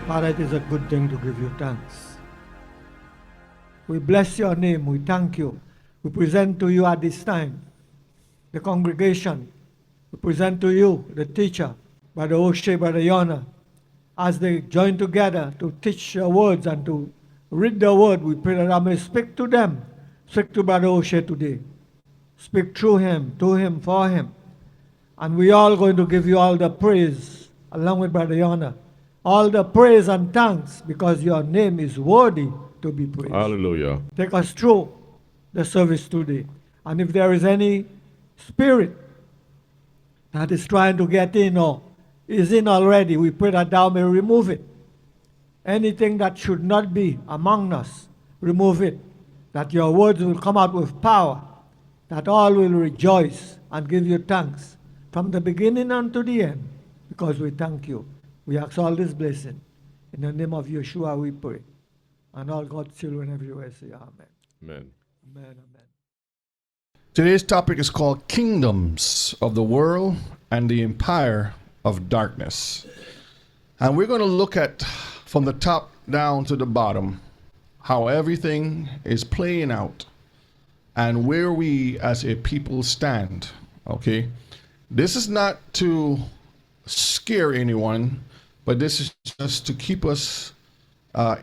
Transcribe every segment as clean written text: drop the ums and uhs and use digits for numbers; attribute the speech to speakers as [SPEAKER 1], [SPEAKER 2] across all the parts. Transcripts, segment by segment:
[SPEAKER 1] Father, it is a good thing to give you thanks. We bless your name. We thank you. We present to you at this time the congregation. We present to you the teacher, Brother O'Shea, Brother Yona, as they join together to teach your words and to read the word. We pray that I may speak to them. Speak to Brother O'Shea today. Speak through him, to him, for him. And we all going to give you all the praise, along with Brother Yona. All the praise and thanks, because your name is worthy to be praised.
[SPEAKER 2] Hallelujah.
[SPEAKER 1] Take us through the service today. And if there is any spirit that is trying to get in or is in already, we pray that thou may remove it. Anything that should not be among us, remove it. That your words will come out with power, that all will rejoice and give you thanks from the beginning unto the end, because we thank you. We ask all this blessing. In the name of Yeshua we pray. And all God's children everywhere say amen.
[SPEAKER 2] Amen.
[SPEAKER 1] Amen, amen.
[SPEAKER 3] Today's topic is called Kingdoms of the World and the Empire of Darkness. And we're going to look at, from the top down to the bottom, how everything is playing out and where we as a people stand. Okay? This is not to scare anyone, but this is just to keep us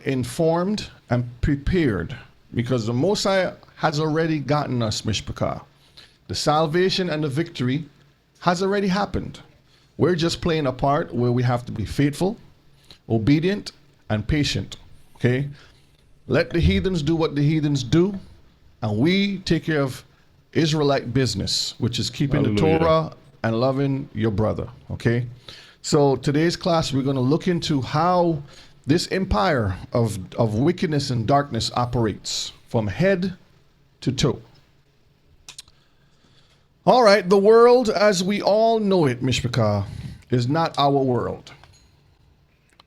[SPEAKER 3] informed and prepared, because the Most High has already gotten us, Mishpachah. The salvation and the victory has already happened. We're just playing a part where we have to be faithful, obedient, and patient. Okay? Let the heathens do what the heathens do, and we take care of Israelite business, which is keeping
[SPEAKER 2] Hallelujah.
[SPEAKER 3] the Torah and loving your brother. Okay? So today's class, we're going to look into how this empire of wickedness and darkness operates from head to toe. All right, the world as we all know it, Mishpachah, is not our world.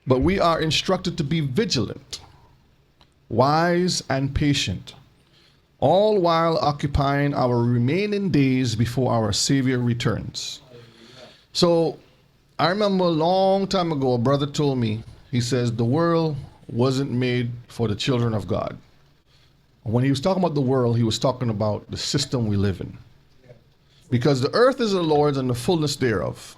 [SPEAKER 3] But we are instructed to be vigilant, wise, and patient, all while occupying our remaining days before our Savior returns. So I remember a long time ago, a brother told me, he says, the world wasn't made for the children of God. When he was talking about the world, he was talking about the system we live in. Because the earth is the Lord's and the fullness thereof.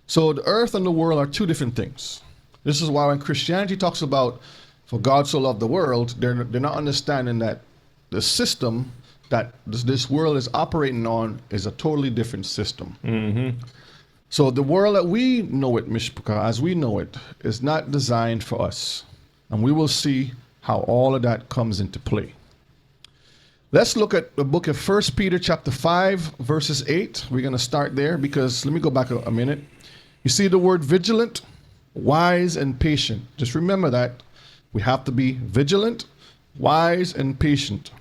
[SPEAKER 3] So the earth and the world are two different things. This is why when Christianity talks about, for God so loved the world, they're not understanding that the system that this world is operating on is a totally different system.
[SPEAKER 2] Mm-hmm.
[SPEAKER 3] So the world that we know it, Mishpachah, as we know it, is not designed for us. And we will see how all of that comes into play. Let's look at the book of 1 Peter chapter 5, verses 8. We're going to start there because, let me go back a minute. You see the word vigilant, wise, and patient. Just remember that. We have to be vigilant, wise, and patient.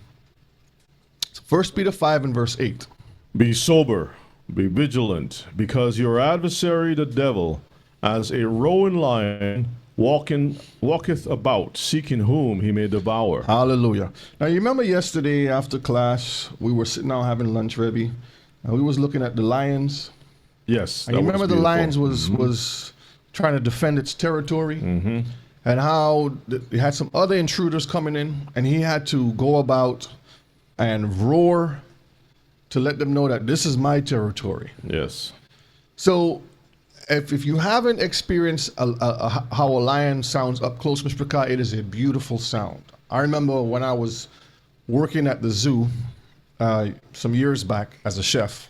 [SPEAKER 3] 1 Peter 5 and verse 8.
[SPEAKER 2] Be sober, be vigilant, because your adversary the devil, as a roaring lion, walketh about, seeking whom he may devour.
[SPEAKER 3] Hallelujah. Now, you remember yesterday after class, we were sitting down having lunch, Rebbe, and we was looking at the lions.
[SPEAKER 2] Yes.
[SPEAKER 3] And you remember the lions was trying to defend its territory, and how they had some other intruders coming in, and he had to go about and roar to let them know that this is my territory.
[SPEAKER 2] Yes.
[SPEAKER 3] So if you haven't experienced how a lion sounds up close, Mr. Kai, it is a beautiful sound. I remember when I was working at the zoo some years back as a chef,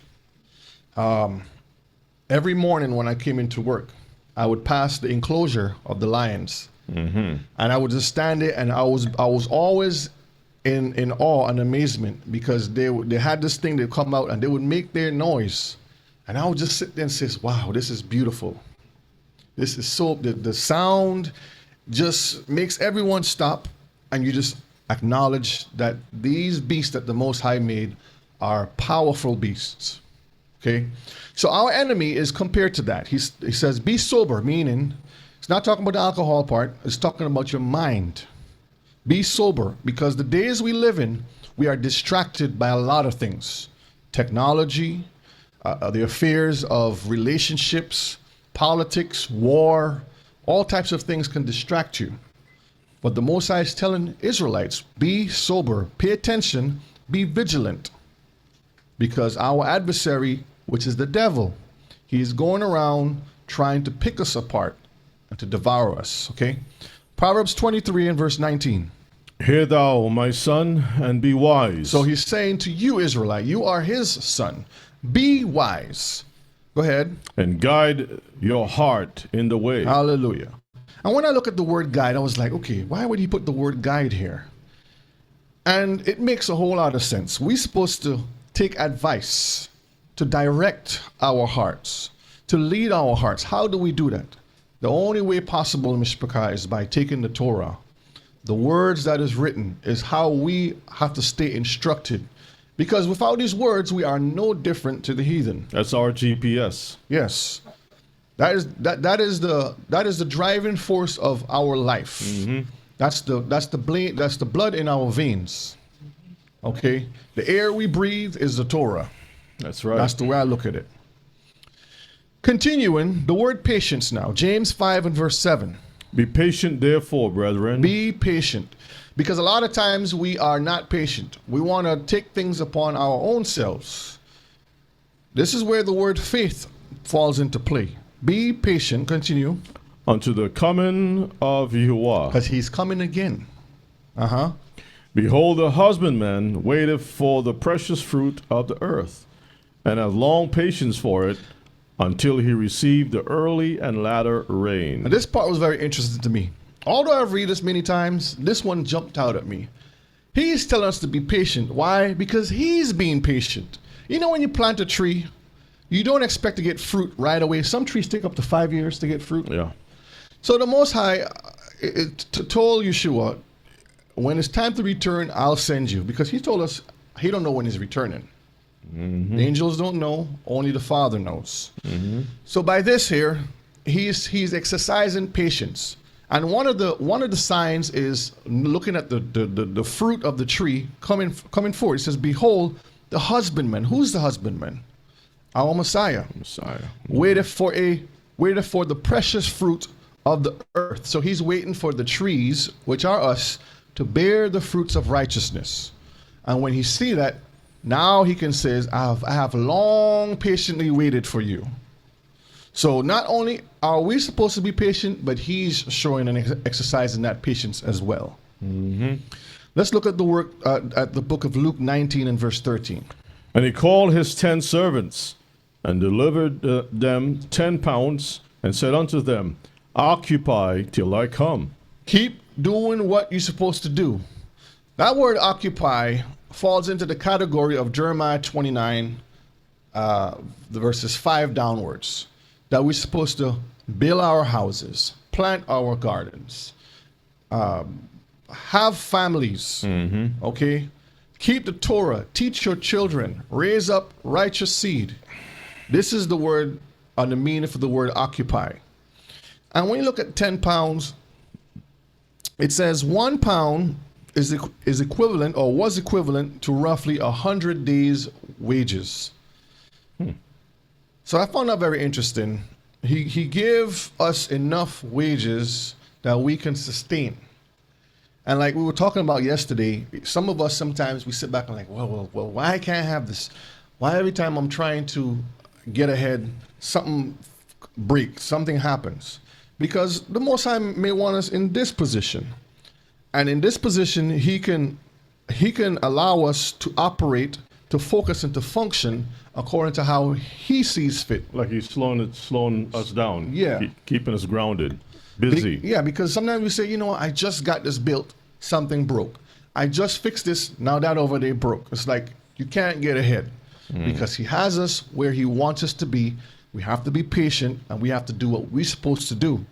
[SPEAKER 3] every morning when I came into work, I would pass the enclosure of the lions, and I would just stand there, and I was always in awe and amazement, because they had this thing that come out and they would make their noise, and I would just sit there and say, wow, this is beautiful. This is so, the sound just makes everyone stop, and you just acknowledge that these beasts that the Most High made are powerful beasts. Okay, so our enemy is compared to that. He says, be sober, meaning it's not talking about the alcohol part, it's talking about your mind. Be sober, because the days we live in, we are distracted by a lot of things. Technology, the affairs of relationships, politics, war, All types of things can distract you. But the Most High is telling Israelites, be sober, pay attention, be vigilant. Because our adversary, which is the devil, he is going around trying to pick us apart and to devour us. Okay? Proverbs 23 and verse 19.
[SPEAKER 2] Hear thou, my son, and be wise.
[SPEAKER 3] So he's saying to you, Israelite, you are his son. Be wise. Go ahead.
[SPEAKER 2] And guide your heart in the way.
[SPEAKER 3] Hallelujah. And when I look at the word guide, I was like, okay, why would he put the word guide here? And it makes a whole lot of sense. We're supposed to take advice, to direct our hearts, to lead our hearts. How do we do that? The only way possible, Mishpachah, is by taking the Torah. The words that is written is how we have to stay instructed. Because without these words, we are no different to the heathen.
[SPEAKER 2] That's our GPS.
[SPEAKER 3] Yes. That is the driving force of our life.
[SPEAKER 2] Mm-hmm.
[SPEAKER 3] That's the blood in our veins. Okay? The air we breathe is the Torah.
[SPEAKER 2] That's right.
[SPEAKER 3] That's the way I look at it. Continuing, the word patience now. James 5 and verse 7.
[SPEAKER 2] Be patient, therefore, brethren.
[SPEAKER 3] Be patient. Because a lot of times we are not patient. We want to take things upon our own selves. This is where the word faith falls into play. Be patient. Continue.
[SPEAKER 2] Unto the coming of Yahuwah.
[SPEAKER 3] Because he's coming again.
[SPEAKER 2] Behold, the husbandman waiteth for the precious fruit of the earth, and hath long patience for it, until he receive the early and latter rain.
[SPEAKER 3] And this part was very interesting to me. Although I've read this many times, this one jumped out at me. He's telling us to be patient. Why? Because he's being patient. You know, when you plant a tree, you don't expect to get fruit right away. Some trees take up to 5 years to get fruit.
[SPEAKER 2] Yeah.
[SPEAKER 3] So the Most High told Yeshua, when it's time to return, I'll send you. Because he told us he don't know when he's returning.
[SPEAKER 2] Mm-hmm.
[SPEAKER 3] The angels don't know, only the Father knows.
[SPEAKER 2] Mm-hmm.
[SPEAKER 3] So by this here, he's exercising patience. And one of the signs is looking at the fruit of the tree coming forward. It says, behold, the husbandman. Who's the husbandman? Our Messiah. Waited for the precious fruit of the earth. So he's waiting for the trees, which are us, to bear the fruits of righteousness. And when he see that, now he can say, I have long patiently waited for you. So not only are we supposed to be patient, but he's showing and exercising that patience as well.
[SPEAKER 2] Mm-hmm.
[SPEAKER 3] Let's look at the work at the book of Luke 19 and verse 13.
[SPEAKER 2] And he called his 10 servants, and delivered them 10 pounds, and said unto them, Occupy till I come.
[SPEAKER 3] Keep doing what you're supposed to do. That word occupy falls into the category of Jeremiah 29, the verses 5 downwards. That we're supposed to build our houses, plant our gardens, have families, okay? Keep the Torah, teach your children, raise up righteous seed. This is the word, or the meaning for the word occupy. And when you look at 10 pounds, it says 1 pound is equivalent, or was equivalent to roughly 100 days' wages. So I found that very interesting. He gave us enough wages that we can sustain. And like we were talking about yesterday, some of us sometimes we sit back and like, well, why can't I have this? Why every time I'm trying to get ahead, something breaks, something happens? Because the Most High may want us in this position. And in this position, he can allow us to operate, to focus, and to function according to how he sees fit.
[SPEAKER 2] Like he's slowing us down.
[SPEAKER 3] Yeah.
[SPEAKER 2] Keeping us grounded, busy.
[SPEAKER 3] Because sometimes we say, I just got this built, something broke. I just fixed this, now that over there broke. It's like you can't get ahead because he has us where he wants us to be. We have to be patient, and we have to do what we're supposed to do.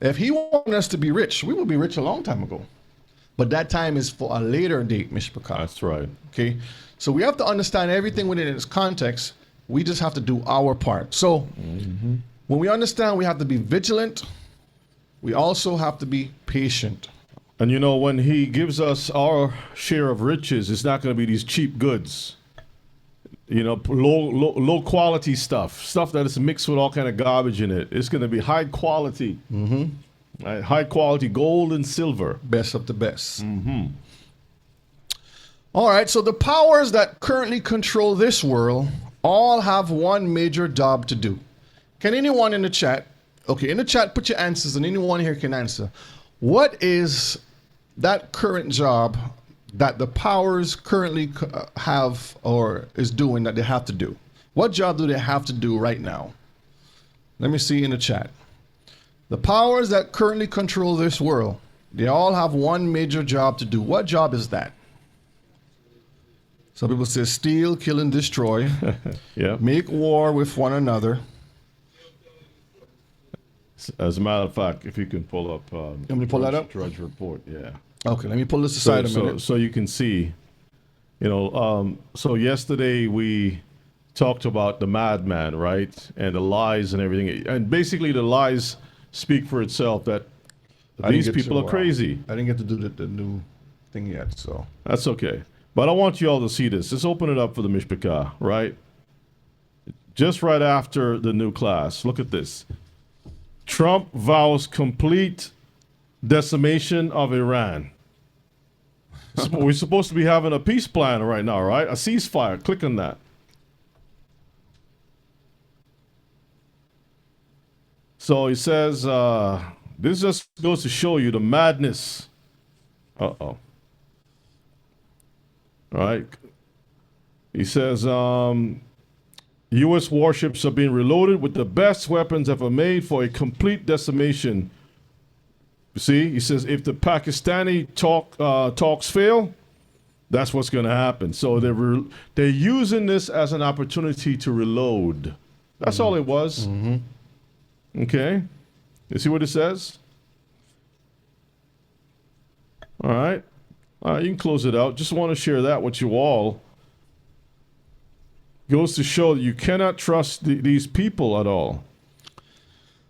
[SPEAKER 3] If he wanted us to be rich, we would be rich a long time ago. But that time is for a later date, Mishpachah.
[SPEAKER 2] That's right.
[SPEAKER 3] Okay? So we have to understand everything within its context. We just have to do our part. So when we understand we have to be vigilant, we also have to be patient.
[SPEAKER 2] And when he gives us our share of riches, it's not going to be these cheap goods. Low quality stuff that is mixed with all kind of garbage in it. It's going to be high quality. Right? High quality gold and silver.
[SPEAKER 3] Best of the best. All right, so the powers that currently control this world all have one major job to do. Can anyone in the chat, okay, in the chat, put your answers, and anyone here can answer. What is that current job that the powers currently have or is doing that they have to do? What job do they have to do right now? Let me see in the chat. The powers that currently control this world, they all have one major job to do. What job is that? Some people say steal, kill, and destroy.
[SPEAKER 2] Yeah.
[SPEAKER 3] Make war with one another.
[SPEAKER 2] As a matter of fact, if you can pull up
[SPEAKER 3] me to pull that up?
[SPEAKER 2] Drudge report, yeah.
[SPEAKER 3] Okay, let me pull this aside a minute.
[SPEAKER 2] So you can see, so yesterday we talked about the madman, right? And the lies and everything. And basically the lies speak for itself that these people are crazy.
[SPEAKER 3] I didn't get to do the new thing yet, so.
[SPEAKER 2] That's okay. But I want you all to see this. Let's open it up for the Mishpachah, right? Just right after the new class. Look at this. Trump vows complete decimation of Iran. We're supposed to be having a peace plan right now, right? A ceasefire. Click on that. So he says, this just goes to show you the madness. Uh-oh. All right. He says, U.S. warships are being reloaded with the best weapons ever made for a complete decimation. See, he says, if the Pakistani talks fail, that's what's going to happen. So they're using this as an opportunity to reload. That's all it was. Okay. You see what it says? All right. You can close it out. Just want to share that with you all. Goes to show that you cannot trust these people at all.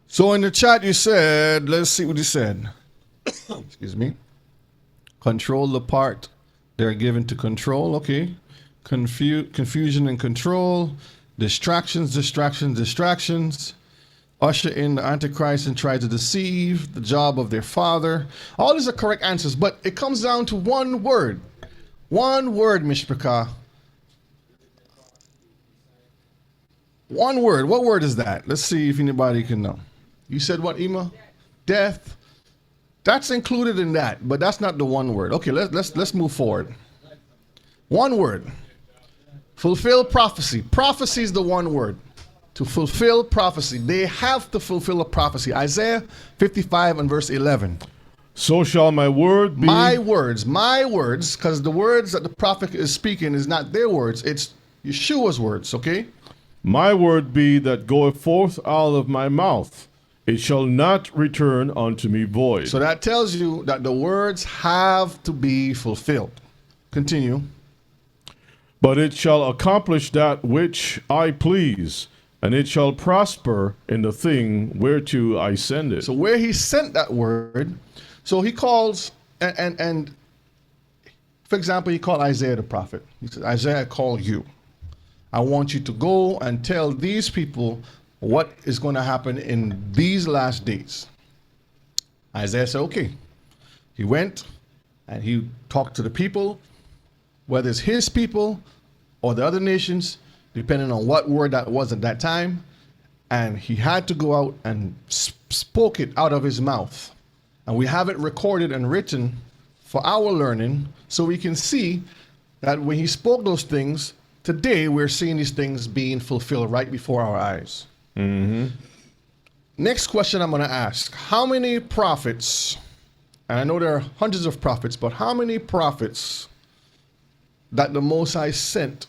[SPEAKER 3] So in the chat you said, let's see what he said. Excuse me. Control the part they're given to control. Okay. Confusion and control. Distractions. Usher in the Antichrist and try to deceive. The job of their father. All these are correct answers, but it comes down to one word. One word, Mishpachah. One word. What word is that? Let's see if anybody can know. You said what, Ima? Death. That's included in that, but that's not the one word. Okay, let's move forward. One word. Fulfill prophecy. Prophecy is the one word. To fulfill prophecy. They have to fulfill a prophecy. Isaiah 55 and verse 11.
[SPEAKER 2] So shall my word be.
[SPEAKER 3] My words, because the words that the prophet is speaking is not their words, it's Yeshua's words, okay?
[SPEAKER 2] My word be that goeth forth out of my mouth. It shall not return unto me void.
[SPEAKER 3] So that tells you that the words have to be fulfilled. Continue.
[SPEAKER 2] But it shall accomplish that which I please, and it shall prosper in the thing whereto I send it.
[SPEAKER 3] So where he sent that word, so he calls, and for example, he called Isaiah the prophet. He said, Isaiah, I call you. I want you to go and tell these people what is going to happen in these last days. Isaiah said, okay. He went and he talked to the people, whether it's his people or the other nations, depending on what word that was at that time. And he had to go out and spoke it out of his mouth. And we have it recorded and written for our learning so we can see that when he spoke those things, today we're seeing these things being fulfilled right before our eyes. Next question I'm going to ask. How many prophets, and I know there are hundreds of prophets, but how many prophets that the Most High sent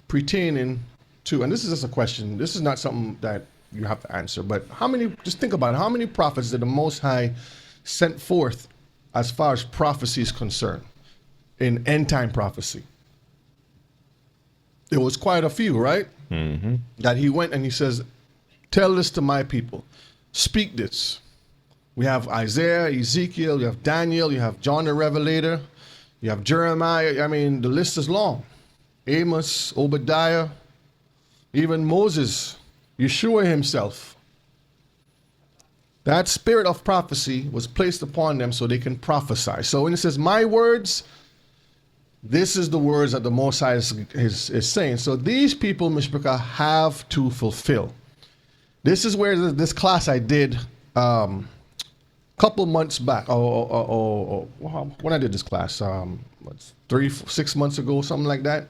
[SPEAKER 3] pertaining to, and this is just a question, this is not something that you have to answer, but how many, just think about it, how many prophets did the Most High sent forth as far as prophecy is concerned in end time prophecy? There was quite a few, right? That he went and he says, tell this to my people. Speak this. We have Isaiah, Ezekiel, you have Daniel, you have John the Revelator, you have Jeremiah. I mean, the list is long. Amos, Obadiah, even Moses, Yeshua himself. that spirit of prophecy was placed upon them so they can prophesy. So when it says, my words, this is the words that the Most High is saying. So these people, Mishpachah, have to fulfill. This is where this class I did couple months back, when I did this class, 6 months ago, something like that.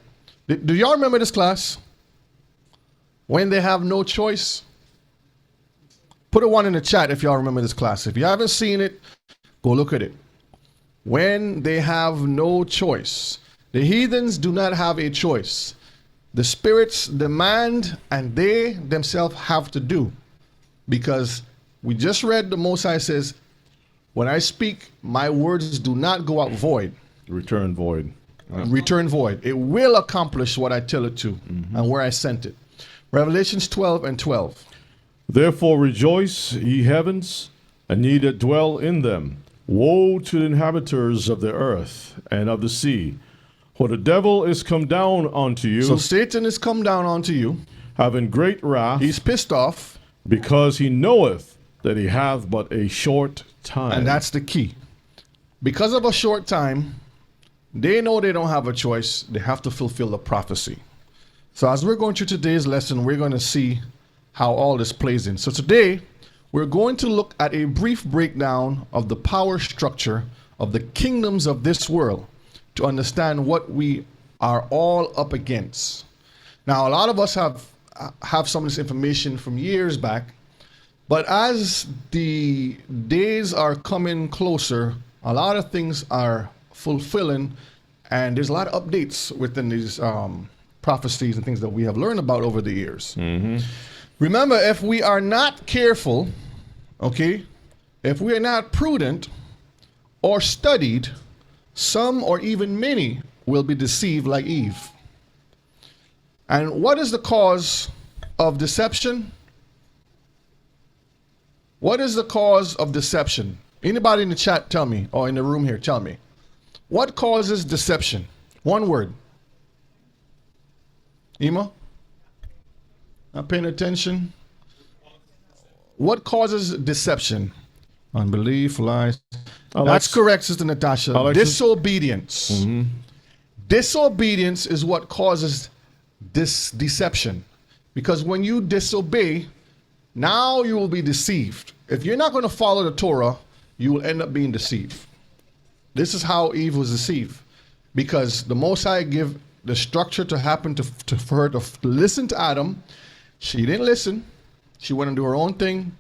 [SPEAKER 3] Do y'all remember this class? When they have no choice? Put a 1 in the chat if y'all remember this class. If you haven't seen it, go look at it. When they have no choice. The heathens do not have a choice. The spirits demand, and they themselves have to do. Because we just read the Most High says, when I speak, my words do not go out void.
[SPEAKER 2] Return void.
[SPEAKER 3] Return void. It will accomplish what I tell it to and where I sent it. Revelations 12:12.
[SPEAKER 2] Therefore rejoice, ye heavens, and ye that dwell in them. Woe to the inhabitants of the earth and of the sea. For the devil is come down unto you.
[SPEAKER 3] So Satan is come down unto you.
[SPEAKER 2] Having great wrath.
[SPEAKER 3] He's pissed off.
[SPEAKER 2] Because he knoweth that he hath but a short time.
[SPEAKER 3] And that's the key. Because of a short time, they know they don't have a choice. They have to fulfill the prophecy. So as we're going through today's lesson, we're going to see how all this plays in. So today, we're going to look at a brief breakdown of the power structure of the kingdoms of this world to understand what we are all up against. Now, a lot of us have some of this information from years back, but as the days are coming closer, a lot of things are fulfilling, and there's a lot of updates within these prophecies and things that we have learned about over the years. Remember, if we are not careful, okay, if we are not prudent or studied, some or even many will be deceived like Eve. And what is the cause of deception? What is the cause of deception? Anybody in the chat tell me, or in the room here, tell me. What causes deception? One word. Ema? Not paying attention? What causes deception? Unbelief, lies. That's correct, Sister Natasha. Disobedience. Disobedience is what causes this deception. Because when you disobey, now you will be deceived. If you're not going to follow the Torah, you will end up being deceived. This is how Eve was deceived. Because the Most High give the structure to happen for her to listen to Adam. She didn't listen. She went and do her own thing.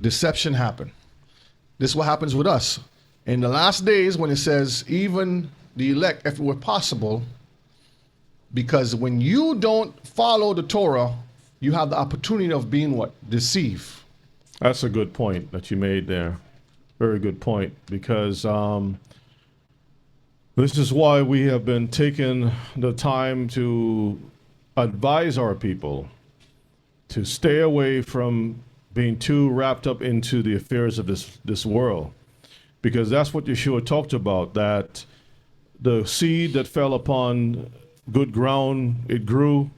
[SPEAKER 3] Deception happened. This is what happens with us. In the last days, when it says, even the elect, if it were possible, because when you don't follow the Torah, you have the opportunity of being what? Deceived.
[SPEAKER 2] That's a good point that you made there. Very good point. Because this is why we have been taking the time to advise our people to stay away from being too wrapped up into the affairs of this world. Because that's what Yeshua talked about, that the seed that fell upon good ground, it grew.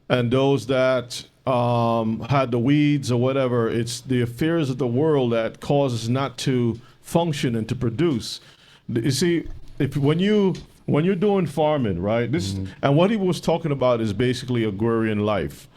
[SPEAKER 2] And those that had the weeds or whatever, it's the affairs of the world that causes not to function and to produce. You see, when you're doing farming, right? And what he was talking about is basically agrarian life.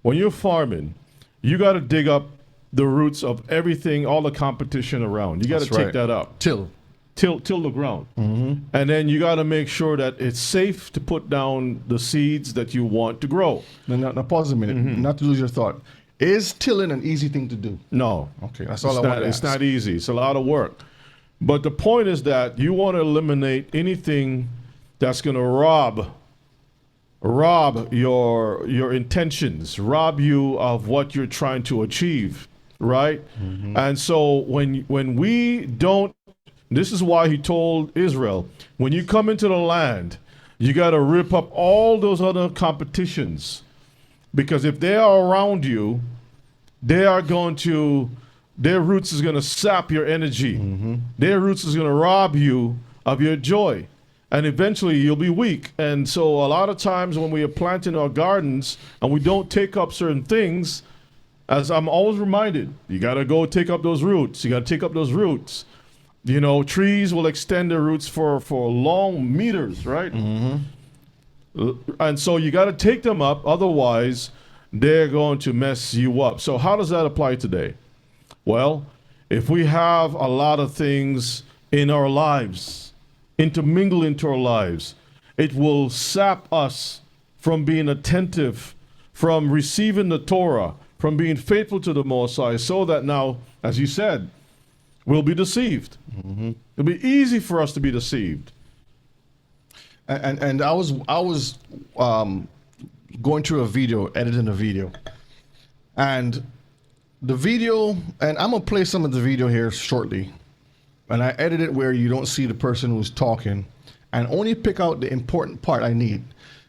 [SPEAKER 2] When you're farming, you got to dig up the roots of everything, all the competition around. You got to take that up. Till the ground. And then you got to make sure that it's safe to put down the seeds that you want to grow.
[SPEAKER 3] Now pause a minute, not to lose your thought. Is tilling an easy thing to do?
[SPEAKER 2] No.
[SPEAKER 3] Okay, that's all I want to ask.
[SPEAKER 2] It's not easy. It's a lot of work. But the point is that you want to eliminate anything that's going to rob your intentions, rob you of what you're trying to achieve, right? And so when we don't, this is why he told Israel, when you come into the land, you got to rip up all those other competitions, because if they are around you, their roots is going to sap your energy. Their roots is going to rob you of your joy. And eventually you'll be weak. And so a lot of times when we are planting our gardens and we don't take up certain things, as I'm always reminded, you got to go take up those roots. You got to take up those roots. You know, trees will extend their roots for long meters, right? And so you got to take them up. Otherwise, they're going to mess you up. So how does that apply today? Well, if we have a lot of things in our lives, intermingle into our lives, it will sap us from being attentive, from receiving the Torah, from being faithful to the Most High, so that now, as you said, we'll be deceived. It'll be easy for us to be deceived.
[SPEAKER 3] And I was going through a video, editing a video, and the video, and I'm gonna play some of the video here shortly, and I edit it where you don't see the person who's talking, and only pick out the important part I need,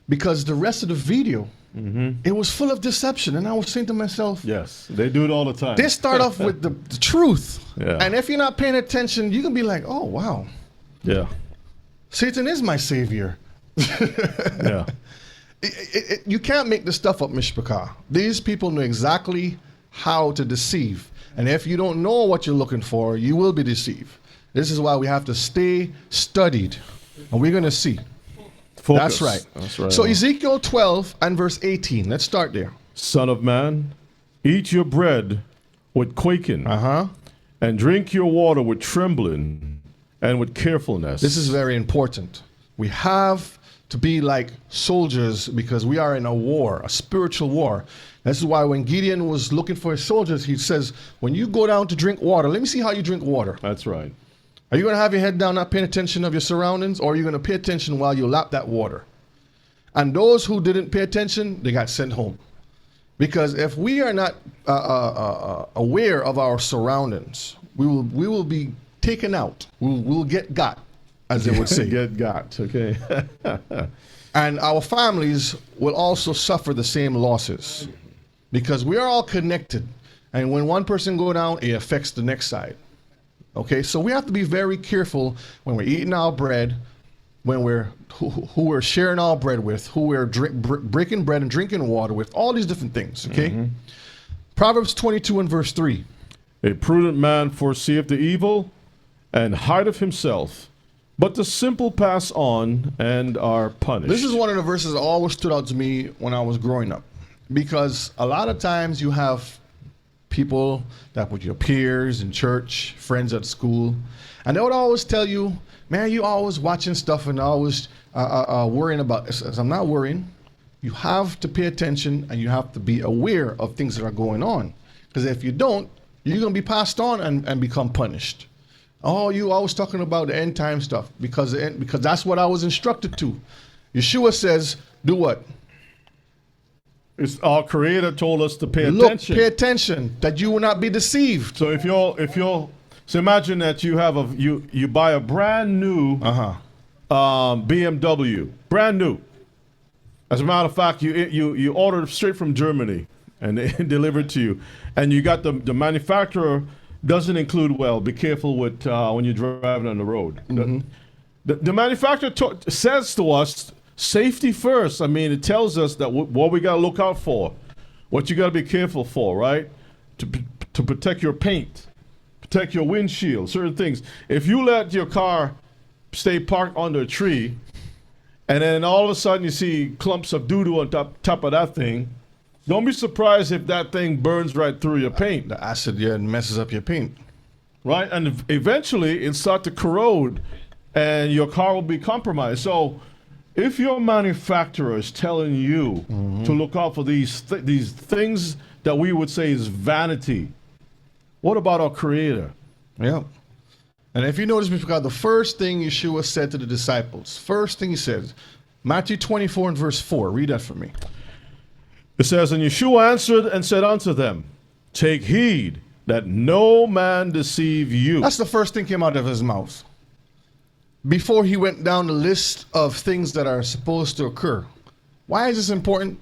[SPEAKER 3] because the rest of the video, it was full of deception, and I was saying to myself,
[SPEAKER 2] Yes, they do it all the time.
[SPEAKER 3] they start off with the truth,
[SPEAKER 2] Yeah.
[SPEAKER 3] and if you're not paying attention, you can be like, oh wow,
[SPEAKER 2] Yeah,
[SPEAKER 3] Satan is my savior.
[SPEAKER 2] yeah.
[SPEAKER 3] You can't make this stuff up, Mishpachah. These people know exactly how to deceive. And if you don't know what you're looking for, you will be deceived. This is why we have to stay studied. And we're going to see.
[SPEAKER 2] Focus.
[SPEAKER 3] That's right.
[SPEAKER 2] That's right.
[SPEAKER 3] So Ezekiel 12 and verse 18. Let's start there.
[SPEAKER 2] Son of man, eat your bread with quaking,
[SPEAKER 3] Uh-huh.
[SPEAKER 2] and drink your water with trembling and with carefulness.
[SPEAKER 3] This is very important. We have to be like soldiers because we are in a war, a spiritual war. This is why when Gideon was looking for his soldiers, he says, when you go down to drink water, let me see how you drink water.
[SPEAKER 2] That's right.
[SPEAKER 3] Are you going to have your head down, not paying attention of your surroundings, or are you going to pay attention while you lap that water? And those who didn't pay attention, they got sent home. Because if we are not aware of our surroundings, we will be taken out. We will get got, as they would say.
[SPEAKER 2] Get got, okay.
[SPEAKER 3] And our families will also suffer the same losses because we are all connected. And when one person go down, it affects the next side. Okay, so we have to be very careful when we're eating our bread, when we're who we're sharing our bread with, who we're breaking bread and drinking water with, all these different things. Okay, Proverbs 22 and verse 3.
[SPEAKER 2] A prudent man foreseeth the evil and hideth himself, but the simple pass on and are punished.
[SPEAKER 3] This is one of the verses that always stood out to me when I was growing up, because a lot of times you have people that with your peers in church, friends at school, and they would always tell you, man, you always watching stuff and always worrying about this. I'm not worrying. You have to pay attention and you have to be aware of things that are going on, because if you don't, you're going to be passed on and become punished. Oh, you always talking about the end time stuff because that's what I was instructed to. Yeshua says, do what?
[SPEAKER 2] It's our Creator told us to pay
[SPEAKER 3] Look,
[SPEAKER 2] attention.
[SPEAKER 3] pay attention that you will not be deceived.
[SPEAKER 2] So if you're so imagine that you have you buy a brand new BMW, brand new. As a matter of fact, you ordered straight from Germany and they delivered to you, and you got the manufacturer doesn't include well. Be careful with when you're driving on the road. The manufacturer says to us, safety first. I mean, it tells us that what we got to look out for, what you got to be careful for, right? To protect your paint, protect your windshield, certain things. If you let your car stay parked under a tree, and then all of a sudden you see clumps of doo-doo on top of that thing, don't be surprised if that thing burns right through your paint.
[SPEAKER 3] The acid, messes up your paint.
[SPEAKER 2] Right? And eventually it starts to corrode and your car will be compromised. So if your manufacturer is telling you to look out for these things that we would say is vanity, what about our Creator?
[SPEAKER 3] Yeah. And if you notice, the first thing Yeshua said to the disciples, first thing he said, Matthew 24 and verse 4, read that for me.
[SPEAKER 2] It says, and Yeshua answered and said unto them, take heed that no man deceive you.
[SPEAKER 3] That's the first thing came out of his mouth. Before he went down the list of things that are supposed to occur. Why is this important?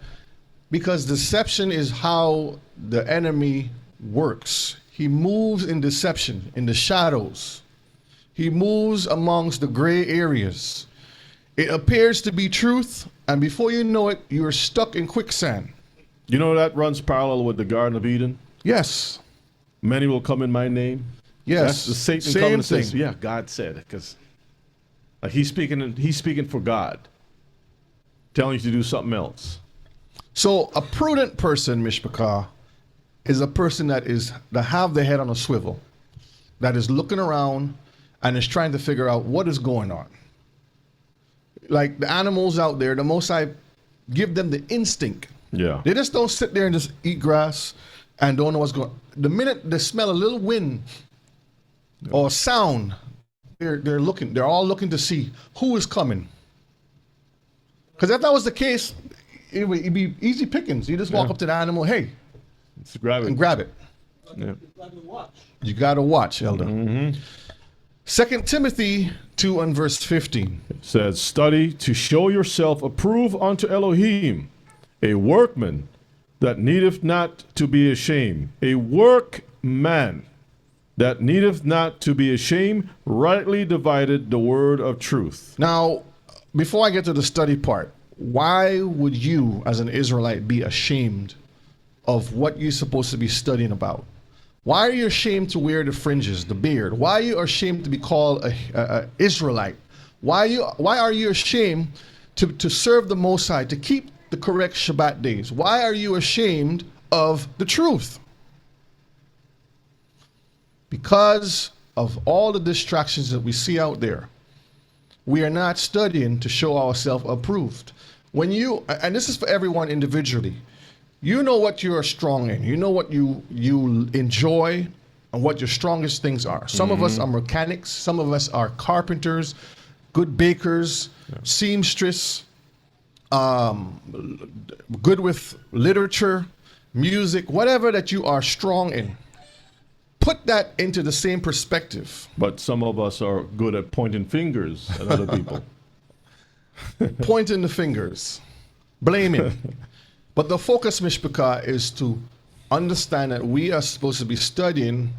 [SPEAKER 3] Because deception is how the enemy works. He moves in deception, in the shadows. He moves amongst the gray areas. It appears to be truth, and before you know it, you're stuck in quicksand.
[SPEAKER 2] You know that runs parallel with the Garden of Eden?
[SPEAKER 3] Yes.
[SPEAKER 2] Many will come in my name.
[SPEAKER 3] Yes.
[SPEAKER 2] That's the Satan
[SPEAKER 3] Same
[SPEAKER 2] coming and
[SPEAKER 3] thing.
[SPEAKER 2] says, yeah, God said it. Because he's speaking for God, telling you to do something else.
[SPEAKER 3] So a prudent person, Mishpachah, is a person that have their head on a swivel, that is looking around and is trying to figure out what is going on. Like the animals out there, the Most High give them the instinct.
[SPEAKER 2] Yeah.
[SPEAKER 3] They just don't sit there and just eat grass and don't know what's going on. The minute they smell a little wind or sound, they're all looking to see who is coming. Because if that was the case, it'd be easy pickings. You just walk up to the animal, hey,
[SPEAKER 2] Let's grab it.
[SPEAKER 3] and grab it.
[SPEAKER 2] Yeah.
[SPEAKER 3] You got to watch, Elder. 2 Timothy 2 and verse 15.
[SPEAKER 2] It says, study to show yourself approved unto Elohim, a workman that needeth not to be ashamed, a workman that needeth not to be ashamed, rightly divided the word of truth.
[SPEAKER 3] Now, before I get to the study part, why would you, as an Israelite, be ashamed of what you're supposed to be studying about? Why are you ashamed to wear the fringes, the beard? Why are you ashamed to be called a Israelite? Why are you ashamed to serve the Most High, to keep the correct Shabbat days? Why are you ashamed of the truth? Because of all the distractions that we see out there. We are not studying to show ourselves approved. When you, and this is for everyone individually, you know what you are strong in. You know what you enjoy and what your strongest things are. Some of us are mechanics. Some of us are carpenters, good bakers, seamstress, good with literature, music, whatever that you are strong in. Put that into the same perspective.
[SPEAKER 2] But some of us are good at pointing fingers at other people.
[SPEAKER 3] Pointing the fingers, blaming. But the focus, Mishpachah, is to understand that we are supposed to be studying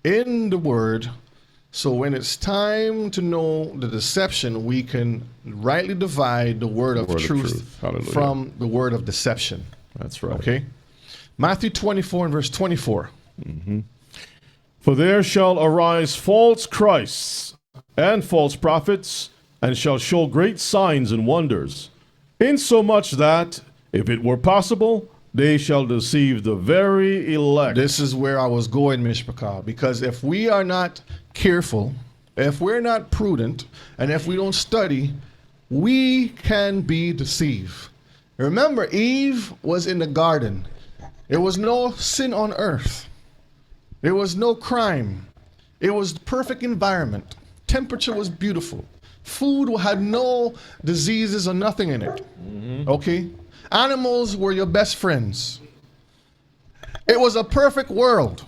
[SPEAKER 3] in the Word, so when it's time to know the deception, we can rightly divide the word of truth
[SPEAKER 2] Hallelujah.
[SPEAKER 3] from the word of deception.
[SPEAKER 2] That's right.
[SPEAKER 3] Okay? Matthew 24 and verse 24.
[SPEAKER 2] For there shall arise false Christs and false prophets, and shall show great signs and wonders, insomuch that, if it were possible, they shall deceive the very elect.
[SPEAKER 3] This is where I was going, Mishpachah, because if we are not careful, if we're not prudent, and if we don't study, we can be deceived. Remember, Eve was in the garden. There was no sin on earth. There was no crime. It was the perfect environment. Temperature was beautiful. Food had no diseases or nothing in it. Okay? Animals were your best friends. It was a perfect world.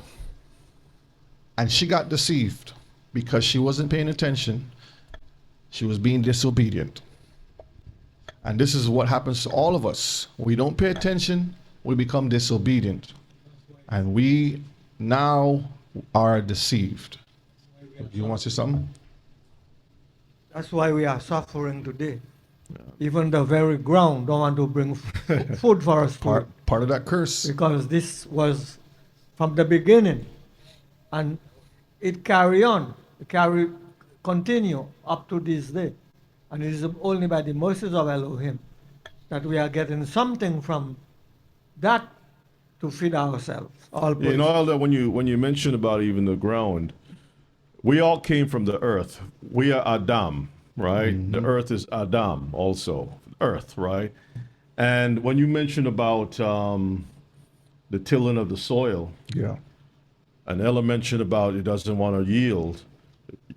[SPEAKER 3] And she got deceived because she wasn't paying attention. She was being disobedient. And this is what happens to all of us. We don't pay attention, we become disobedient. And we now are deceived. You want to say something?
[SPEAKER 1] That's why we are suffering today. Even the very ground don't want to bring food for us to eat,
[SPEAKER 3] Part of that curse.
[SPEAKER 1] because this was from the beginning, and it continue up to this day. And it is only by the mercies of Elohim that we are getting something from that to feed ourselves. All
[SPEAKER 2] You know, Elder, when you mention about even the ground, we all came from the earth. We are Adam, right? The earth is Adam also. Earth, right? And when you mention about the tilling of the soil,
[SPEAKER 3] Yeah.
[SPEAKER 2] and Ella mentioned about it doesn't want to yield,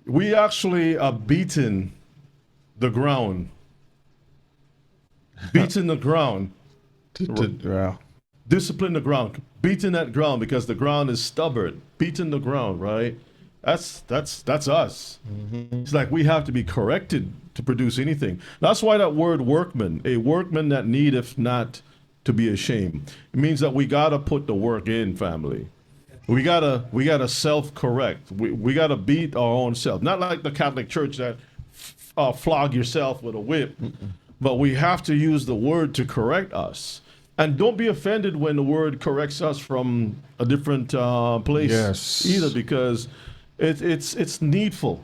[SPEAKER 2] we actually are beating the ground. Beating the ground.
[SPEAKER 3] Yeah.
[SPEAKER 2] Discipline the ground. Beating that ground because the ground is stubborn. Beating the ground, right? That's us. It's like we have to be corrected to produce anything. That's why that word workman, a workman that needeth not to be ashamed. It means that we gotta put the work in, family. We gotta self-correct. We gotta beat our own self. Not like the Catholic Church that flog yourself with a whip, but we have to use the word to correct us. And don't be offended when the word corrects us from a different place
[SPEAKER 3] Yes.
[SPEAKER 2] either, because it's needful.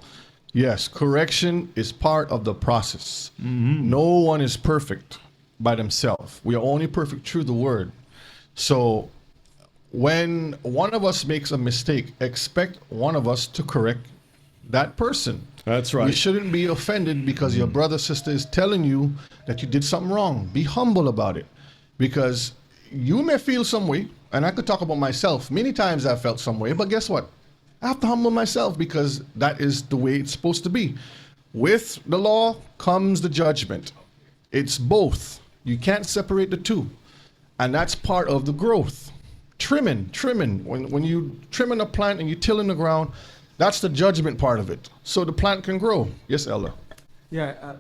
[SPEAKER 3] Yes, correction is part of the process. No one is perfect by themselves. We are only perfect through the word. So when one of us makes a mistake, expect one of us to correct that person.
[SPEAKER 2] That's
[SPEAKER 3] We
[SPEAKER 2] right.
[SPEAKER 3] shouldn't be offended because your brother, sister is telling you that you did something wrong. Be humble about it, because you may feel some way, and I could talk about myself. Many times I felt some way, but guess what? I have to humble myself, because that is the way it's supposed to be. With the law comes the judgment. It's both. You can't separate the two. And that's part of the growth. Trimming. When you trimming a plant and you tilling the ground, that's the judgment part of it. So the plant can grow. Yes, Elder.
[SPEAKER 1] Yeah,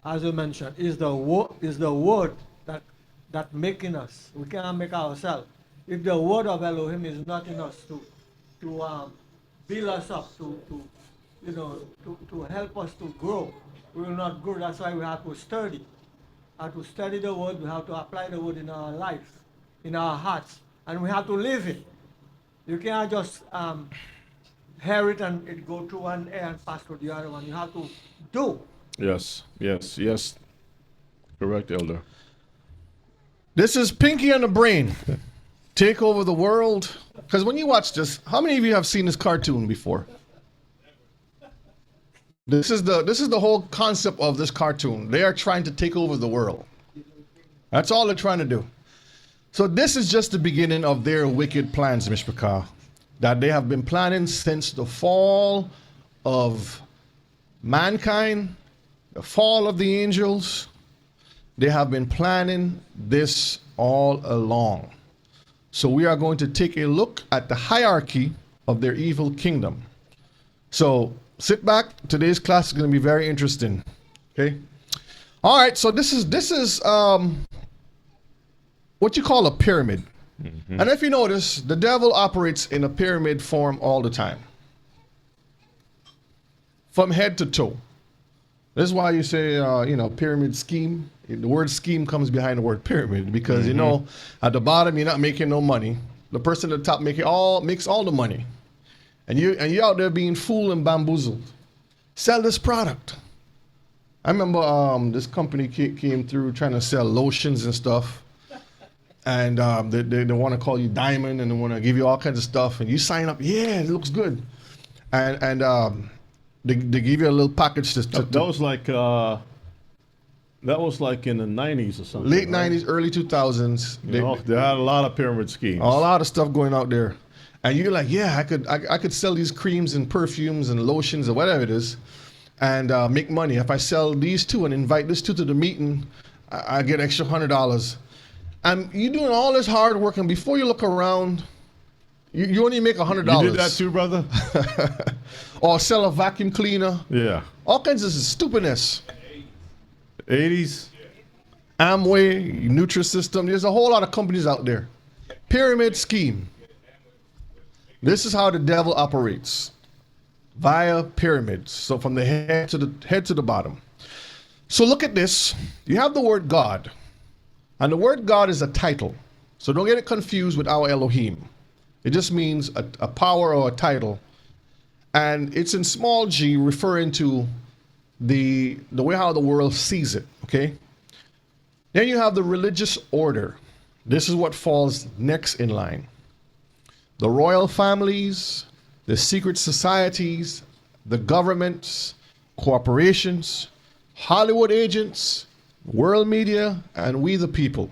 [SPEAKER 1] as you mentioned, is the word that making us. We cannot make ourselves. If the word of Elohim is not in us to build us up, to help us to grow, we will not grow. That's why we have to study. Have to study the word. We have to apply the word in our life, in our hearts, and we have to live it. You cannot just hear it and it go through one ear and pass through the other one. You have to do.
[SPEAKER 2] Yes. Correct, Elder.
[SPEAKER 3] This is Pinky and the Brain. Take over the world. Because when you watch this, how many of you have seen this cartoon before? This is the whole concept of this cartoon. They are trying to take over the world. That's all they're trying to do. So this is just the beginning of their wicked plans, Mishpachah, that they have been planning since the fall of mankind, the fall of the angels. They have been planning this all along. So we are going to take a look at the hierarchy of their evil kingdom. So sit back. Today's class is going to be very interesting. Okay. All right. So this is what you call a pyramid. And if you notice, the devil operates in a pyramid form all the time, from head to toe. This is why you say, pyramid scheme. The word scheme comes behind the word pyramid, because at the bottom you're not making no money. The person at the top makes all the money, and you're out there being fooled and bamboozled. Sell this product. I remember this company came through trying to sell lotions and stuff, and they want to call you diamond, and they want to give you all kinds of stuff, and you sign up. Yeah, it looks good, and they give you a little package
[SPEAKER 2] That was like in the 90s or something.
[SPEAKER 3] late
[SPEAKER 2] right?
[SPEAKER 3] 90s, early 2000s.
[SPEAKER 2] They had a lot of pyramid schemes.
[SPEAKER 3] A lot of stuff going out there, and you're like, yeah, I could sell these creams and perfumes and lotions or whatever it is, and make money. If I sell these two and invite this two to the meeting, I get extra $100. And you're doing all this hard work, and before you look around, you only make $100.
[SPEAKER 2] You did that too, brother?
[SPEAKER 3] Or sell a vacuum cleaner.
[SPEAKER 2] Yeah.
[SPEAKER 3] All kinds of stupidness.
[SPEAKER 2] 80s.
[SPEAKER 3] Amway, Nutrisystem. There's a whole lot of companies out there. Pyramid scheme. This is how the devil operates, via pyramids. So from the head to the bottom. So look at this. You have the word God, and the word God is a title. So don't get it confused with our Elohim. It just means a power or a title, and it's in small g, referring to the way how the world sees it. Okay. Then you have the religious order. This is what falls next in line. The royal families, the secret societies, the governments, corporations, Hollywood agents, world media, and we the people.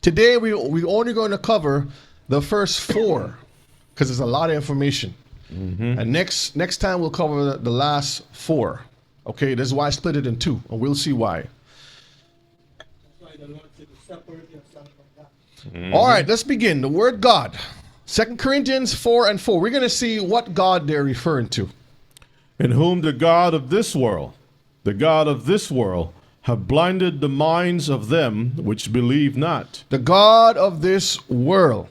[SPEAKER 3] Today we're only going to cover the first four, because there's a lot of information. And next time we'll cover the last four. Okay, this is why I split it in two, and we'll see why. All right, let's begin. The word God. 2 Corinthians 4:4. We're going to see what God they're referring to.
[SPEAKER 2] In whom the God of this world, have blinded the minds of them which believe not.
[SPEAKER 3] The God of this world.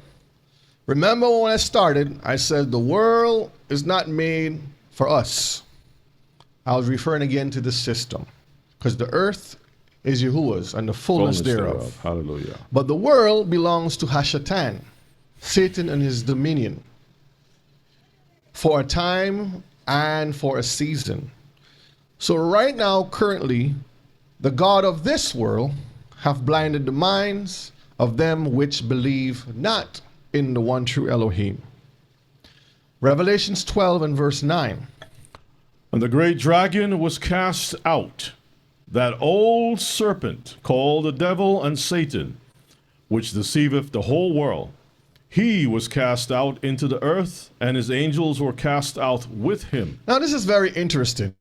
[SPEAKER 3] Remember when I started, I said the world is not made for us. I was referring again to the system, because the earth is Yahuwah's, and the fullness thereof.
[SPEAKER 2] Hallelujah.
[SPEAKER 3] But the world belongs to Hashatan, Satan and his dominion, for a time and for a season. So right now, currently, the God of this world hath blinded the minds of them which believe not in the one true Elohim. Revelations 12 and verse 9.
[SPEAKER 2] And the great dragon was cast out, that old serpent called the devil and Satan, which deceiveth the whole world. He was cast out into the earth, and his angels were cast out with him.
[SPEAKER 3] Now this is very interesting,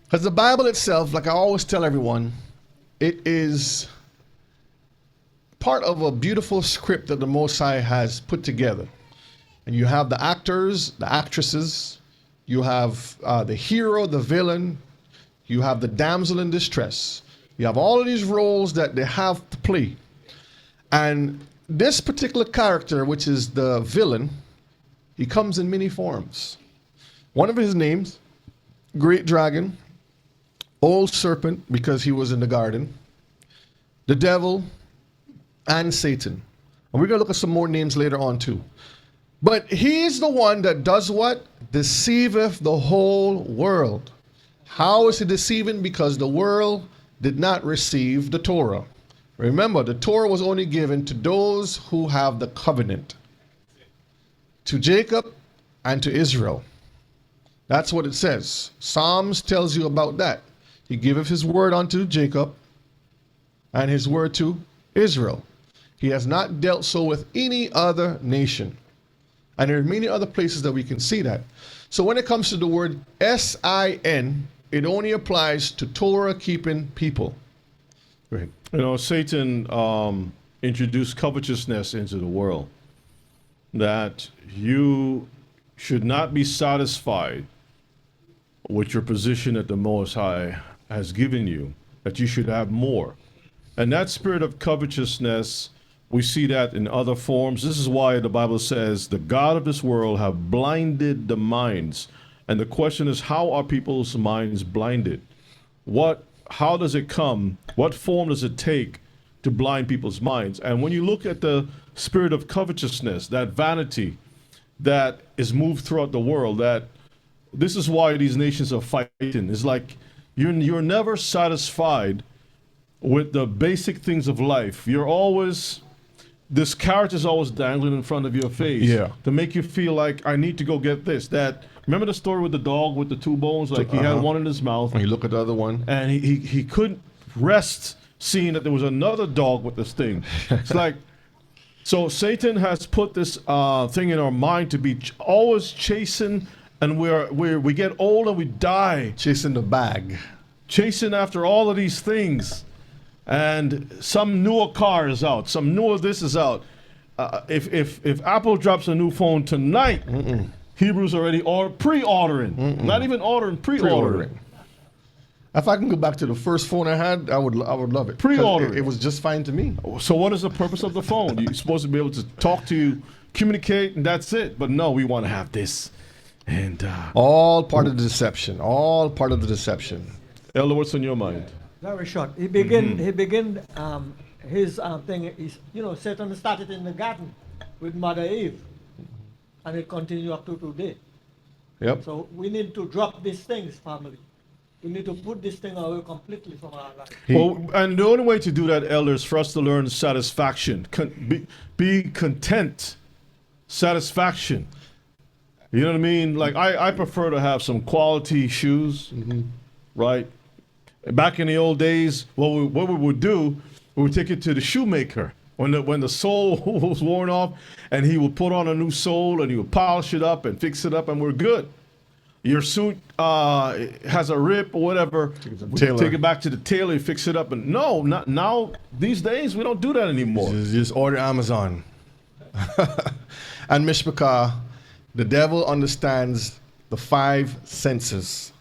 [SPEAKER 3] because the Bible itself, like I always tell everyone, it is part of a beautiful script that the Most High has put together. And you have the actors, the actresses, you have the hero, the villain, you have the damsel in distress. You have all of these roles that they have to play. And this particular character, which is the villain, he comes in many forms. One of his names, Great Dragon, Old Serpent, because he was in the garden, the devil, and Satan. And we're going to look at some more names later on too. But he's the one that does what? Deceiveth the whole world. How is he deceiving? Because the world did not receive the Torah. Remember, the Torah was only given to those who have the covenant. To Jacob and to Israel. That's what it says. Psalms tells you about that. He giveth his word unto Jacob and his word to Israel. He has not dealt so with any other nation. And there are many other places that we can see that. So when it comes to the word S-I-N, it only applies to Torah-keeping people. Go ahead.
[SPEAKER 2] You know, Satan introduced covetousness into the world, that you should not be satisfied with your position that the Most High has given you, that you should have more. And that spirit of covetousness, we see that in other forms. This is why the Bible says the God of this world have blinded the minds. And the question is, how are people's minds blinded? How does it come? What form does it take to blind people's minds? And when you look at the spirit of covetousness, that vanity that is moved throughout the world, that this is why these nations are fighting. It's like you're never satisfied with the basic things of life. You're always, this carrot is always dangling in front of your face, to make you feel like I need to go get this, that. Remember the story with the dog with the two bones? Like he had one in his mouth.
[SPEAKER 3] And you look at the other one.
[SPEAKER 2] And he couldn't rest seeing that there was another dog with this thing. It's like, so Satan has put this thing in our mind to be always chasing, and we get old and we die.
[SPEAKER 3] Chasing the bag.
[SPEAKER 2] Chasing after all of these things. And some newer car is out. Some newer this is out. If Apple drops a new phone tonight, Hebrews already pre-ordering. Not even ordering, pre-ordering.
[SPEAKER 3] If I can go back to the first phone I had, I would love it.
[SPEAKER 2] Pre-ordering.
[SPEAKER 3] It was just fine to me.
[SPEAKER 2] So what is the purpose of the phone? You're supposed to be able to talk to you, communicate, and that's it. But no, we want to have this. And
[SPEAKER 3] all part of the deception. All part of the deception.
[SPEAKER 2] Elder, what's on your mind?
[SPEAKER 1] Very short. He began his thing is, Satan started in the garden with Mother Eve. And it continues up to today.
[SPEAKER 3] Yep.
[SPEAKER 1] So we need to drop these things, family. We need to put this thing away completely from our life.
[SPEAKER 2] Well, and the only way to do that, Elder, is for us to learn satisfaction. Be content. Satisfaction. You know what I mean? Like, I prefer to have some quality shoes, right? Back in the old days, what we would do, we would take it to the shoemaker. When the sole was worn off, and he would put on a new sole, and he would polish it up and fix it up, and we're good. Your suit has a rip or whatever, take it back to the tailor, fix it up, and no, not now. These days, we don't do that anymore.
[SPEAKER 3] Just order Amazon. And Mishpachah, the devil understands the 5 senses.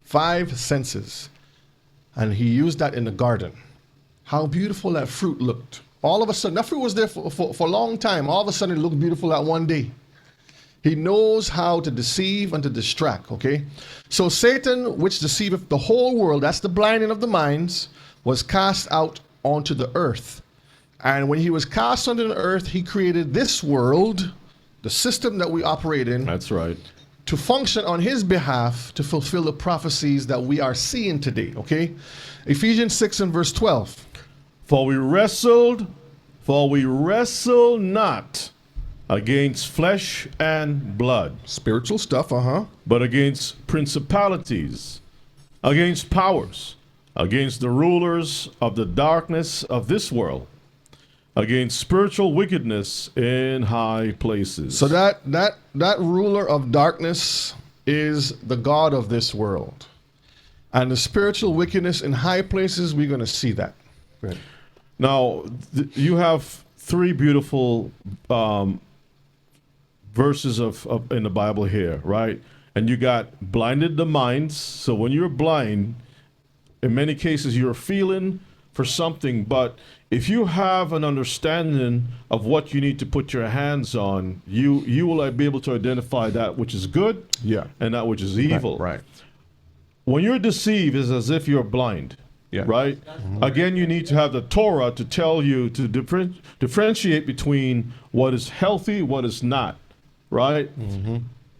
[SPEAKER 3] 5 senses. And he used that in the garden. How beautiful that fruit looked. All of a sudden, that fruit was there for a long time. All of a sudden, it looked beautiful that one day. He knows how to deceive and to distract, okay? So Satan, which deceiveth the whole world, that's the blinding of the minds, was cast out onto the earth. And when he was cast onto the earth, he created this world, the system that we operate in,
[SPEAKER 2] That's right.
[SPEAKER 3] to function on his behalf to fulfill the prophecies that we are seeing today, okay? Ephesians 6 and verse 12.
[SPEAKER 2] For we wrestle not against flesh and blood,
[SPEAKER 3] Spiritual stuff,
[SPEAKER 2] but against principalities, against powers, against the rulers of the darkness of this world, against spiritual wickedness in high places.
[SPEAKER 3] So that ruler of darkness is the God of this world. And the spiritual wickedness in high places, we're going to see that. Go ahead.
[SPEAKER 2] Now, you have three beautiful verses of in the Bible here, right? And you got blinded the minds. So when you're blind, in many cases you're feeling for something, but if you have an understanding of what you need to put your hands on, you will be able to identify that which is good,
[SPEAKER 3] Yeah.
[SPEAKER 2] and that which is evil.
[SPEAKER 3] Right.
[SPEAKER 2] When you're deceived, it's as if you're blind.
[SPEAKER 3] Yeah.
[SPEAKER 2] Right? Again, you need to have the Torah to tell you to differentiate between what is healthy, what is not. Right?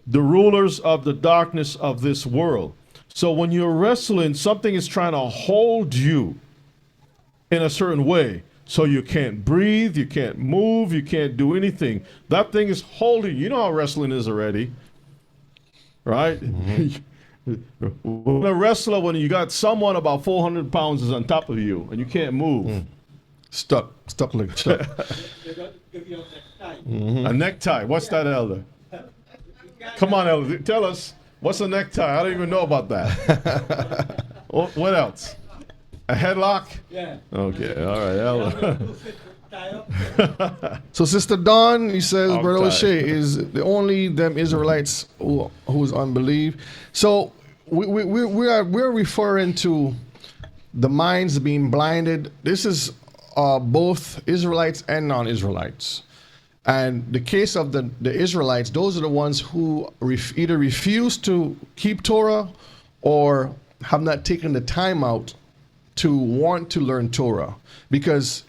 [SPEAKER 2] The rulers of the darkness of this world. So when you're wrestling, something is trying to hold you in a certain way. So you can't breathe, you can't move, you can't do anything. That thing is holding you. You know how wrestling is already. Right? When a wrestler, when you got someone about 400 pounds is on top of you and you can't move.
[SPEAKER 3] Stuck.
[SPEAKER 1] They're going to give you a necktie.
[SPEAKER 2] A necktie. What's that, Elder? Come on, Elder. Tell us. What's a necktie? I don't even know about that. What else? A headlock?
[SPEAKER 1] Yeah.
[SPEAKER 2] Okay. All right, Elder.
[SPEAKER 3] So Sister Dawn, he says,
[SPEAKER 2] I'm
[SPEAKER 3] Brother
[SPEAKER 2] tired.
[SPEAKER 3] O'Shea is the only them Israelites who's unbelief. So we're referring to the minds being blinded. This is both Israelites and non-Israelites. And the case of the Israelites, those are the ones who either refuse to keep Torah or have not taken the time out to want to learn Torah. Because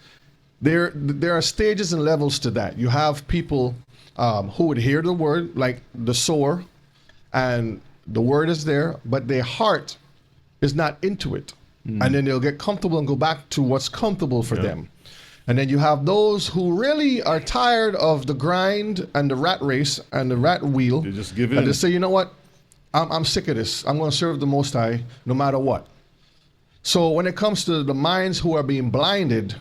[SPEAKER 3] there are stages and levels to that. You have people who would hear the word, like the sower, and the word is there, but their heart is not into it. And then they'll get comfortable and go back to what's comfortable for them. And then you have those who really are tired of the grind and the rat race and the rat wheel.
[SPEAKER 2] They just give
[SPEAKER 3] And
[SPEAKER 2] in.
[SPEAKER 3] they say, you know what? I'm sick of this. I'm going to serve the Most High no matter what. So when it comes to the minds who are being blinded,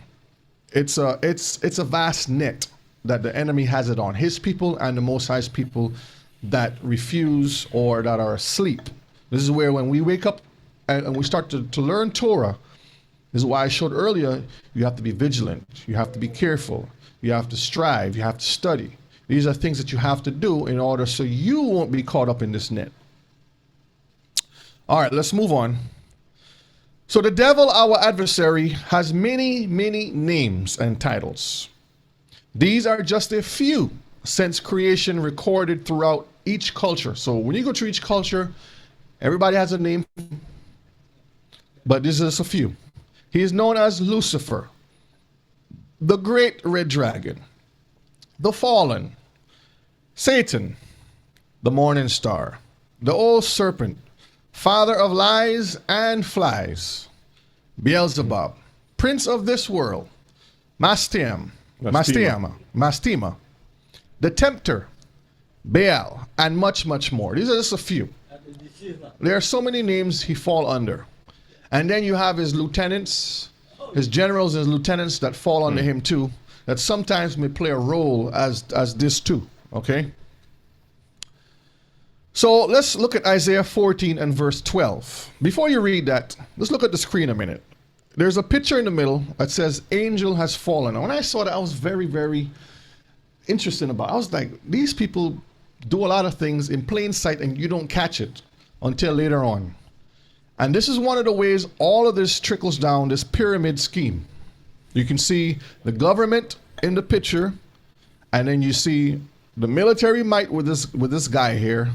[SPEAKER 3] it's a vast net that the enemy has it on his people and the Most High's people that refuse or that are asleep. This is where when we wake up and we start to learn Torah, this is why I showed earlier, you have to be vigilant, you have to be careful, you have to strive, you have to study. These are things that you have to do in order so you won't be caught up in this net. All right, let's move on. So the devil, our adversary, has many, many names and titles. These are just a few since creation recorded throughout each culture. So when you go through each culture, everybody has a name, but this is a few. He is known as Lucifer, the great red dragon, the fallen, Satan, the morning star, the old serpent, father of lies and flies, Beelzebub, prince of this world, Mastema, the tempter, Baal, and much, much more. These are just a few. There are so many names he fall under. And then you have his lieutenants, his generals and his lieutenants that fall under him too, that sometimes may play a role as this too, okay? So let's look at Isaiah 14 and verse 12. Before you read that, let's look at the screen a minute. There's a picture in the middle that says, angel has fallen. And when I saw that, I was very, very interested about it. I was like, these people do a lot of things in plain sight and you don't catch it until later on. And this is one of the ways all of this trickles down, this pyramid scheme. You can see the government in the picture, and then you see the military might with this guy here.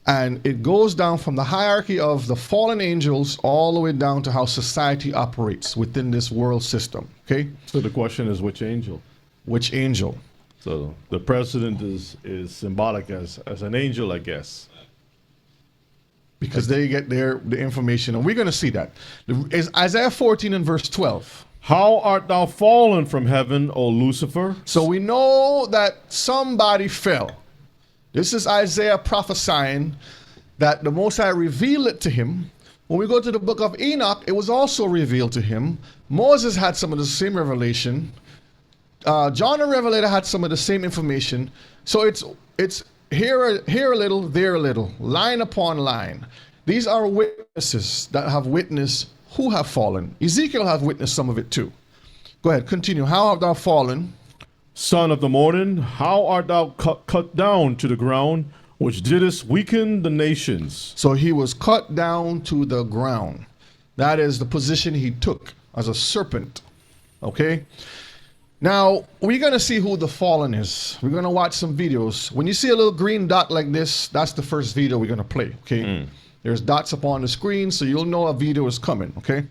[SPEAKER 3] And it goes down from the hierarchy of the fallen angels all the way down to how society operates within this world system. Okay?
[SPEAKER 2] So the question is, which angel?
[SPEAKER 3] Which angel?
[SPEAKER 2] So the president is symbolic as an angel, I guess.
[SPEAKER 3] Because they get the information, and we're going to see that. Is Isaiah 14 and verse 12.
[SPEAKER 2] How art thou fallen from heaven, O Lucifer?
[SPEAKER 3] So we know that somebody fell. This is Isaiah prophesying that the Most High revealed it to him. When we go to the book of Enoch, it was also revealed to him. Moses had some of the same revelation. John the Revelator had some of the same information. So it's here a little, there a little, line upon line. These are witnesses that have witnessed who have fallen. Ezekiel have witnessed some of it too. Go ahead, continue. How have thou fallen?
[SPEAKER 2] Son of the morning, how art thou cut down to the ground, which didst weaken the nations?
[SPEAKER 3] So he was cut down to the ground. That is the position he took as a serpent. Okay? Now, we're going to see who the fallen is. We're going to watch some videos. When you see a little green dot like this, that's the first video we're going to play. Okay? There's dots up on the screen, so you'll know a video is coming. Okay?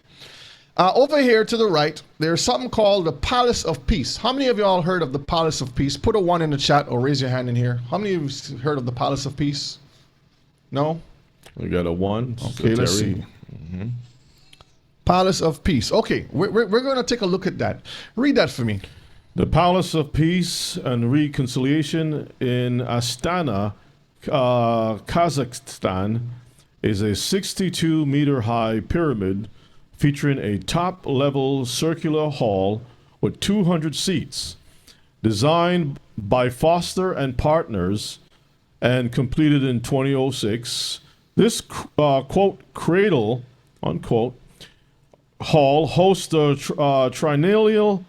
[SPEAKER 3] Over here to the right, there's something called the Palace of Peace. How many of y'all heard of the Palace of Peace? Put a 1 in the chat or raise your hand in here. How many of you heard of the Palace of Peace? No?
[SPEAKER 2] We got a 1.
[SPEAKER 3] Okay, let's see. Palace of Peace. Okay, we're going to take a look at that. Read that for me.
[SPEAKER 2] The Palace of Peace and Reconciliation in Astana, Kazakhstan, is a 62-meter high pyramid featuring a top-level circular hall with 200 seats, designed by Foster and Partners and completed in 2006. This, quote, cradle, unquote, hall hosts the triennial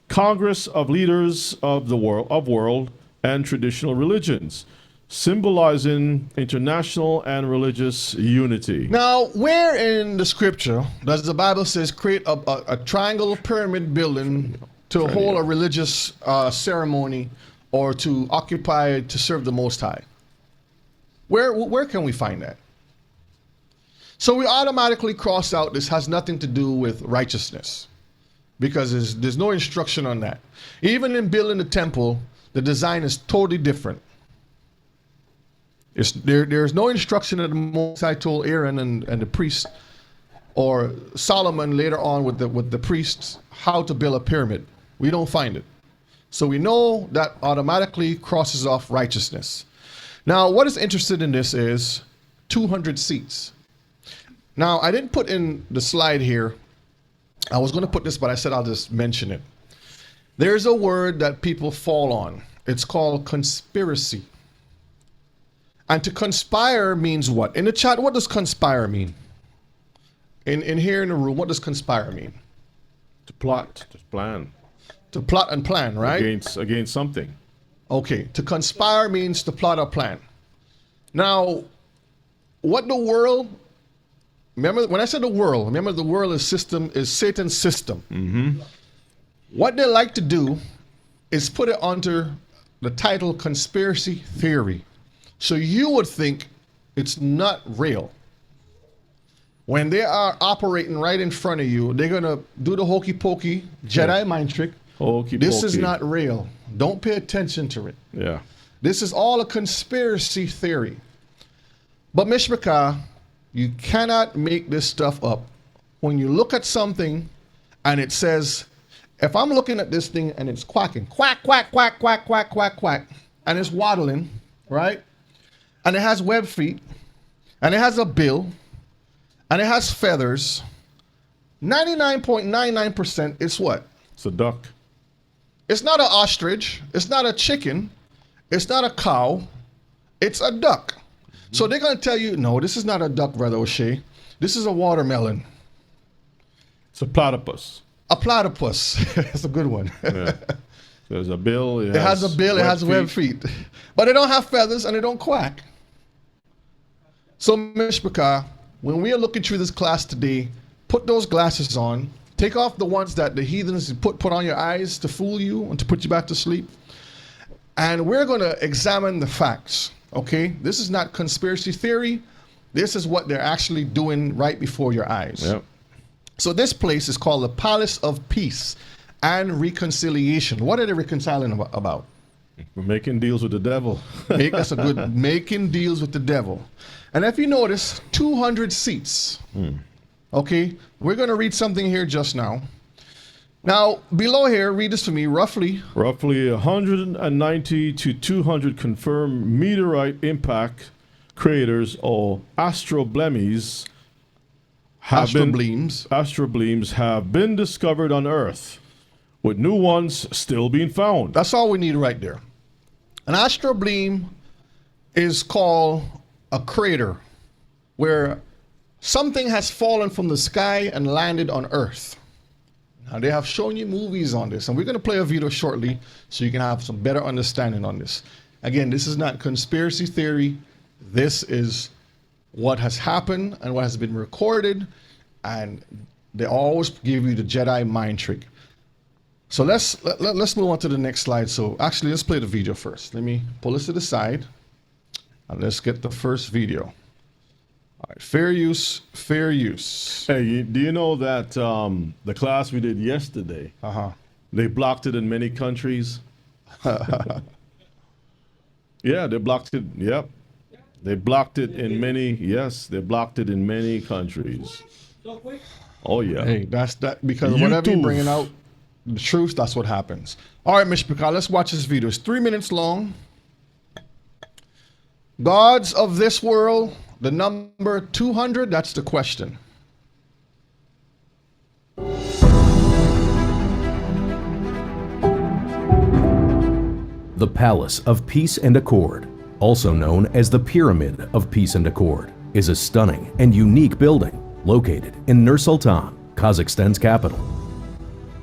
[SPEAKER 2] Congress of Leaders of the world and traditional religions, symbolizing international and religious unity.
[SPEAKER 3] Now, where in the scripture does the Bible says create a triangle pyramid building to hold a religious ceremony or to occupy to serve the Most High? Where can we find that? So we automatically cross out this has nothing to do with righteousness, because there's no instruction on that. Even in building the temple, the design is totally different. There's no instruction that the Most High told Aaron and the priests, or Solomon later on with the priests, how to build a pyramid. We don't find it. So we know that automatically crosses off righteousness. Now, what is interested in this is 200 seats. Now, I didn't put in the slide here. I was going to put this, but I said I'll just mention it. There's a word that people fall on. It's called conspiracy. And to conspire means what? In the chat, what does conspire mean? In here in the room, what does conspire mean?
[SPEAKER 2] To plot, to plan.
[SPEAKER 3] To plot and plan, right?
[SPEAKER 2] Against something.
[SPEAKER 3] Okay, to conspire means to plot or plan. Now, what the world, remember when I said the world, remember the world is Satan's system.
[SPEAKER 2] Mm-hmm.
[SPEAKER 3] What they like to do is put it under the title conspiracy theory. So you would think it's not real. When they are operating right in front of you, they're going to do the hokey pokey Jedi mind trick. This is not real. Don't pay attention to it.
[SPEAKER 2] Yeah.
[SPEAKER 3] This is all a conspiracy theory. But Mishpachah, you cannot make this stuff up. When you look at something and it says, if I'm looking at this thing and it's quacking, quack, quack, quack, quack, quack, quack, quack, and it's waddling, right? And it has web feet, and it has a bill, and it has feathers, 99.99% it's what?
[SPEAKER 2] It's a duck.
[SPEAKER 3] It's not an ostrich. It's not a chicken. It's not a cow. It's a duck. So they're going to tell you, no, this is not a duck, Brother O'Shea. This is a watermelon.
[SPEAKER 2] It's a platypus.
[SPEAKER 3] A platypus. That's a good one.
[SPEAKER 2] Yeah. There's a bill.
[SPEAKER 3] It has a bill. It has web feet. But they don't have feathers and they don't quack. So, Mishpachah, when we are looking through this class today, put those glasses on. Take off the ones that the heathens put on your eyes to fool you and to put you back to sleep. And we're going to examine the facts. Okay? This is not conspiracy theory. This is what they're actually doing right before your eyes.
[SPEAKER 2] Yep.
[SPEAKER 3] So this place is called the Palace of Peace and Reconciliation. What are they reconciling about?
[SPEAKER 2] We're making deals with the devil.
[SPEAKER 3] That's a good, making deals with the devil. And if you notice, 200 seats. Okay, we're going to read something here just now. Now, below here, read this for me, roughly
[SPEAKER 2] 190 to 200 confirmed meteorite impact craters or astroblemies astroblems have been discovered on Earth, with new ones still being found.
[SPEAKER 3] That's all we need right there. An astrobleme is called a crater where something has fallen from the sky and landed on Earth. Now, they have shown you movies on this, and we're going to play a video shortly so you can have some better understanding on this. Again, this is not conspiracy theory. This is what has happened and what has been recorded, and they always give you the Jedi mind trick. So let's move on to the next slide. So actually, let's play the video first. Let me pull this to the side, and let's get the first video. All right, fair use, fair use.
[SPEAKER 2] Hey, do you know that the class we did yesterday, they blocked it in many countries? Yeah, they blocked it. Yep. They blocked it in many, they blocked it in many countries. Oh, yeah.
[SPEAKER 3] Hey, that's that, because whatever you're bringing out, the truth, that's what happens. All right, Mr. Picard, let's watch this video. It's 3 minutes long. Gods of this world, the number 200, that's the question.
[SPEAKER 4] The Palace of Peace and Accord, also known as the Pyramid of Peace and Accord, is a stunning and unique building located in Nur-Sultan, Kazakhstan's capital.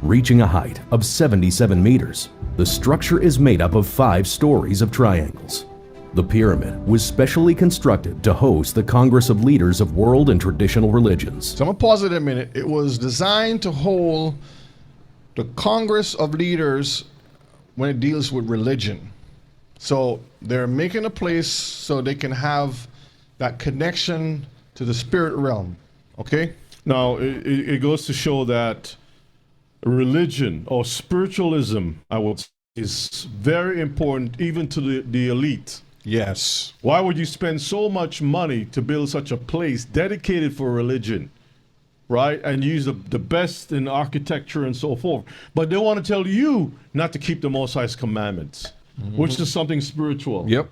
[SPEAKER 4] Reaching a height of 77 meters, the structure is made up of 5 stories of triangles. The pyramid was specially constructed to host the Congress of Leaders of World and Traditional Religions.
[SPEAKER 3] So I'm going to pause it a minute. It was designed to hold the Congress of Leaders when it deals with religion. So they're making a place so they can have that connection to the spirit realm. Okay?
[SPEAKER 2] Now, it goes to show that religion or spiritualism, I would say, is very important even to the elite.
[SPEAKER 3] Yes.
[SPEAKER 2] Why would you spend so much money to build such a place dedicated for religion, right? And use the best in architecture and so forth. But they want to tell you not to keep the Most High's commandments, which is something spiritual.
[SPEAKER 3] Yep.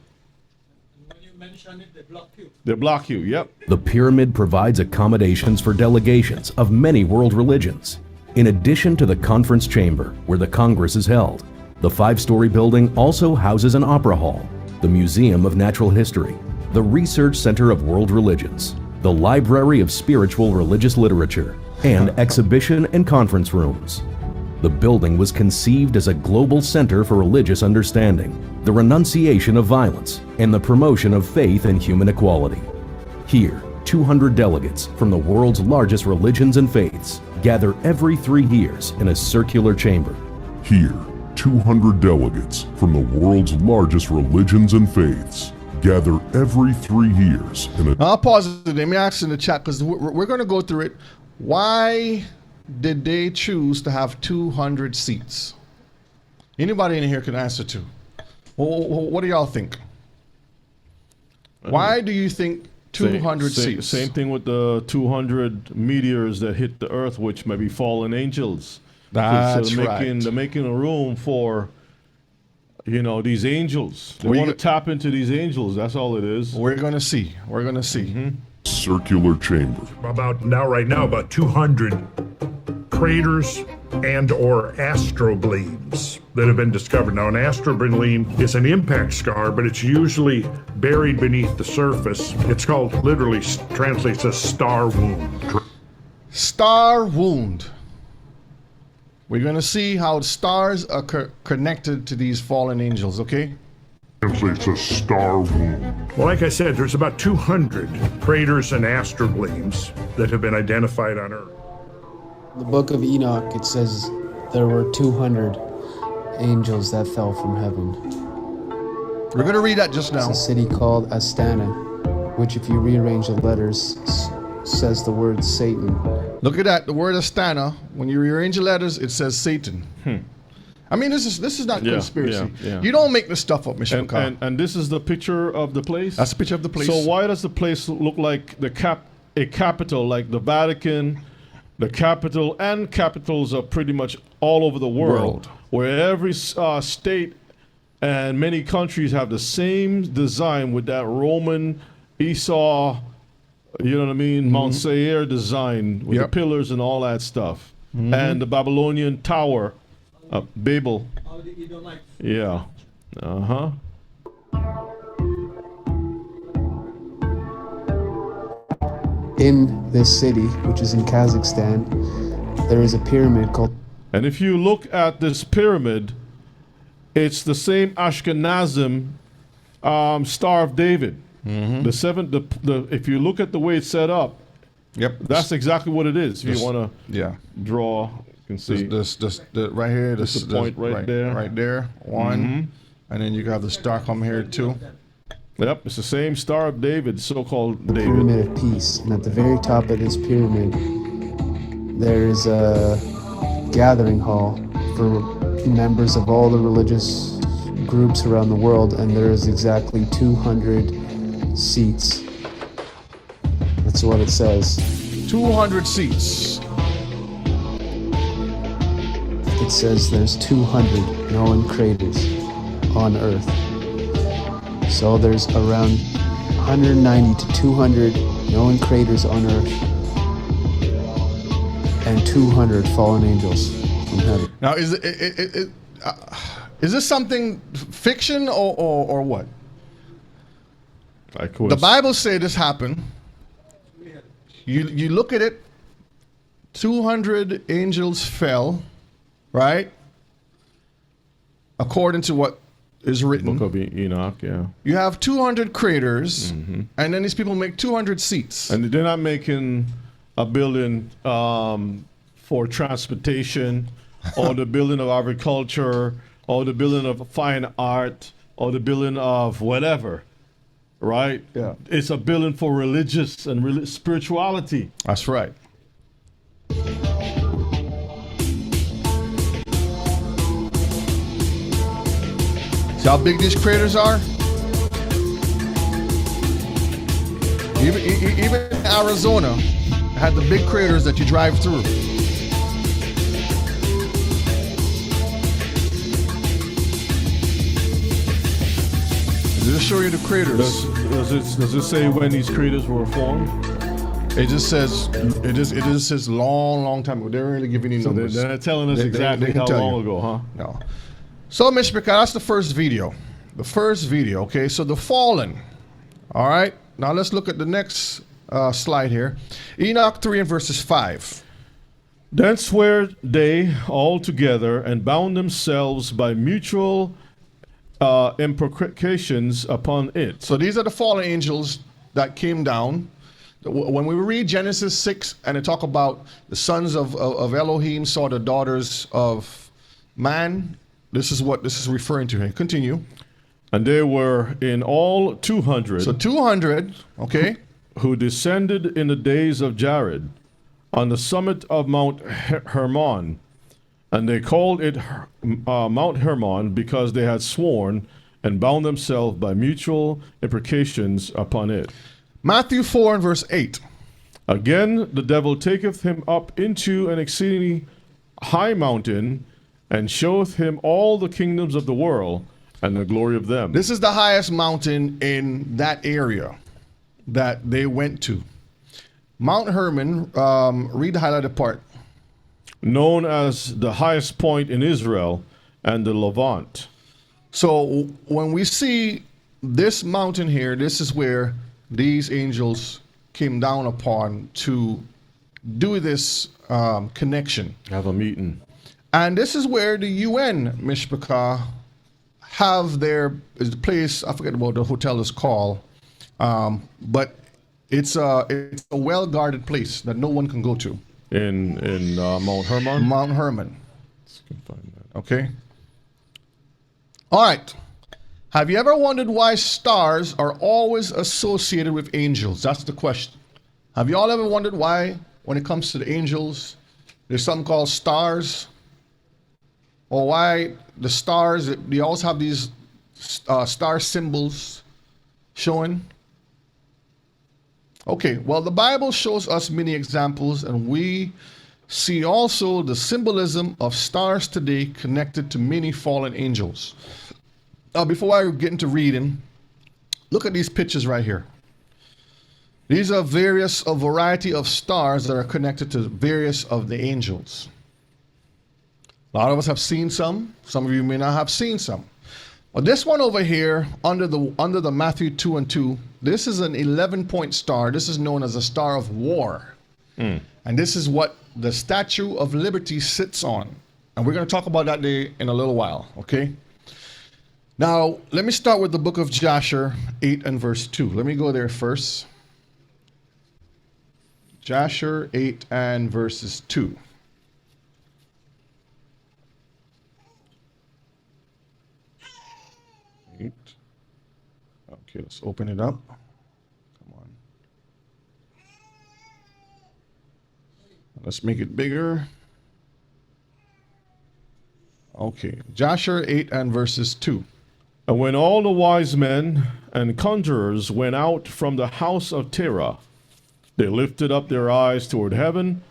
[SPEAKER 1] When you mention it, they block you.
[SPEAKER 2] They block you, yep.
[SPEAKER 4] The pyramid provides accommodations for delegations of many world religions. In addition to the conference chamber where the Congress is held, the 5-story building also houses an opera hall, the Museum of Natural History, the Research Center of World Religions, the Library of Spiritual Religious Literature, and exhibition and conference rooms. The building was conceived as a global center for religious understanding, the renunciation of violence, and the promotion of faith and human equality. Here, 200 delegates from the world's largest religions and faiths gather every 3 years in a circular chamber.
[SPEAKER 5] Here, 200 delegates from the world's largest religions and faiths gather every 3 years in a...
[SPEAKER 3] I'll pause it. Let me ask in the chat because we're going to go through it. Why did they choose to have 200 seats? Anybody in here can answer to. What do y'all think? Why do you think 200 seats?
[SPEAKER 2] Same thing with the 200 meteors that hit the earth, which may be fallen angels.
[SPEAKER 3] That's
[SPEAKER 2] right. They're making a room for, these angels. They want to tap into these angels. That's all it is.
[SPEAKER 3] We're going to see. We're going to see.
[SPEAKER 5] circular chamber.
[SPEAKER 6] Right now, about 200 craters and or astroblems that have been discovered. Now, an astrobleme is an impact scar, but it's usually buried beneath the surface. It's called, literally translates as star wound.
[SPEAKER 3] Star wound. We're going to see how stars are connected to these fallen angels, okay?
[SPEAKER 5] Translates as star wound.
[SPEAKER 6] Well, like I said, there's about 200 craters and astroblems that have been identified on Earth.
[SPEAKER 7] The book of Enoch, it says there were 200 angels that fell from heaven.
[SPEAKER 3] We're going to read that just
[SPEAKER 7] It's
[SPEAKER 3] now.
[SPEAKER 7] a city called Astana, which, if you rearrange the letters, says the word Satan.
[SPEAKER 3] Look at that. The word Astana, when you rearrange the letters, it says Satan. I mean, this is not
[SPEAKER 2] Yeah,
[SPEAKER 3] conspiracy.
[SPEAKER 2] yeah.
[SPEAKER 3] You don't make this stuff up, Mr. McCall.
[SPEAKER 2] And this is the picture of the place?
[SPEAKER 3] That's a picture of the place.
[SPEAKER 2] So why does the place look like a capital, like the Vatican, the capital, and capitals are pretty much all over the world. Where every state and many countries have the same design with that Roman Esau, you know what I mean, Mount Seir design with the pillars and all that stuff. And the Babylonian Tower, Babel. Yeah. Uh-huh.
[SPEAKER 7] In this city, which is in Kazakhstan, there is a pyramid called.
[SPEAKER 2] And if you look at this pyramid, it's the same Ashkenazim Star of David. The seven. The if you look at the way it's set up, that's exactly what it is. If you want to draw, you can see
[SPEAKER 3] this right here. This
[SPEAKER 2] the point right there.
[SPEAKER 3] Right there. One, and then you got the star come here too.
[SPEAKER 2] Yep, it's the same Star of David, so-called David.
[SPEAKER 7] Pyramid of Peace, and at the very top of this pyramid, there is a gathering hall for members of all the religious groups around the world, and there is exactly 200 seats. That's what it says.
[SPEAKER 3] 200 seats.
[SPEAKER 7] It says there's 200 known craters on Earth. So there's around 190 to 200 known craters on Earth, and 200 fallen angels from heaven.
[SPEAKER 3] Now, is this something fiction or what?
[SPEAKER 2] Of course.
[SPEAKER 3] The Bible say this happened. You look at it. 200 angels fell, right? According to what is written.
[SPEAKER 2] Book of Enoch, yeah.
[SPEAKER 3] You have 200 craters, and then these people make 200 seats.
[SPEAKER 2] And they're not making a building for transportation, or the building of agriculture, or the building of fine art, or the building of whatever, right?
[SPEAKER 3] Yeah.
[SPEAKER 2] It's a building for religious and spirituality.
[SPEAKER 3] That's right. See how big these craters are? Even Arizona had the big craters that you drive through. Does it show you the craters?
[SPEAKER 2] Does it say when these craters were formed?
[SPEAKER 3] It just says long time ago. They don't really give any numbers.
[SPEAKER 2] They're not telling us
[SPEAKER 3] They
[SPEAKER 2] exactly
[SPEAKER 3] can
[SPEAKER 2] how
[SPEAKER 3] tell
[SPEAKER 2] long
[SPEAKER 3] you.
[SPEAKER 2] ago, huh?
[SPEAKER 3] No. So, Mr. Picard, that's the first video. The first video, okay? So the fallen. All right? Now let's look at the next slide here. Enoch 3 and verses 5.
[SPEAKER 2] Then swear they all together and bound themselves by mutual imprecations upon it.
[SPEAKER 3] So these are the fallen angels that came down. When we read Genesis 6 and they talk about the sons of Elohim saw the daughters of man, this is what this is referring to here. Continue.
[SPEAKER 2] And they were in all 200.
[SPEAKER 3] So 200, okay.
[SPEAKER 2] Who descended in the days of Jared on the summit of Mount Hermon. And they called it Mount Hermon because they had sworn and bound themselves by mutual imprecations upon it.
[SPEAKER 3] Matthew 4 and verse 8.
[SPEAKER 2] Again, the devil taketh him up into an exceedingly high mountain and showeth him all the kingdoms of the world and the glory of them.
[SPEAKER 3] This is the highest mountain in that area that they went to. Mount Hermon, read the highlighted part.
[SPEAKER 2] Known as the highest point in Israel and the Levant.
[SPEAKER 3] So when we see this mountain here, this is where these angels came down upon to do this connection.
[SPEAKER 2] Have a meeting.
[SPEAKER 3] And this is where the UN, Mishpachah, have their place. I forget what the hotel is called, but it's a well guarded place that no one can go to.
[SPEAKER 2] In Mount Hermon.
[SPEAKER 3] Mount Hermon.
[SPEAKER 2] Let's find that.
[SPEAKER 3] Okay. All right. Have you ever wondered why stars are always associated with angels? That's the question. Have you all ever wondered why, when it comes to the angels, there's something called stars? Or why the stars, they always have these star symbols showing? Okay, well, the Bible shows us many examples, and we see also the symbolism of stars today connected to many fallen angels. Now, before I get into reading, look at these pictures right here. These are a variety of stars that are connected to various of the angels. A lot of us have seen some. Some of you may not have seen some. Well, this one over here, under the Matthew 2 and 2, this is an 11-point star. This is known as a star of war. And this is what the Statue of Liberty sits on. And we're going to talk about that day in a little while, okay? Now, let me start with the book of Joshua 8 and verse 2. Let me go there first. Joshua 8 and verses 2. Okay, let's open it up. Come on. Let's make it bigger. Okay, Joshua 8 and verses 2.
[SPEAKER 2] And when all the wise men and conjurers went out from the house of Torah, they lifted up their eyes toward heaven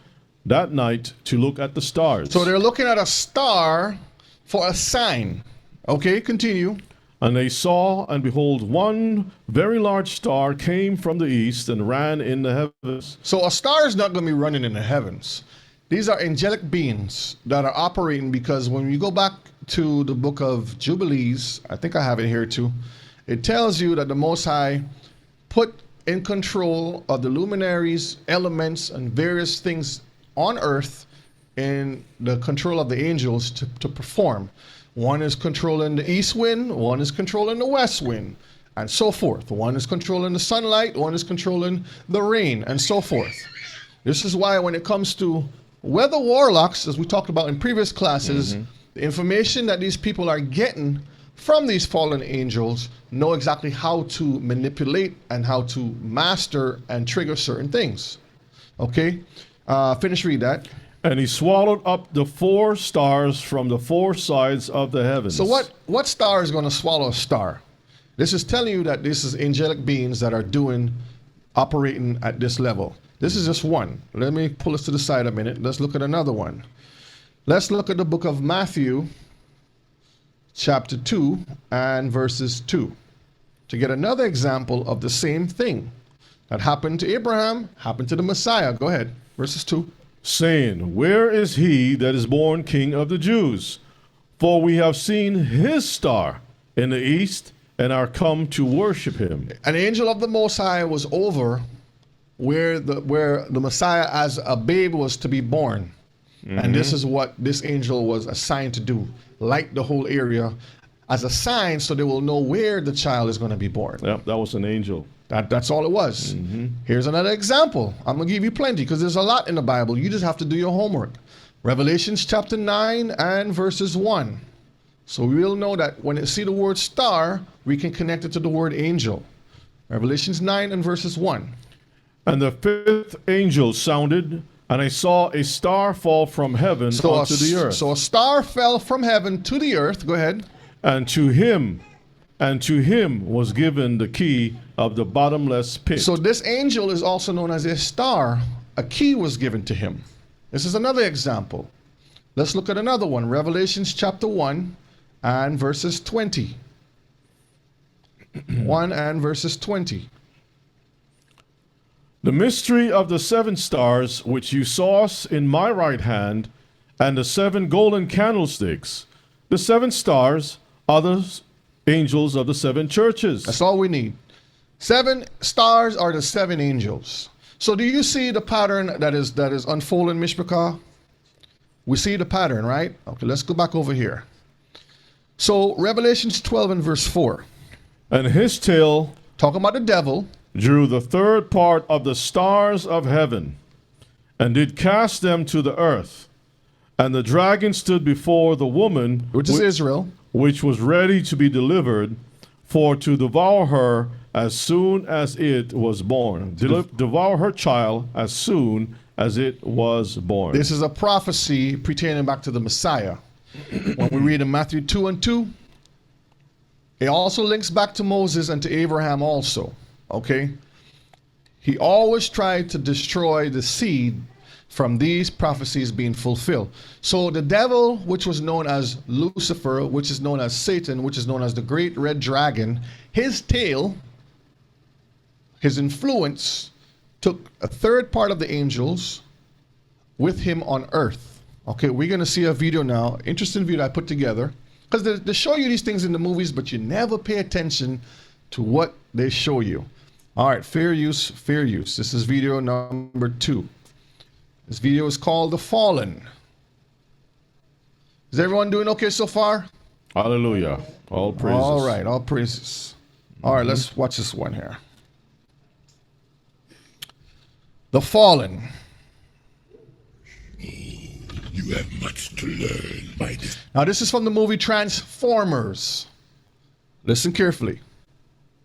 [SPEAKER 2] that night to look at the stars.
[SPEAKER 3] So they're looking at a star for a sign. Okay, continue.
[SPEAKER 2] And they saw, and behold, one very large star came from the east and ran in the heavens.
[SPEAKER 3] So a star is not going to be running in the heavens. These are angelic beings that are operating, because when you go back to the book of Jubilees, I think I have it here too, it tells you that the Most High put in control of the luminaries, elements, and various things on earth in the control of the angels to perform. One is controlling the east wind, one is controlling the west wind, and so forth. One is controlling the sunlight, one is controlling the rain, and so forth. This is why when it comes to weather warlocks, as we talked about in previous classes, the information that these people are getting from these fallen angels know exactly how to manipulate and how to master and trigger certain things. Okay? Finish read that.
[SPEAKER 2] And he swallowed up the 4 stars from the 4 sides of the heavens.
[SPEAKER 3] So what star is going to swallow a star? This is telling you that this is angelic beings that are operating at this level. This is just one. Let me pull this to the side a minute. Let's look at another one. Let's look at the book of Matthew, chapter 2 and verses 2, to get another example of the same thing that happened to Abraham, happened to the Messiah. Go ahead, verses 2.
[SPEAKER 2] Saying, Where is he that is born King of the Jews? For we have seen his star in the east, and are come to worship him.
[SPEAKER 3] An angel of the Most High was over where the Messiah as a babe was to be born. And this is what this angel was assigned to do. Light the whole area as a sign so they will know where the child is going to be born.
[SPEAKER 2] Yep, that was an angel.
[SPEAKER 3] That's all it was. Here's another example. I'm going to give you plenty because there's a lot in the Bible. You just have to do your homework. Revelations chapter 9 and verses 1. So we will know that when we see the word star, we can connect it to the word angel. Revelations 9 and verses 1.
[SPEAKER 2] And the 5th angel sounded, and I saw a star fall from heaven onto the earth.
[SPEAKER 3] So a star fell from heaven to the earth. Go ahead.
[SPEAKER 2] And to him was given the key of the bottomless pit.
[SPEAKER 3] So this angel is also known as a star. A key was given to him. This is another example. Let's look at another one. Revelations chapter 1 and verses 20. 1 and verses 20.
[SPEAKER 2] The mystery of the 7 stars which you saw in my right hand, and the 7 golden candlesticks. The 7 stars are the angels of the 7 churches.
[SPEAKER 3] That's all we need. 7 stars are the 7 angels. So do you see the pattern that is unfolding, Mishpachah? We see the pattern, right? Okay, let's go back over here. So Revelations 12 and verse 4.
[SPEAKER 2] And his tail,
[SPEAKER 3] talking about the devil,
[SPEAKER 2] drew the 3rd part of the stars of heaven, and did cast them to the earth. And the dragon stood before the woman,
[SPEAKER 3] which is Israel,
[SPEAKER 2] which was ready to be delivered, for to devour her as soon as it was born. Devour her child as soon as it was born.
[SPEAKER 3] This is a prophecy pertaining back to the Messiah. When we read in Matthew 2:2, it also links back to Moses and to Abraham also. Okay? He always tried to destroy the seed from these prophecies being fulfilled. So the devil, which was known as Lucifer, which is known as Satan, which is known as the great red dragon, his tail, his influence, took a third part of the angels with him on earth. Okay, we're going to see a video now, interesting video I put together, because they show you these things in the movies, but you never pay attention to what they show you. All right, fair use, fair use. This is video number 2. This video is called The Fallen. Is everyone doing okay so far?
[SPEAKER 2] Hallelujah. All praises.
[SPEAKER 3] All right, all praises. All right, let's watch this one here. The Fallen.
[SPEAKER 8] You have much to learn by this
[SPEAKER 3] Now, this is from the movie Transformers. Listen carefully.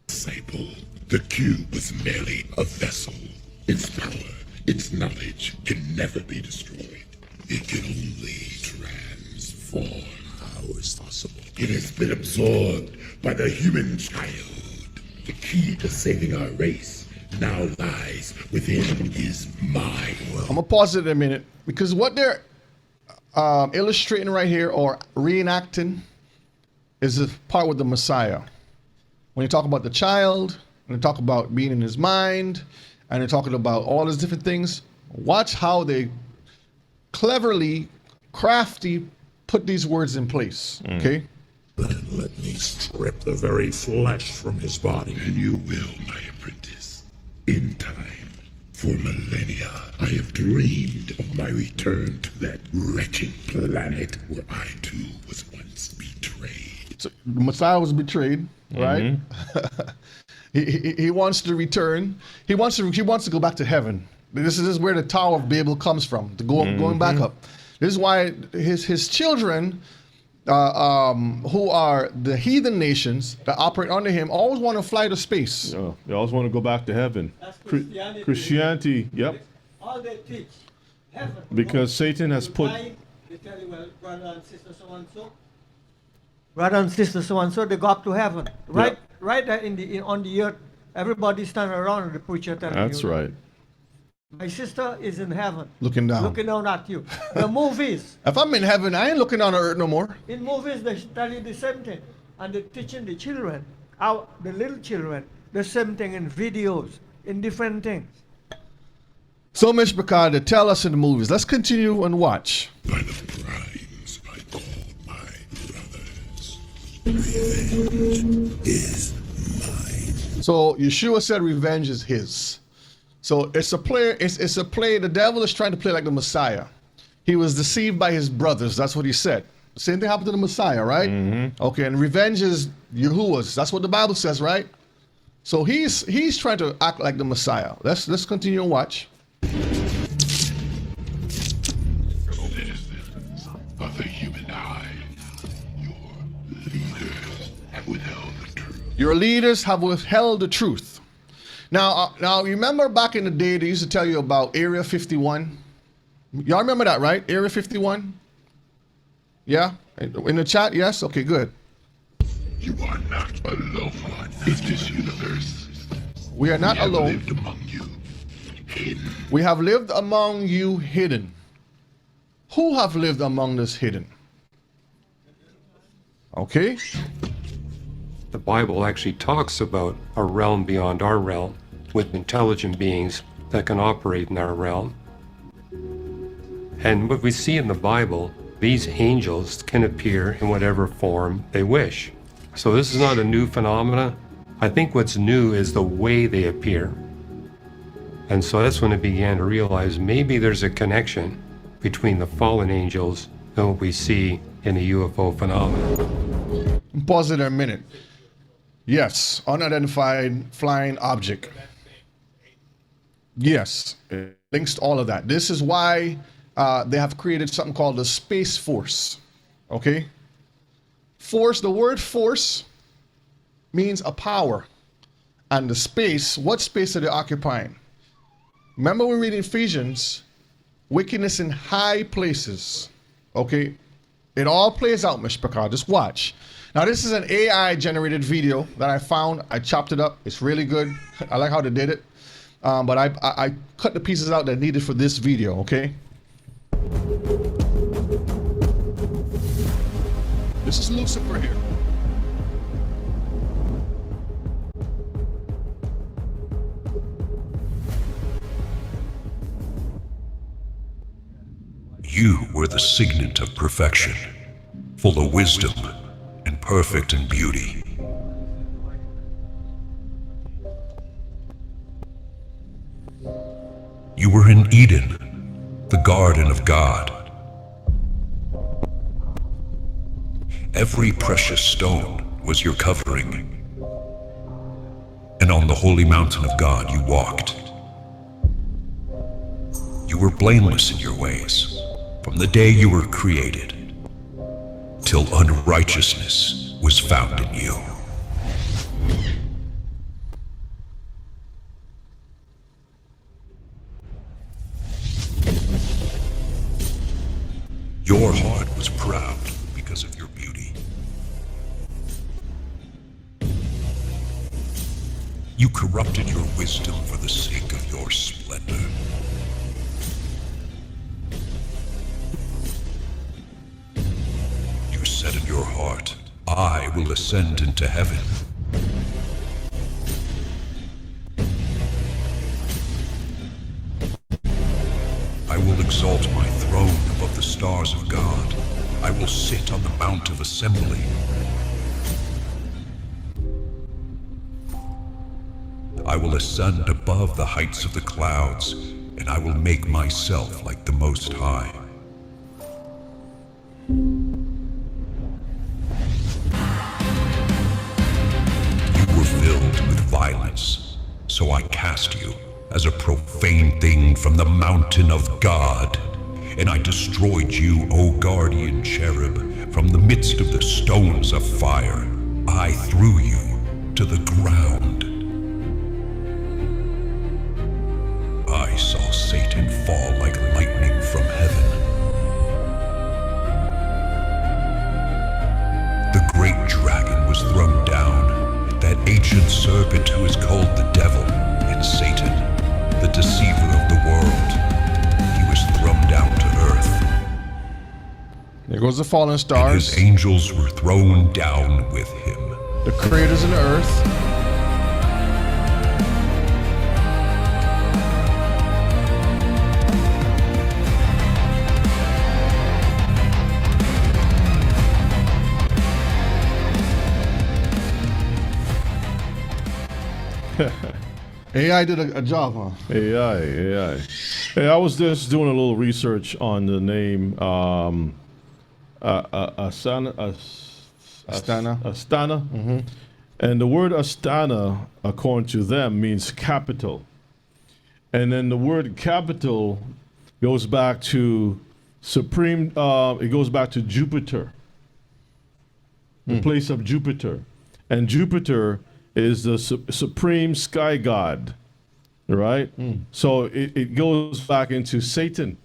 [SPEAKER 8] disciple. The cube was merely a vessel. Its power, its knowledge can never be destroyed. It can only transform. How is possible? It has been absorbed by the human child. The key to saving our race now lies within his mind.
[SPEAKER 3] I'm going to pause it a minute because what they're illustrating right here or reenacting is the part with the Messiah. When you talk about the child, and they talk about being in his mind, and they're talking about all these different things, watch how they cleverly, crafty put these words in place, okay?
[SPEAKER 8] Then let me strip the very flesh from his body. And you will, my apprentice. In time, for millennia, I have dreamed of my return to that wretched planet where I too was once betrayed.
[SPEAKER 3] So the Messiah was betrayed, right? He wants to return. He wants to go back to heaven. This is where the Tower of Babel comes from, going back up. This is why his children, who are the heathen nations that operate under him, always want to fly to space.
[SPEAKER 2] They always want to go back to heaven.
[SPEAKER 1] That's Christianity.
[SPEAKER 2] Christianity, yep.
[SPEAKER 1] All they teach. Heaven.
[SPEAKER 2] Because Satan has put...
[SPEAKER 1] They tell you, well, brother and sister so-and-so. Brother and sister so-and-so, they go up to heaven. Right, right there on the earth, everybody stand around and the preacher telling you.
[SPEAKER 2] That's right.
[SPEAKER 1] My sister is in heaven.
[SPEAKER 3] Looking down.
[SPEAKER 1] Looking down at you. The movies.
[SPEAKER 3] If I'm in heaven, I ain't looking on the earth no more.
[SPEAKER 1] In movies, they tell you the same thing. And they're teaching the children, the little children, the same thing in videos, in different things.
[SPEAKER 3] So much because they tell us in the movies. Let's continue and watch.
[SPEAKER 8] By the primes I call my brothers. Revenge is mine.
[SPEAKER 3] So Yeshua said revenge is his. So it's a play. It's a play. The devil is trying to play like the Messiah. He was deceived by his brothers. That's what he said. Same thing happened to the Messiah, right? Okay, and revenge is Yahuwah's. That's what the Bible says, right? So he's trying to act like the Messiah. Let's continue and watch.
[SPEAKER 8] Citizens of the human eye, your leaders have withheld the truth.
[SPEAKER 3] Your leaders have withheld the truth. Now, remember back in the day they used to tell you about Area 51? Y'all remember that, right? Area 51? Yeah? In the chat? Yes? Okay, good.
[SPEAKER 8] You are not alone in this universe.
[SPEAKER 3] We are not
[SPEAKER 8] We have
[SPEAKER 3] alone.
[SPEAKER 8] lived among you, hidden.
[SPEAKER 3] We have lived among you hidden. Who have lived among us hidden? Okay?
[SPEAKER 9] The Bible actually talks about a realm beyond our realm with intelligent beings that can operate in our realm. And what we see in the Bible, these angels can appear in whatever form they wish. So this is not a new phenomena. I think what's new is the way they appear. And so that's when I began to realize maybe there's a connection between the fallen angels and what we see in the UFO phenomenon.
[SPEAKER 3] Pause it a minute. Yes, unidentified flying object. Yes, it links to all of that. This is why they have created something called the Space Force. Okay? Force, the word force means a power. And the space, what space are they occupying? Remember we read in Ephesians, wickedness in high places. Okay? It all plays out, Mishpachah. Just watch. Now, this is an AI-generated video that I found. I chopped it up. It's really good. I like how they did it. But I cut the pieces out that needed for this video, okay? This is Lucifer here.
[SPEAKER 10] You were the signet of perfection, full of wisdom and perfect in beauty. You were in Eden, the garden of God. Every precious stone was your covering, and on the holy mountain of God you walked. You were blameless in your ways, from the day you were created, till unrighteousness was found in you. Your heart was proud because of your beauty. You corrupted your wisdom for the sake of your splendor. You said in your heart, I will ascend into heaven. I will exalt my throne above the stars of God. I will sit on the mount of assembly. I will ascend above the heights of the clouds, and I will make myself like the Most High. You were filled with violence, so I cast you as a profane thing from the mountain of God. And I destroyed you, O guardian cherub, from the midst of the stones of fire. I threw you to the ground. I saw Satan fall like lightning from heaven. The great dragon was thrown down, that ancient serpent who is called the devil and Satan, the deceiver of the world. He was thrown down to earth.
[SPEAKER 3] There goes the fallen stars.
[SPEAKER 10] And his angels were thrown down with him.
[SPEAKER 3] The creators in the earth. AI did a job, huh?
[SPEAKER 2] AI. Hey, I was just doing a little research on the name Astana.
[SPEAKER 3] Mm-hmm.
[SPEAKER 2] And the word Astana, according to them, means capital. And then the word capital goes back to supreme, it goes back to Jupiter, the place of Jupiter. And Jupiter is the supreme sky god, right? So it goes back into Satan.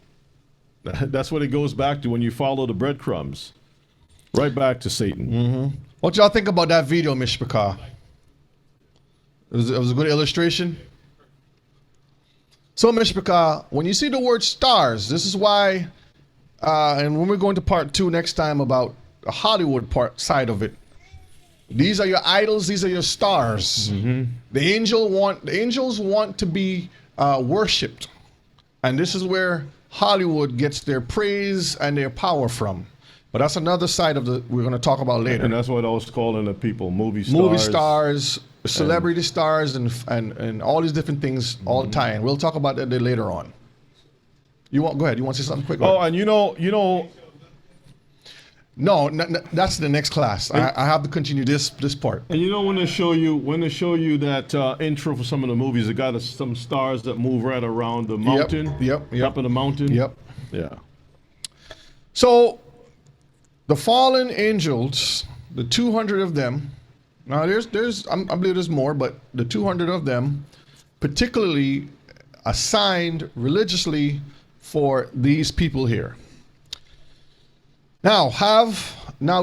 [SPEAKER 2] That's what it goes back to when you follow the breadcrumbs. Right back to Satan.
[SPEAKER 3] What y'all think about that video, Mishpachah? It was a good illustration. So, Mishpachah, when you see the word stars, this is why, and when we're going to part 2 next time about the Hollywood part side of it, these are your idols, these are your stars. The angels want to be worshipped. And this is where Hollywood gets their praise and their power from. But that's another side of the we're going to talk about later.
[SPEAKER 2] And that's what I was calling the people, movie stars.
[SPEAKER 3] Movie stars, celebrity stars, and all these different things all the time. We'll talk about that later on. Go ahead. You want to say something quick?
[SPEAKER 2] Oh, and you know.
[SPEAKER 3] No, that's the next class. I have to continue this part.
[SPEAKER 2] And you know when they show you that intro for some of the movies, it got some stars that move right around the mountain.
[SPEAKER 3] Yep.
[SPEAKER 2] Top of the mountain.
[SPEAKER 3] Yep.
[SPEAKER 2] Yeah.
[SPEAKER 3] So the fallen angels, the 200 of them, Now, I believe there's more, but the 200 of them, particularly assigned religiously for these people here. Now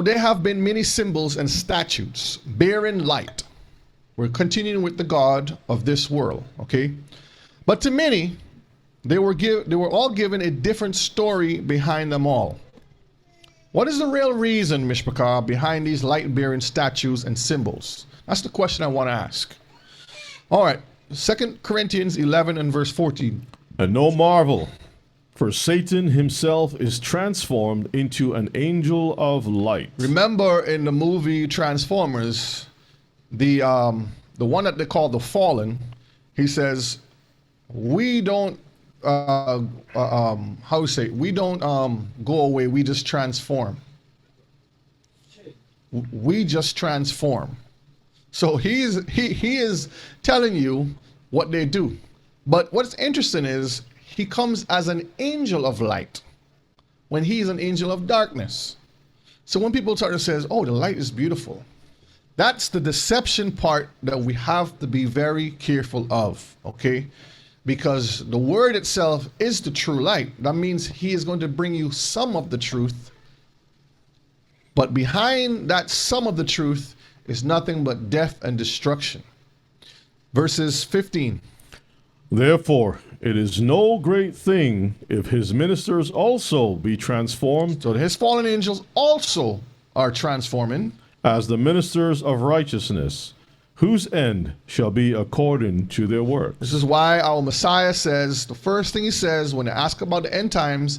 [SPEAKER 3] there have been many symbols and statues bearing light. We're continuing with the God of this world, okay? But to many, they were all given a different story behind them all. What is the real reason, Mishpachah, behind these light-bearing statues and symbols? That's the question I want to ask. All right, 2 Corinthians 11 and verse 14.
[SPEAKER 2] And no marvel, for Satan himself is transformed into an angel of light.
[SPEAKER 3] Remember in the movie Transformers, the one that they call the Fallen, he says, we don't we don't go away, we just transform. We just transform. So he is telling you what they do. But what's interesting is he comes as an angel of light when he's an angel of darkness. So when people start to say, oh, the light is beautiful, that's the deception part that we have to be very careful of, okay? Because the word itself is the true light. That means he is going to bring you some of the truth. But behind that some of the truth is nothing but death and destruction. Verses 15.
[SPEAKER 2] Therefore, it is no great thing if his ministers also be transformed.
[SPEAKER 3] So his fallen angels also are transforming.
[SPEAKER 2] As the ministers of righteousness, whose end shall be according to their works.
[SPEAKER 3] This is why our Messiah says, the first thing he says when they ask about the end times,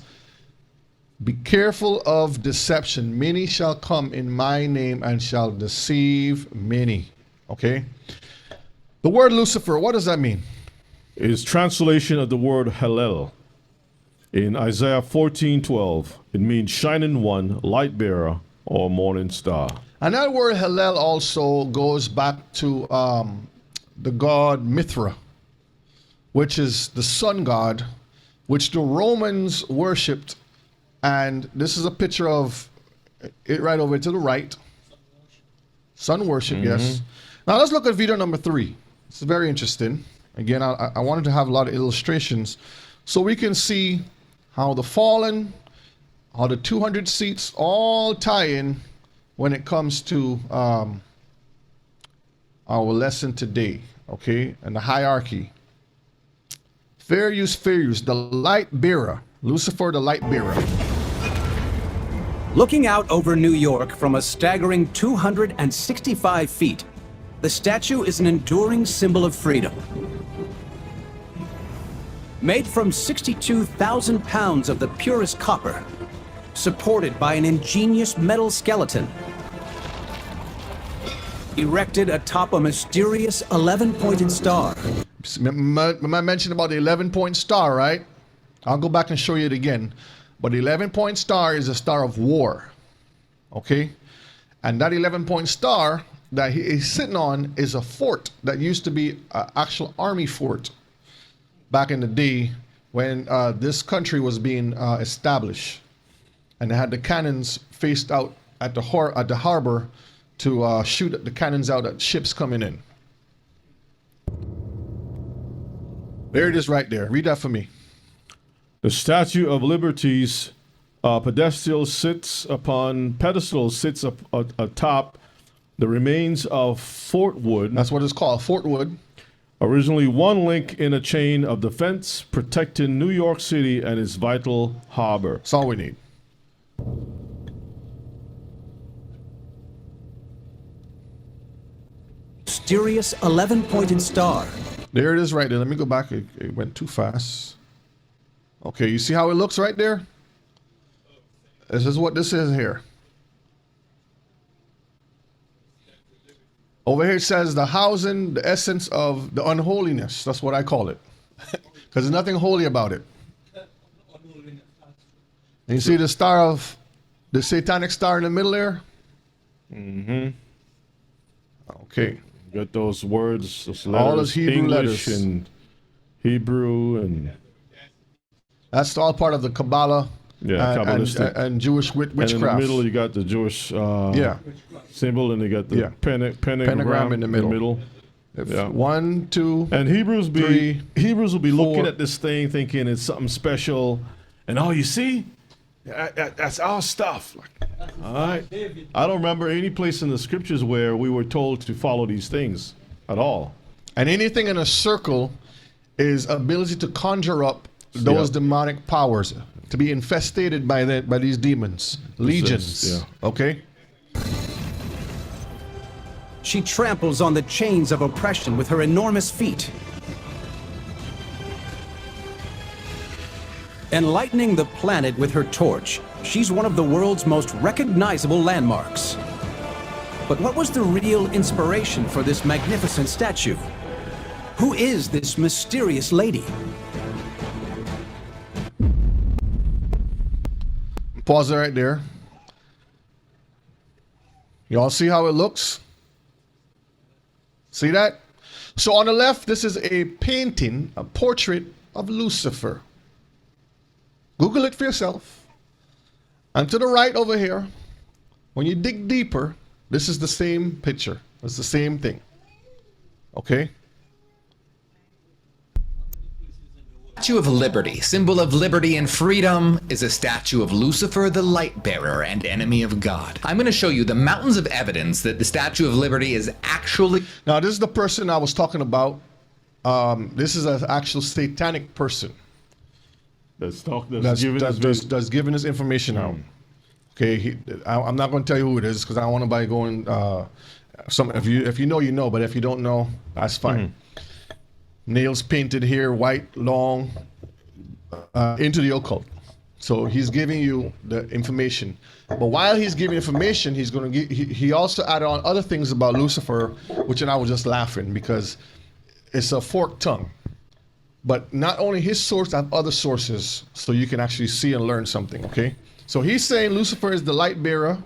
[SPEAKER 3] be careful of deception. Many shall come in my name and shall deceive many. Okay? The word Lucifer, what does that mean?
[SPEAKER 2] It is translation of the word Hallel. In Isaiah 14:12, it means shining one, light bearer, or morning star.
[SPEAKER 3] And that word Hallel also goes back to the god Mithra, which is the sun god, which the Romans worshipped. And this is a picture of it right over to the right. Sun worship, yes. Now let's look at video number 3. This is very interesting. Again, I wanted to have a lot of illustrations so we can see how the fallen, how the 200 seats all tie in when it comes to our lesson today, okay, and the hierarchy. Fair use, the light bearer, Lucifer the light bearer.
[SPEAKER 11] Looking out over New York from a staggering 265 feet, the statue is an enduring symbol of freedom. Made from 62,000 pounds of the purest copper, supported by an ingenious metal skeleton, erected atop a mysterious 11-pointed star.
[SPEAKER 3] I mentioned about the 11-point star, right? I'll go back and show you it again. But the 11-point star is a star of war, okay? And that 11-point star that he is sitting on is a fort that used to be an actual army fort back in the day when this country was being established. And they had the cannons faced out at the harbor to shoot the cannons out at ships coming in. There it is right there. Read that for me.
[SPEAKER 2] The Statue of Liberty's pedestal sits atop the remains of Fort Wood.
[SPEAKER 3] That's what it's called, Fort Wood.
[SPEAKER 2] Originally one link in a chain of defense protecting New York City and its vital harbor.
[SPEAKER 3] That's all we need.
[SPEAKER 11] Mysterious 11-pointed star.
[SPEAKER 3] There it is right there. Let me go back. It went too fast. Okay, you see how it looks right there? This is what this is here. Over here it says the housing, the essence of the unholiness. That's what I call it. Because there's nothing holy about it. And you see the star of the satanic star in the middle there?
[SPEAKER 2] Mm-hmm.
[SPEAKER 3] Okay.
[SPEAKER 2] Got those words, those letters,
[SPEAKER 3] all those Hebrew
[SPEAKER 2] English
[SPEAKER 3] letters.
[SPEAKER 2] and Hebrew, and
[SPEAKER 3] that's all part of the Kabbalah
[SPEAKER 2] Yeah, Kabbalistic.
[SPEAKER 3] and Jewish
[SPEAKER 2] And in
[SPEAKER 3] witchcraft.
[SPEAKER 2] the middle, you got the Jewish
[SPEAKER 3] Yeah.
[SPEAKER 2] symbol, and you got the
[SPEAKER 3] Yeah.
[SPEAKER 2] pentagram
[SPEAKER 3] in the middle.
[SPEAKER 2] Yeah.
[SPEAKER 3] 1, 2,
[SPEAKER 2] And Hebrews
[SPEAKER 3] three,
[SPEAKER 2] will be looking
[SPEAKER 3] 4.
[SPEAKER 2] at this thing, thinking it's something special, and oh, you see, that's our stuff. All right, I don't remember any place in the scriptures where we were told to follow these things at all.
[SPEAKER 3] And anything in a circle is ability to conjure up those demonic powers, to be infestated by these demons, legions.
[SPEAKER 2] Yeah.
[SPEAKER 3] Okay.
[SPEAKER 11] She tramples on the chains of oppression with her enormous feet. Enlightening the planet with her torch, she's one of the world's most recognizable landmarks. But what was the real inspiration for this magnificent statue? Who is this mysterious lady?
[SPEAKER 3] Pause it right there. Y'all see how it looks? See that? So on the left, this is a painting, a portrait of Lucifer. Google it for yourself. And to the right over here, when you dig deeper, this is the same picture. It's the same thing. Okay?
[SPEAKER 12] Statue of Liberty, symbol of liberty and freedom, is a statue of Lucifer, the light bearer and enemy of God. I'm going to show you the mountains of evidence that the Statue of Liberty is actually...
[SPEAKER 3] Now, this is the person I was talking about. This is an actual satanic person
[SPEAKER 2] That's
[SPEAKER 3] giving this information out. Okay, I'm not going to tell you who it is because I don't want anybody going. If you know, you know, but if you don't know, that's fine. Nails painted here, white, long, into the occult. So he's giving you the information. But while he's giving information, he's going to he also added on other things about Lucifer, which I was just laughing because it's a forked tongue. But not only his source, I have other sources so you can actually see and learn something, okay? So he's saying Lucifer is the light bearer,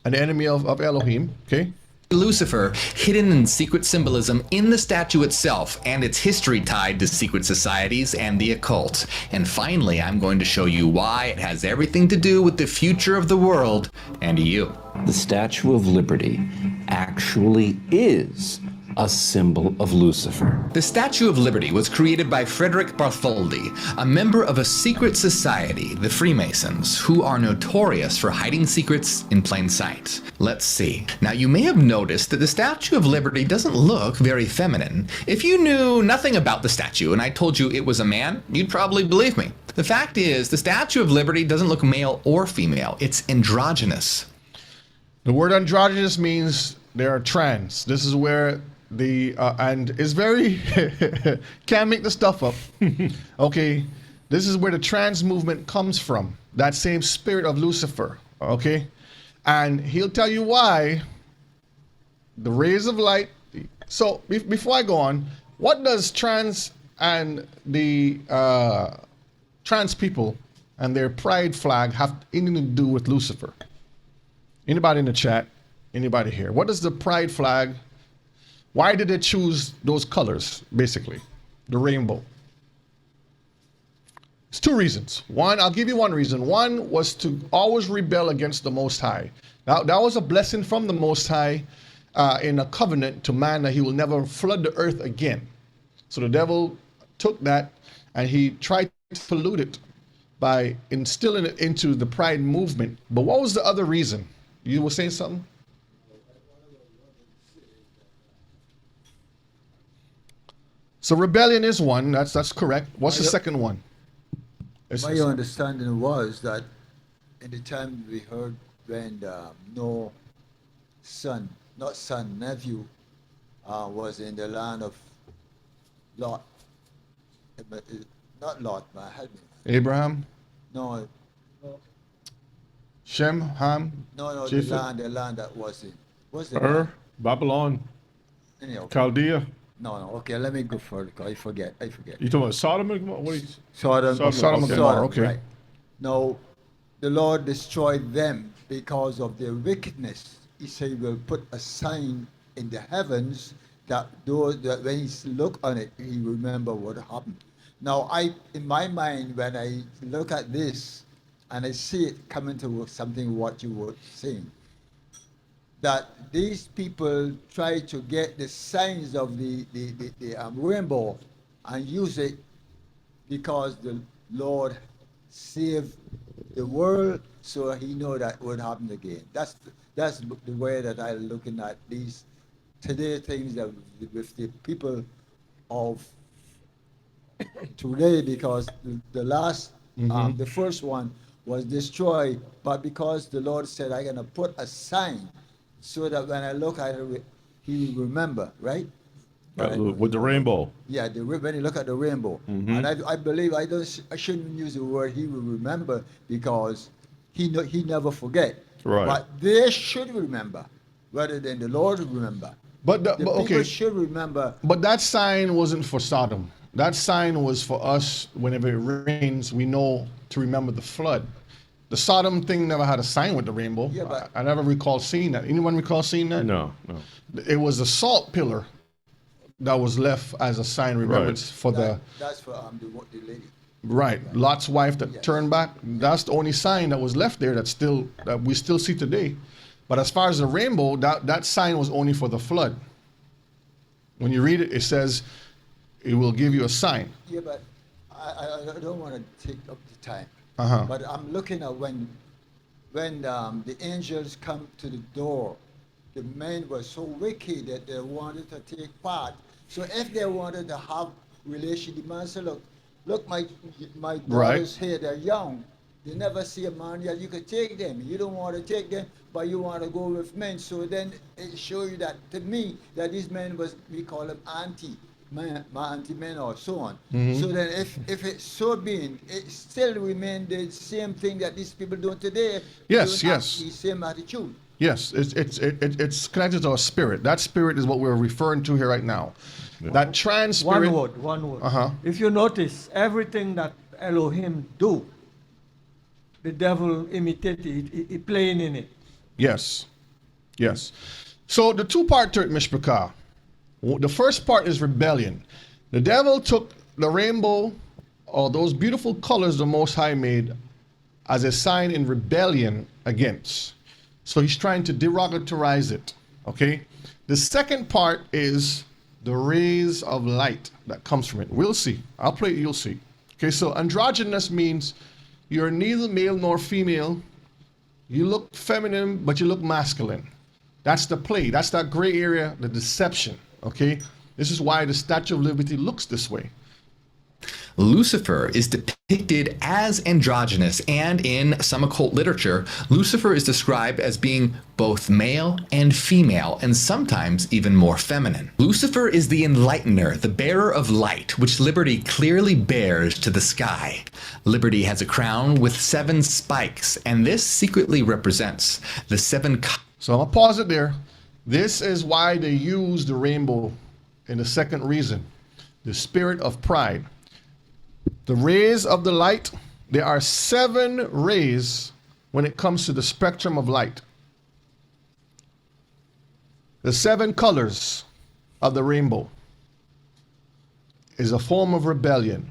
[SPEAKER 3] an enemy of Elohim, okay?
[SPEAKER 12] Lucifer, hidden in secret symbolism in the statue itself and its history tied to secret societies and the occult. And finally, I'm going to show you why it has everything to do with the future of the world and you.
[SPEAKER 13] The Statue of Liberty actually is a symbol of Lucifer.
[SPEAKER 12] The Statue of Liberty was created by Frederick Bartholdi, a member of a secret society, the Freemasons, who are notorious for hiding secrets in plain sight. Let's see. Now, you may have noticed that the Statue of Liberty doesn't look very feminine. If you knew nothing about the statue and I told you it was a man, you'd probably believe me. The fact is, the Statue of Liberty doesn't look male or female. It's androgynous.
[SPEAKER 3] The word androgynous means they are trans. This is where and it's very can't make the stuff up. Okay, this is where the trans movement comes from, that same spirit of Lucifer. Okay, and he'll tell you why the rays of light. So before I go on, what does trans and the trans people and their pride flag have anything to do with Lucifer? Anybody in the chat? Anybody here? What does the pride flag? Why did they choose those colors, basically? The rainbow. It's two reasons. One, I'll give you one reason. One was to always rebel against the Most High. Now, that was a blessing from the Most High in a covenant to man that he will never flood the earth again. So the devil took that and he tried to pollute it by instilling it into the pride movement. But what was the other reason? You were saying something? So rebellion is one. That's correct. What's the second one?
[SPEAKER 14] My understanding was that in the time we heard when Noah's son, nephew, was in the land of Lot. Not Lot, but help me.
[SPEAKER 3] Abraham?
[SPEAKER 14] No.
[SPEAKER 3] Shem, Ham?
[SPEAKER 14] No,
[SPEAKER 3] Japheth?
[SPEAKER 14] the land that was in. What's the land?
[SPEAKER 2] Babylon,
[SPEAKER 14] Anyhow,
[SPEAKER 2] Chaldea.
[SPEAKER 14] No, okay, let me go further, because I forget.
[SPEAKER 2] You talking about Sodom and Gomorrah? What are you?
[SPEAKER 14] Sodom
[SPEAKER 3] and Gomorrah, okay.
[SPEAKER 14] Right. Now, the Lord destroyed them because of their wickedness. He said he will put a sign in the heavens that when he look on it, he remember what happened. Now, in my mind, when I look at this and I see it coming to something what you were saying, that these people try to get the signs of the rainbow and use it because the Lord saved the world, so he know that would happen again. That's the way that I'm looking at these today things that with the people of today, because the last, the first one was destroyed, but because the Lord said, I'm going to put a sign so that when I look at it, he will remember, right?
[SPEAKER 2] With the rainbow.
[SPEAKER 14] Yeah, when you look at the rainbow. And I believe I shouldn't use the word he will remember, because he never forget.
[SPEAKER 2] Right.
[SPEAKER 14] But they should remember, rather than the Lord remember.
[SPEAKER 3] But
[SPEAKER 14] People
[SPEAKER 3] okay,
[SPEAKER 14] should remember.
[SPEAKER 3] but that sign wasn't for Sodom. That sign was for us. Whenever it rains, we know to remember the flood. The Sodom thing never had a sign with the rainbow.
[SPEAKER 14] Yeah, but
[SPEAKER 3] I never recall seeing that. Anyone recall seeing that?
[SPEAKER 2] No.
[SPEAKER 3] It was a salt pillar that was left as a sign remembrance for
[SPEAKER 14] that's for the lady.
[SPEAKER 3] right, Lot's wife that turned back. That's the only sign that was left there that we still see today. But as far as the rainbow, that sign was only for the flood. When you read it, it says it will give you a sign.
[SPEAKER 14] Yeah, but I don't want to take up the time.
[SPEAKER 3] Uh-huh.
[SPEAKER 14] But I'm looking at when the angels come to the door, the men were so wicked that they wanted to take part. So if they wanted to have relation, the man said, look, my daughters here, they're young. They never see a man yet. You could take them. You don't want to take them, but you want to go with men. So then it shows you that, to me, that these men we call them anti-men or so on. So then if it's so being, it still remains the same thing that these people do today.
[SPEAKER 3] Yes,
[SPEAKER 14] Don't have
[SPEAKER 3] yes.
[SPEAKER 14] the same attitude.
[SPEAKER 3] Yes, it's connected to a spirit. That spirit is what we're referring to here right now. Yeah. That trans spirit.
[SPEAKER 1] One word.
[SPEAKER 3] Uh-huh.
[SPEAKER 1] If you notice, everything that Elohim do, the devil imitate it, he playing in it.
[SPEAKER 3] Yes. So the two-part to it, Mishpachah. The first part is rebellion. The devil took the rainbow, or those beautiful colors the Most High made, as a sign in rebellion against. So he's trying to derogatorize it, okay? The second part is the rays of light that comes from it. We'll see. I'll play it, you'll see. Okay, so androgynous means you're neither male nor female. You look feminine, but you look masculine. That's the play. That's that gray area, the deception, okay? This is why the Statue of Liberty looks this way.
[SPEAKER 12] Lucifer is depicted as androgynous, and in some occult literature, Lucifer is described as being both male and female, and sometimes even more feminine. Lucifer is the enlightener, the bearer of light, which liberty clearly bears to the sky. Liberty has a crown with 7 spikes, and this secretly represents the 7...
[SPEAKER 3] So I'm going to pause it there. This is why they use the rainbow in the second reason, the spirit of pride. The rays of the light, there are 7 rays when it comes to the spectrum of light. The 7 colors of the rainbow is a form of rebellion.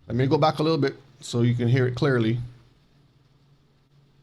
[SPEAKER 3] Let me go back a little bit so you can hear it clearly.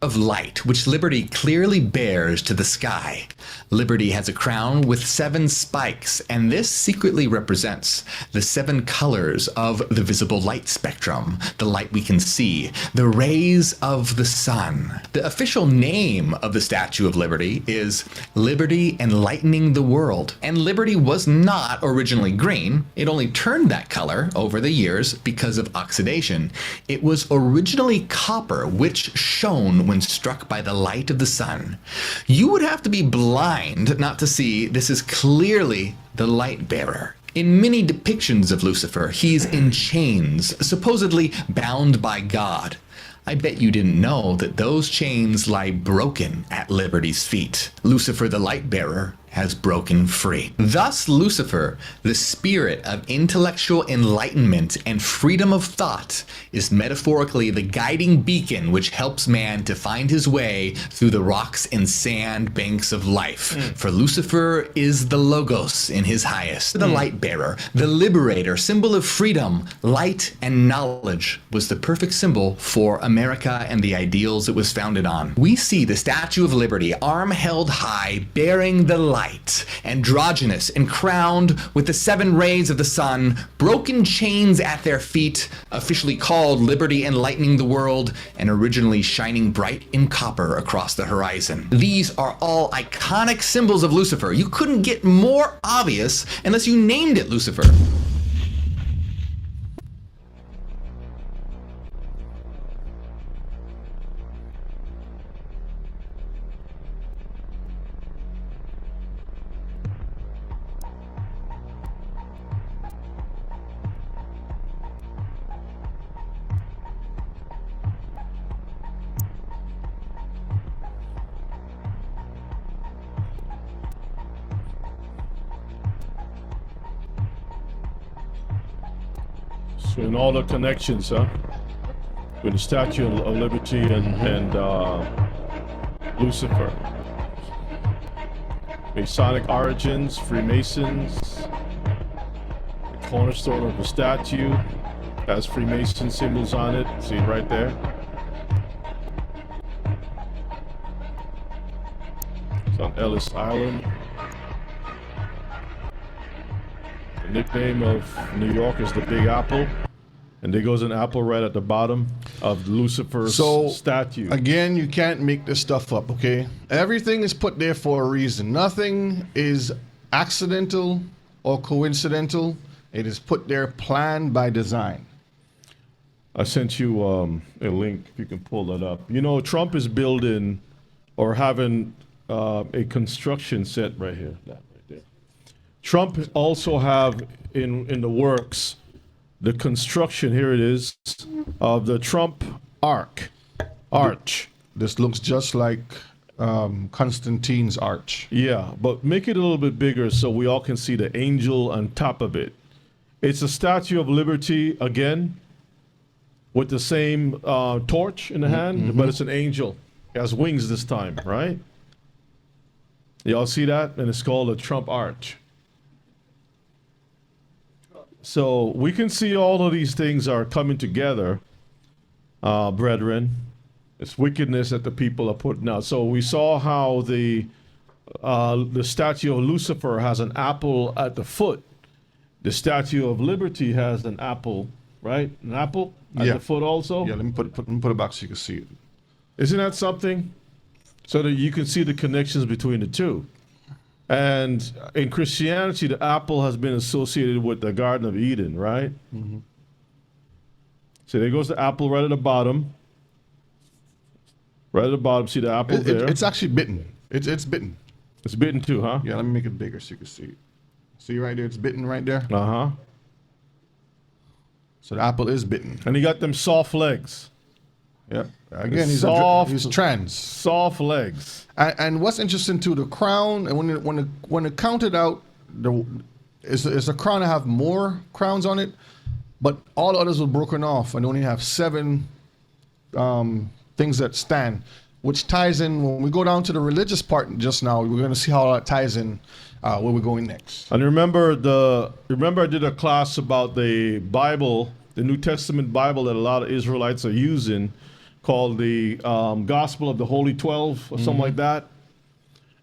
[SPEAKER 12] Of light, which liberty clearly bears to the sky. Liberty has a crown with 7 spikes, and this secretly represents the 7 colors of the visible light spectrum, the light we can see, the rays of the sun. The official name of the Statue of Liberty is Liberty Enlightening the World, and Liberty was not originally green. It only turned that color over the years because of oxidation. It was originally copper, which shone when struck by the light of the sun. You would have to be blind not to see this is clearly the light bearer. In many depictions of Lucifer, he's in chains, supposedly bound by God. I bet you didn't know that those chains lie broken at Liberty's feet. Lucifer the light bearer has broken free. Thus, Lucifer, the spirit of intellectual enlightenment and freedom of thought, is metaphorically the guiding beacon which helps man to find his way through the rocks and sand banks of life. For Lucifer is the Logos in his highest, the light bearer, the liberator, symbol of freedom, light, and knowledge, was the perfect symbol for America and the ideals it was founded on. We see the Statue of Liberty, arm held high, bearing the light, androgynous and crowned with the 7 rays of the sun, broken chains at their feet, officially called Liberty Enlightening the World, and originally shining bright in copper across the horizon. These are all iconic symbols of Lucifer. You couldn't get more obvious unless you named it Lucifer.
[SPEAKER 2] So in all the connections, with the Statue of Liberty and Lucifer. Masonic origins, Freemasons. The cornerstone of the statue has Freemason symbols on it. See it right there. It's on Ellis Island. The nickname of New York is the Big Apple. And there goes an apple right at the bottom of Lucifer's statue.
[SPEAKER 3] Again, you can't make this stuff up, okay? Everything is put there for a reason. Nothing is accidental or coincidental. It is put there planned by design.
[SPEAKER 2] I sent you a link, if you can pull that up. You know, Trump is building or having a construction set right here. That right there. Trump also have in the works the construction, here it is, of the Trump arch.
[SPEAKER 3] This looks just like Constantine's arch.
[SPEAKER 2] Yeah, but make it a little bit bigger so we all can see the angel on top of it. It's a Statue of Liberty again, with the same torch in the hand, but it's an angel. It has wings this time, right? Y'all see that? And it's called a Trump arch. So we can see all of these things are coming together, brethren. It's wickedness that the people are putting out. So we saw how the statue of Lucifer has an apple at the foot. The Statue of Liberty has an apple, right? An apple at the foot also?
[SPEAKER 3] Yeah, let me put it back so you can see it.
[SPEAKER 2] Isn't that something? So that you can see the connections between the two. And in Christianity, the apple has been associated with the Garden of Eden, right?
[SPEAKER 3] Mm-hmm.
[SPEAKER 2] So there goes the apple right at the bottom. Right at the bottom, see the apple there?
[SPEAKER 3] It's actually bitten. It's bitten.
[SPEAKER 2] It's bitten too, huh?
[SPEAKER 3] Yeah, let me make it bigger so you can see it. See right there, it's bitten right there?
[SPEAKER 2] Uh-huh.
[SPEAKER 3] So the apple is bitten.
[SPEAKER 2] And he got them soft legs.
[SPEAKER 3] Yep. Again, he's trans.
[SPEAKER 2] Soft legs.
[SPEAKER 3] And what's interesting too, the crown, and when it counted out, is the crown to have more crowns on it, but all the others were broken off and only have 7 things that stand, which ties in when we go down to the religious part just now. We're going to see how that ties in where we're going next.
[SPEAKER 2] And remember I did a class about the Bible, the New Testament Bible that a lot of Israelites are using, called the Gospel of the Holy 12 or something like that.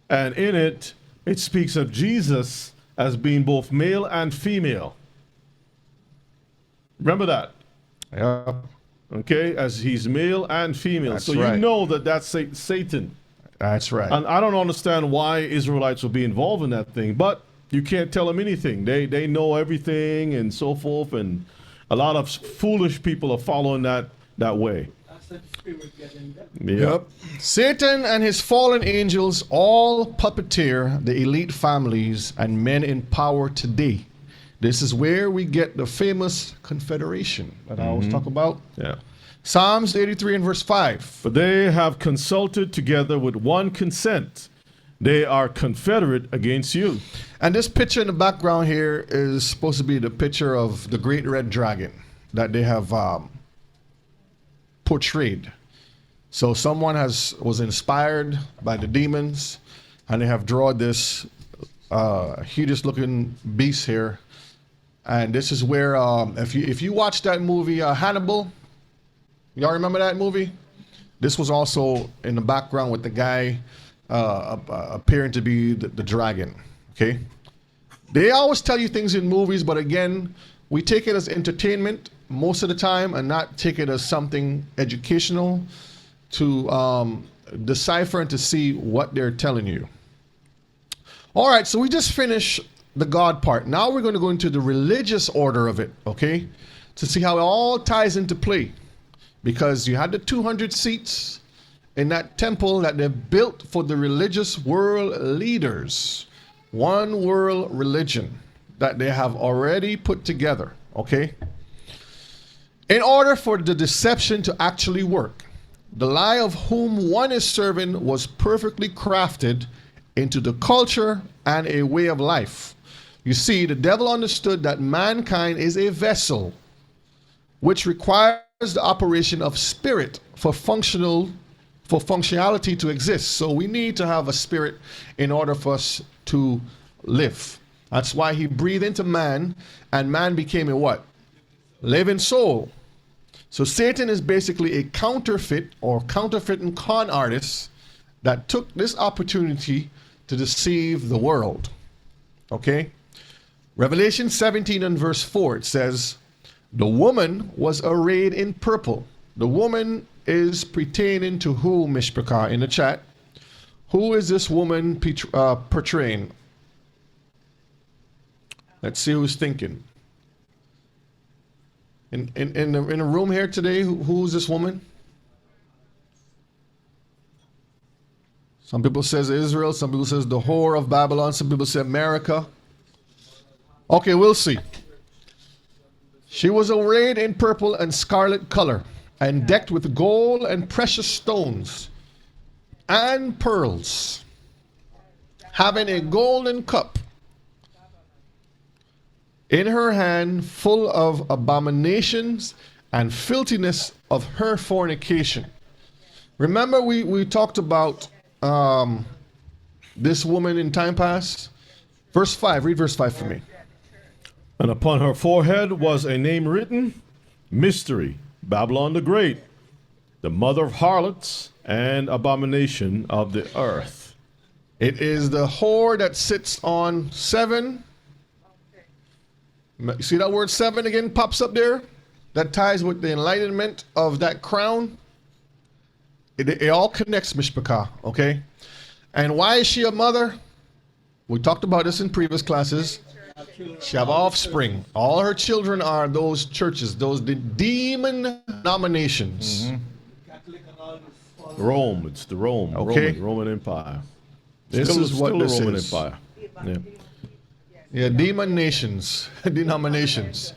[SPEAKER 2] And in it, it speaks of Jesus as being both male and female. Remember that?
[SPEAKER 3] Yeah.
[SPEAKER 2] Okay, as he's male and female.
[SPEAKER 3] That's
[SPEAKER 2] so
[SPEAKER 3] right.
[SPEAKER 2] You know that's Satan.
[SPEAKER 3] That's right.
[SPEAKER 2] And I don't understand why Israelites will be involved in that thing, but you can't tell them anything. They know everything and so forth, and a lot of foolish people are following that way.
[SPEAKER 3] Yep. Satan and his fallen angels all puppeteer the elite families and men in power today. This is where we get the famous confederation that I always talk about.
[SPEAKER 2] Yeah.
[SPEAKER 3] Psalms 83 and verse 5.
[SPEAKER 2] For they have consulted together with one consent. They are confederate against you.
[SPEAKER 3] And this picture in the background here is supposed to be the picture of the great red dragon that they have portrayed. So someone was inspired by the demons, and they have drawn this hideous looking beast here. And this is where, if you watch that movie Hannibal, y'all remember that movie? This was also in the background with the guy appearing to be the dragon. Okay, they always tell you things in movies, but again, we take it as entertainment most of the time and not take it as something educational to decipher and to see what they're telling you. All right, so we just finished the God part. Now we're going to go into the religious order of it, okay, to see how it all ties into play. Because you had the 200 seats in that temple that they built for the religious world leaders. One world religion that they have already put together, okay? In order for the deception to actually work, the lie of whom one is serving was perfectly crafted into the culture and a way of life. You see, the devil understood that mankind is a vessel which requires the operation of spirit for functionality to exist. So we need to have a spirit in order for us to live. That's why he breathed into man, and man became a what? Living soul. So Satan is basically a counterfeit or counterfeiting con artist that took this opportunity to deceive the world. Okay? Revelation 17 and verse 4, it says, the woman was arrayed in purple. The woman is pertaining to who, Mishpachah, in the chat? Who is this woman portraying? Let's see who's thinking. In the room here today, who's this woman? Some people says Israel, some people says the whore of Babylon, some people say America. Okay, we'll see. She was arrayed in purple and scarlet color, and decked with gold and precious stones and pearls, having a golden cup in her hand, full of abominations and filthiness of her fornication. Remember we talked about this woman in time past? Verse 5, read verse 5 for me.
[SPEAKER 2] And upon her forehead was a name written, Mystery, Babylon the Great, the mother of harlots and abomination of the earth.
[SPEAKER 3] It is the whore that sits on 7. You see that word 7 again pops up there? That ties with the enlightenment of that crown. It all connects, Mishpachah, okay? And why is she a mother? We talked about this in previous classes. She have offspring. All her children are those churches, those demon denominations.
[SPEAKER 2] Mm-hmm. Rome, it's the Rome,
[SPEAKER 3] okay.
[SPEAKER 2] Roman Empire.
[SPEAKER 3] This is what this
[SPEAKER 2] Roman
[SPEAKER 3] is.
[SPEAKER 2] Empire. Yeah.
[SPEAKER 3] Yeah, demon nations, denominations.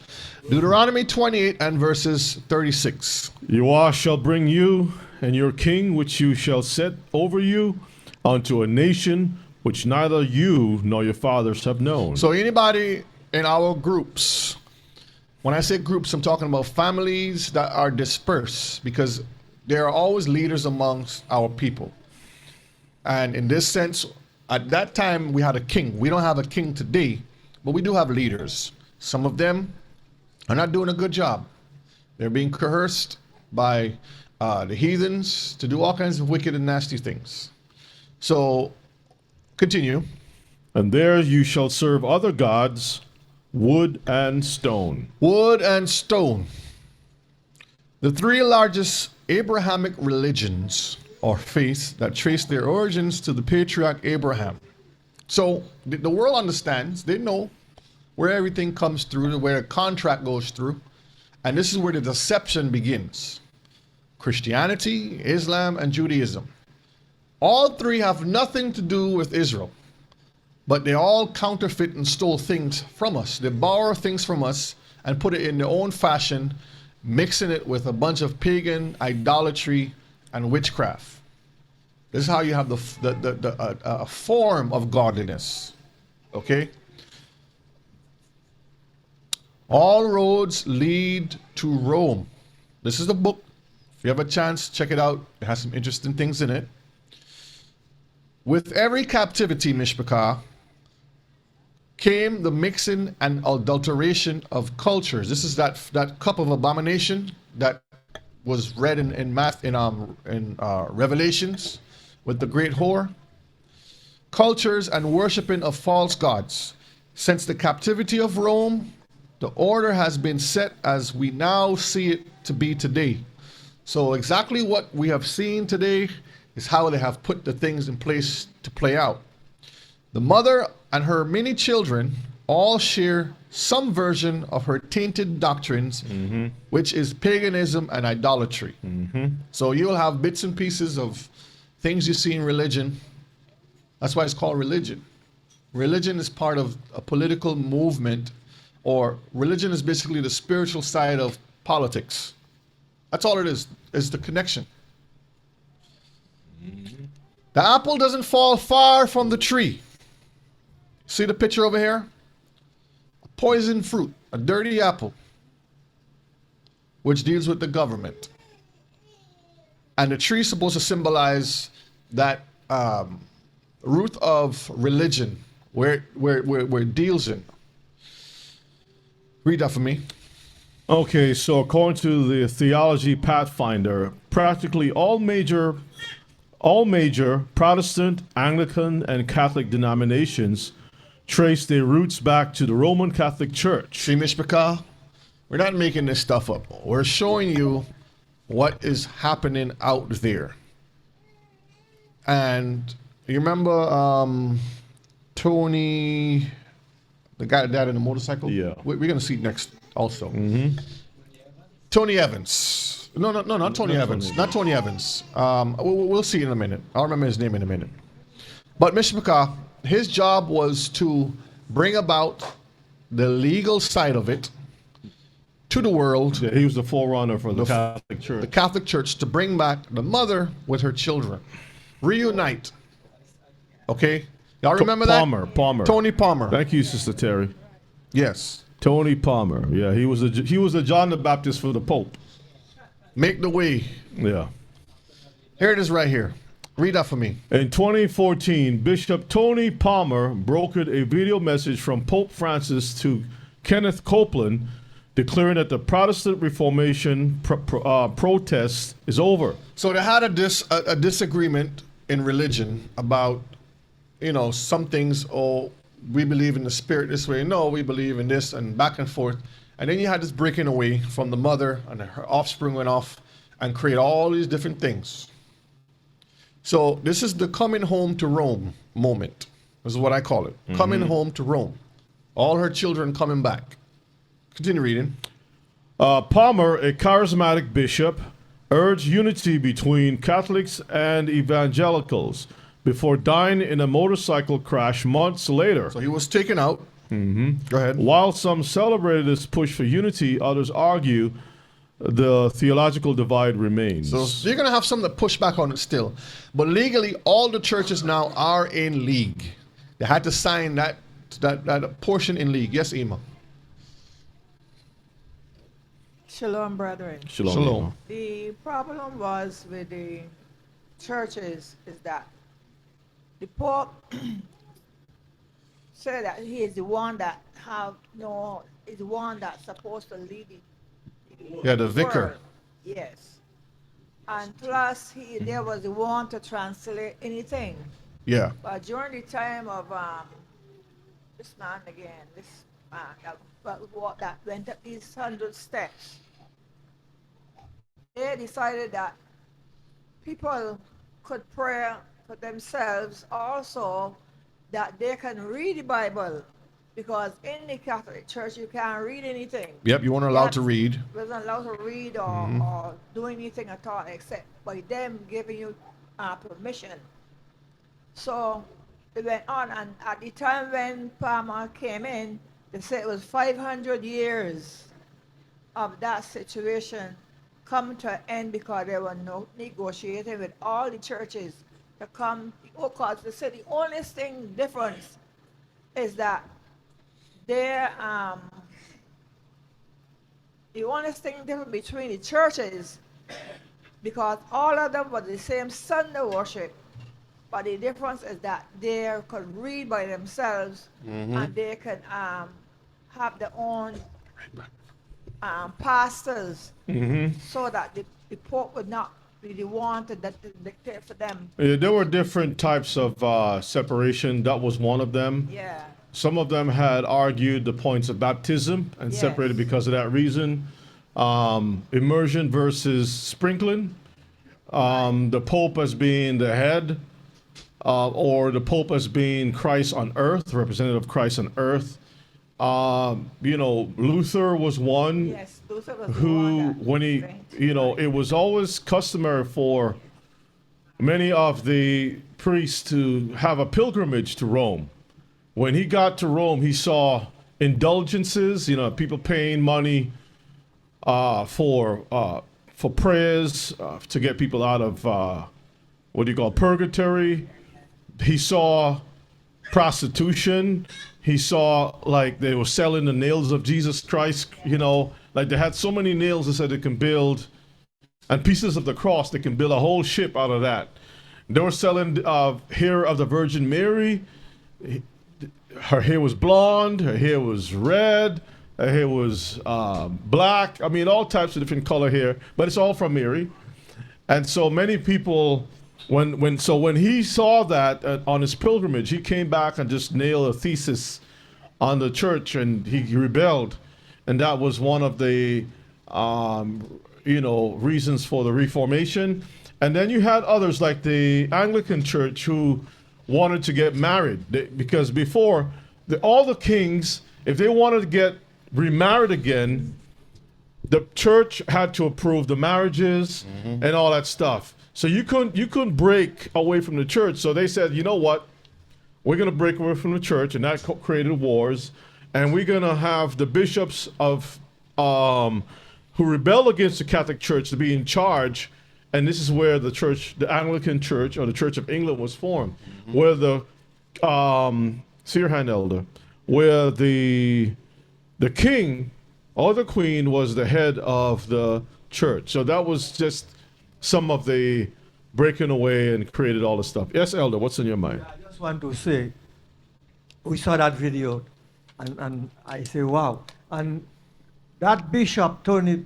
[SPEAKER 3] Deuteronomy 28 and verses 36.
[SPEAKER 2] Yahweh shall bring you and your king, which you shall set over you, unto a nation which neither you nor your fathers have known.
[SPEAKER 3] So anybody in our groups, when I say groups, I'm talking about families that are dispersed, because there are always leaders amongst our people. And in this sense, at that time we had a king. We don't have a king today, but we do have leaders. Some of them are not doing a good job. They're being coerced by the heathens to do all kinds of wicked and nasty things. So continue.
[SPEAKER 2] And there you shall serve other gods, wood and stone.
[SPEAKER 3] Wood and stone. The 3 largest Abrahamic religions or faiths that trace their origins to the patriarch Abraham. So the world understands, they know where everything comes through, where the contract goes through. And this is where the deception begins. Christianity, Islam, and Judaism. All 3 have nothing to do with Israel, but they all counterfeit and stole things from us. They borrow things from us and put it in their own fashion, mixing it with a bunch of pagan idolatry and witchcraft. This is how you have a form of godliness. Okay? All roads lead to Rome. This is the book. If you have a chance, check it out. It has some interesting things in it. With every captivity, Mishpachah, came the mixing and adulteration of cultures. This is that cup of abomination that was read in Revelations with the great whore. Cultures and worshiping of false gods. Since the captivity of Rome, the order has been set as we now see it to be today. So exactly what we have seen today is how they have put the things in place to play out. The mother and her many children all share some version of her tainted doctrines, which is paganism and idolatry. So you'll have bits and pieces of things you see in religion. That's why it's called religion. Religion is part of a political movement, or religion is basically the spiritual side of politics. That's all it is the connection. The apple doesn't fall far from the tree. See the picture over here? A poison fruit, a dirty apple, which deals with the government. And the tree is supposed to symbolize that root of religion, where it deals in. Read that for me.
[SPEAKER 2] Okay, so according to the Theology Pathfinder, practically all major Protestant, Anglican, and Catholic denominations trace their roots back to the Roman Catholic Church.
[SPEAKER 3] See, Mishpachah, we're not making this stuff up. We're showing you what is happening out there. And you remember Tony, the guy that died in the motorcycle?
[SPEAKER 2] Yeah.
[SPEAKER 3] We're going to see it next also. Tony Evans. No, not Tony Evans. Not Tony Evans. We'll see in a minute. I'll remember his name in a minute. But Mishpachah, his job was to bring about the legal side of it to the world.
[SPEAKER 2] Yeah, he was the forerunner for the Catholic Church.
[SPEAKER 3] The Catholic Church, to bring back the mother with her children. Reunite. Okay? Y'all remember that?
[SPEAKER 2] Palmer.
[SPEAKER 3] Tony Palmer.
[SPEAKER 2] Thank you, Sister Terry.
[SPEAKER 3] Yes.
[SPEAKER 2] Tony Palmer. Yeah, he was a John the Baptist for the Pope.
[SPEAKER 3] Make the way.
[SPEAKER 2] Yeah.
[SPEAKER 3] Here it is right here. Read that for me.
[SPEAKER 2] In 2014, Bishop Tony Palmer brokered a video message from Pope Francis to Kenneth Copeland declaring that the Protestant Reformation protest is over.
[SPEAKER 3] So they had a disagreement in religion about, some things, we believe in the spirit this way. No, we believe in this, and back and forth. And then you had this breaking away from the mother, and her offspring went off and created all these different things. So this is the coming home to Rome moment. This is what I call it. Coming home to Rome. All her children coming back. Continue reading.
[SPEAKER 2] Palmer, a charismatic bishop, urged unity between Catholics and evangelicals before dying in a motorcycle crash months later.
[SPEAKER 3] So he was taken out. Go ahead.
[SPEAKER 2] While some celebrated this push for unity, others argue the theological divide remains.
[SPEAKER 3] So you're going to have some that push back on it still. But legally, all the churches now are in league. They had to sign that portion in league. Yes, Ima?
[SPEAKER 15] Shalom, brethren.
[SPEAKER 3] Shalom.
[SPEAKER 15] The problem was with the churches is that the Pope said that he is the one that is the one that's supposed to lead it.
[SPEAKER 3] Yeah, the vicar.
[SPEAKER 15] Word. Yes. And plus, there was the one to translate anything.
[SPEAKER 3] Yeah.
[SPEAKER 15] But during the time of this man that went up these 100 steps, they decided that people could pray for themselves also, that they can read the Bible. Because in the Catholic Church, you can't read anything.
[SPEAKER 3] Yep, you weren't allowed to read.
[SPEAKER 15] You wasn't allowed to read or do anything at all except by them giving you permission. So it went on, and at the time when Palmer came in, they said it was 500 years of that situation come to an end because they were negotiating with all the churches to come, because they say the only thing difference is that they're, the only thing different between the churches, because all of them were the same Sunday worship, but the difference is that they could read by themselves and they can have their own pastors so that the Pope would not be the one to dictate for them.
[SPEAKER 2] Yeah, there were different types of separation. That was one of them.
[SPEAKER 15] Yeah.
[SPEAKER 2] Some of them had argued the points of baptism and separated because of that reason. Immersion versus sprinkling. The Pope as being the head, or the Pope as being Christ on earth, representative of Christ on earth. Luther was one.
[SPEAKER 15] Yes, Luther was
[SPEAKER 2] who, when he, it was always customary for many of the priests to have a pilgrimage to Rome. When he got to Rome, he saw indulgences, people paying money for prayers, to get people out of purgatory. He saw prostitution. He saw like they were selling the nails of Jesus Christ, like they had so many nails they said they can build, and pieces of the cross, they can build a whole ship out of that. They were selling hair of the Virgin Mary. Her hair was blonde, her hair was red, her hair was black. I mean, all types of different color hair, but it's all from Mary. And so many people, when he saw that on his pilgrimage, he came back and just nailed a thesis on the church, and he rebelled. And that was one of the, reasons for the Reformation. And then you had others like the Anglican Church who wanted to get married, because before, all the kings, if they wanted to get remarried again, the church had to approve the marriages and all that stuff. So you couldn't break away from the church. So they said, you know what? We're going to break away from the church, and that created wars. And we're going to have the bishops of who rebel against the Catholic Church to be in charge. And this is where the Anglican Church, or the Church of England, was formed, where the see your hand, elder, where the king or the queen was the head of the church. So that was just some of the breaking away and created all the stuff. Yes, elder, what's in your mind?
[SPEAKER 1] I just want to say, we saw that video, and I say, wow. And that Bishop Tony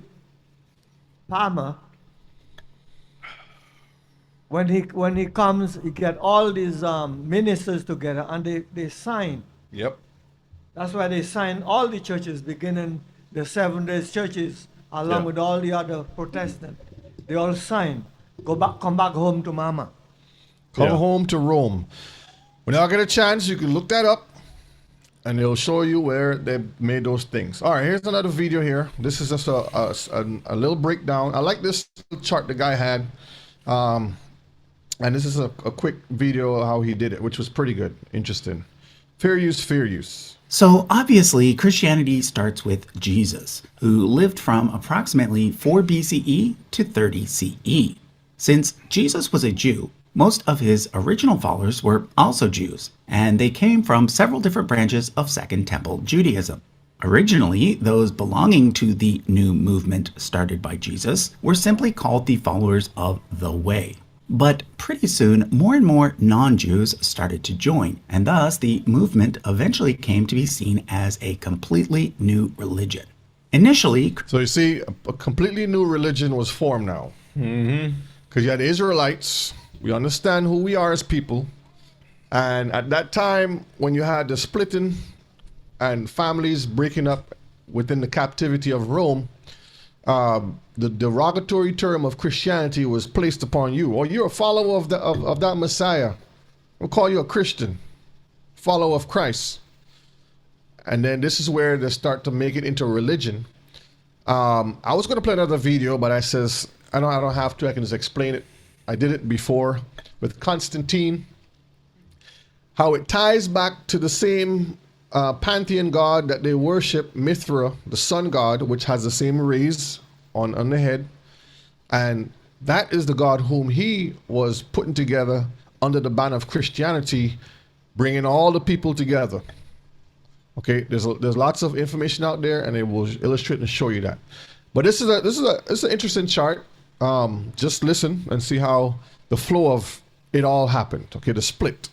[SPEAKER 1] Palmer, when he comes, he get all these ministers together, and they sign.
[SPEAKER 3] Yep.
[SPEAKER 1] That's why they sign all the churches, beginning the 7 days churches, along with all the other Protestants. They all sign. Come back home to Mama.
[SPEAKER 3] Come home to Rome. When y'all get a chance, you can look that up, and it'll show you where they made those things. All right, here's another video here. This is just a little breakdown. I like this chart the guy had. And this is a quick video of how he did it, which was pretty good. Interesting. Fair use.
[SPEAKER 16] So obviously, Christianity starts with Jesus, who lived from approximately 4 BCE to 30 CE. Since Jesus was a Jew, most of his original followers were also Jews, and they came from several different branches of Second Temple Judaism. Originally, those belonging to the new movement started by Jesus were simply called the followers of the Way. But pretty soon, more and more non-Jews started to join, and thus the movement eventually came to be seen as a completely new religion. Initially,
[SPEAKER 3] so you see, a completely new religion was formed now. Because you had the Israelites, we understand who we are as people, and at that time, when you had the splitting and families breaking up within the captivity of Rome, the derogatory term of Christianity was placed upon you. Or you're a follower of that Messiah. We'll call you a Christian, follower of Christ. And then this is where they start to make it into a religion. I was going to play another video, but I says, I don't have to. I can just explain it. I did it before with Constantine. How it ties back to the same pantheon god that they worship, Mithra, the sun god, which has the same rays on the head. And that is the god whom he was putting together under the banner of Christianity, bringing all the people together. Okay, there's lots of information out there, and it will illustrate and show you that. But this is an interesting chart. Just listen and see how the flow of it all happened. Okay, the split.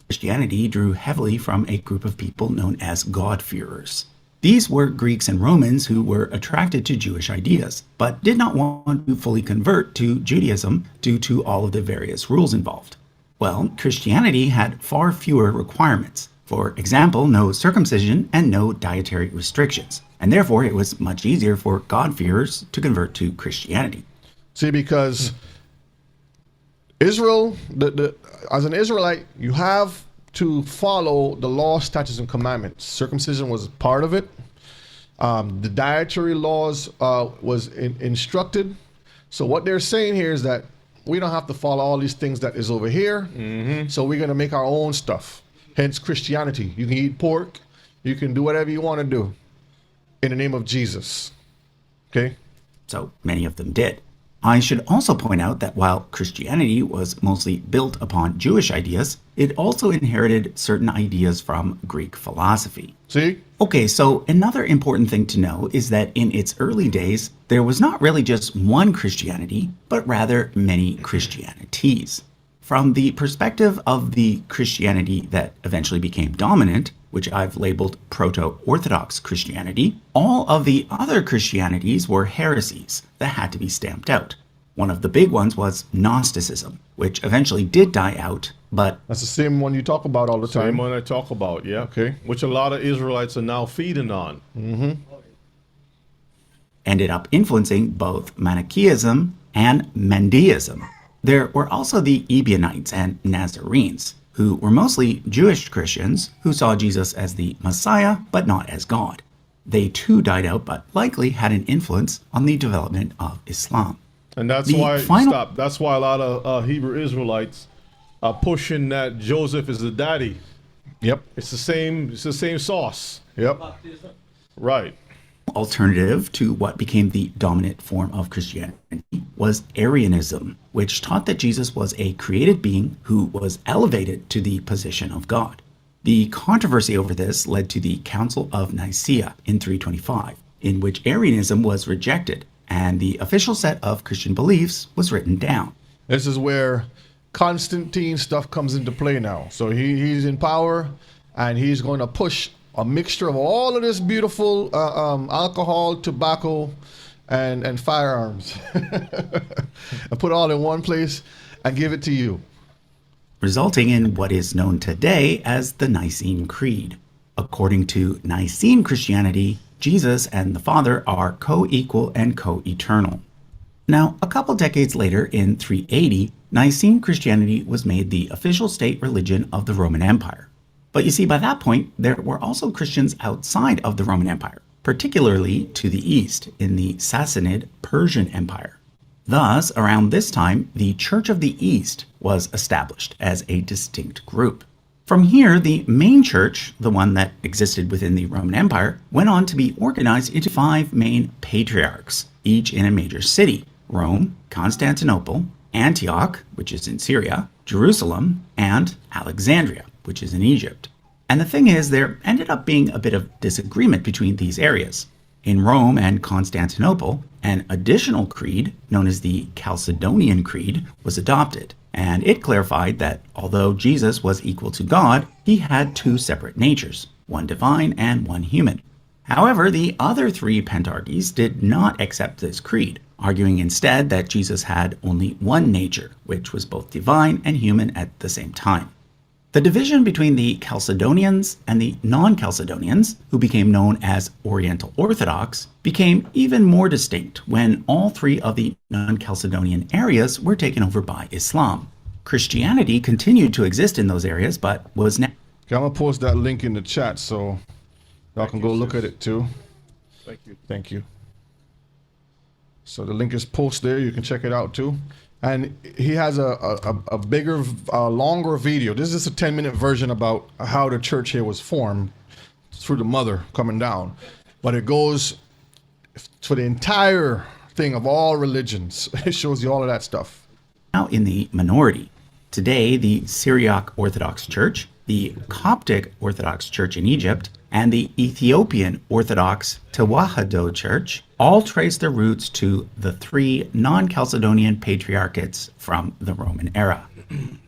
[SPEAKER 16] Christianity drew heavily from a group of people known as God-fearers. These were Greeks and Romans who were attracted to Jewish ideas, but did not want to fully convert to Judaism due to all of the various rules involved. Well, Christianity had far fewer requirements. For example, no circumcision and no dietary restrictions. And therefore, it was much easier for God-fearers to convert to Christianity.
[SPEAKER 3] See, because Israel, as an Israelite, you have to follow the law, statutes, and commandments. Circumcision was part of it. The dietary laws was instructed. So what they're saying here is that we don't have to follow all these things that is over here. So we're going to make our own stuff. Hence Christianity. You can eat pork. You can do whatever you want to do in the name of Jesus. Okay?
[SPEAKER 16] So many of them did. I should also point out that while Christianity was mostly built upon Jewish ideas, it also inherited certain ideas from Greek philosophy.
[SPEAKER 3] See?
[SPEAKER 16] Okay, so another important thing to know is that in its early days, there was not really just one Christianity, but rather many Christianities. From the perspective of the Christianity that eventually became dominant, which I've labeled Proto-Orthodox Christianity, all of the other Christianities were heresies that had to be stamped out. One of the big ones was Gnosticism, which eventually did die out, but...
[SPEAKER 3] That's the same one you talk about all the time.
[SPEAKER 2] Same one I talk about, yeah.
[SPEAKER 3] Okay.
[SPEAKER 2] Which a lot of Israelites are now feeding on.
[SPEAKER 16] ended up influencing both Manichaeism and Mendeism. There were also the Ebionites and Nazarenes, who were mostly Jewish Christians who saw Jesus as the Messiah, but not as God. They too died out, but likely had an influence on the development of Islam.
[SPEAKER 2] And that's That's why a lot of Hebrew Israelites are pushing that Joseph is the daddy.
[SPEAKER 3] Yep.
[SPEAKER 2] It's the same sauce.
[SPEAKER 3] Yep.
[SPEAKER 2] Right.
[SPEAKER 16] Alternative to what became the dominant form of Christianity was Arianism, which taught that Jesus was a created being who was elevated to the position of God. The controversy over this led to the Council of Nicaea in 325, in which Arianism was rejected, and the official set of Christian beliefs was written down.
[SPEAKER 3] This is where Constantine stuff comes into play now. So he's in power, and he's going to push a mixture of all of this beautiful alcohol, tobacco, and firearms, and put it all in one place and give it to you.
[SPEAKER 16] Resulting in what is known today as the Nicene Creed. According to Nicene Christianity, Jesus and the Father are co-equal and co-eternal. Now, a couple decades later, in 380, Nicene Christianity was made the official state religion of the Roman Empire. But you see, by that point, there were also Christians outside of the Roman Empire, particularly to the east, in the Sassanid Persian Empire. Thus, around this time, the Church of the East was established as a distinct group. From here, the main church, the one that existed within the Roman Empire, went on to be organized into 5 main patriarchs, each in a major city: Rome, Constantinople, Antioch, which is in Syria, Jerusalem, and Alexandria, which is in Egypt. And the thing is, there ended up being a bit of disagreement between these areas. In Rome and Constantinople, an additional creed, known as the Chalcedonian Creed, was adopted, and it clarified that although Jesus was equal to God, he had 2 separate natures, one divine and one human. However, the other 3 pentarchies did not accept this creed, arguing instead that Jesus had only one nature, which was both divine and human at the same time. The division between the Chalcedonians and the non-Chalcedonians, who became known as Oriental Orthodox, became even more distinct when all 3 of the non-Chalcedonian areas were taken over by Islam. Christianity continued to exist in those areas, but was now...
[SPEAKER 3] Okay, I'm going to post that link in the chat so y'all can go look at it too.
[SPEAKER 2] Thank you.
[SPEAKER 3] Thank you. So the link is posted there. You can check it out too. And he has a bigger, longer video. This is just a 10-minute version about how the church here was formed through the mother coming down. But it goes for the entire thing of all religions. It shows you all of that stuff.
[SPEAKER 16] Now in the minority. Today, the Syriac Orthodox Church, the Coptic Orthodox Church in Egypt, and the Ethiopian Orthodox Tewahedo Church all trace their roots to the three non-Chalcedonian patriarchates from the Roman era.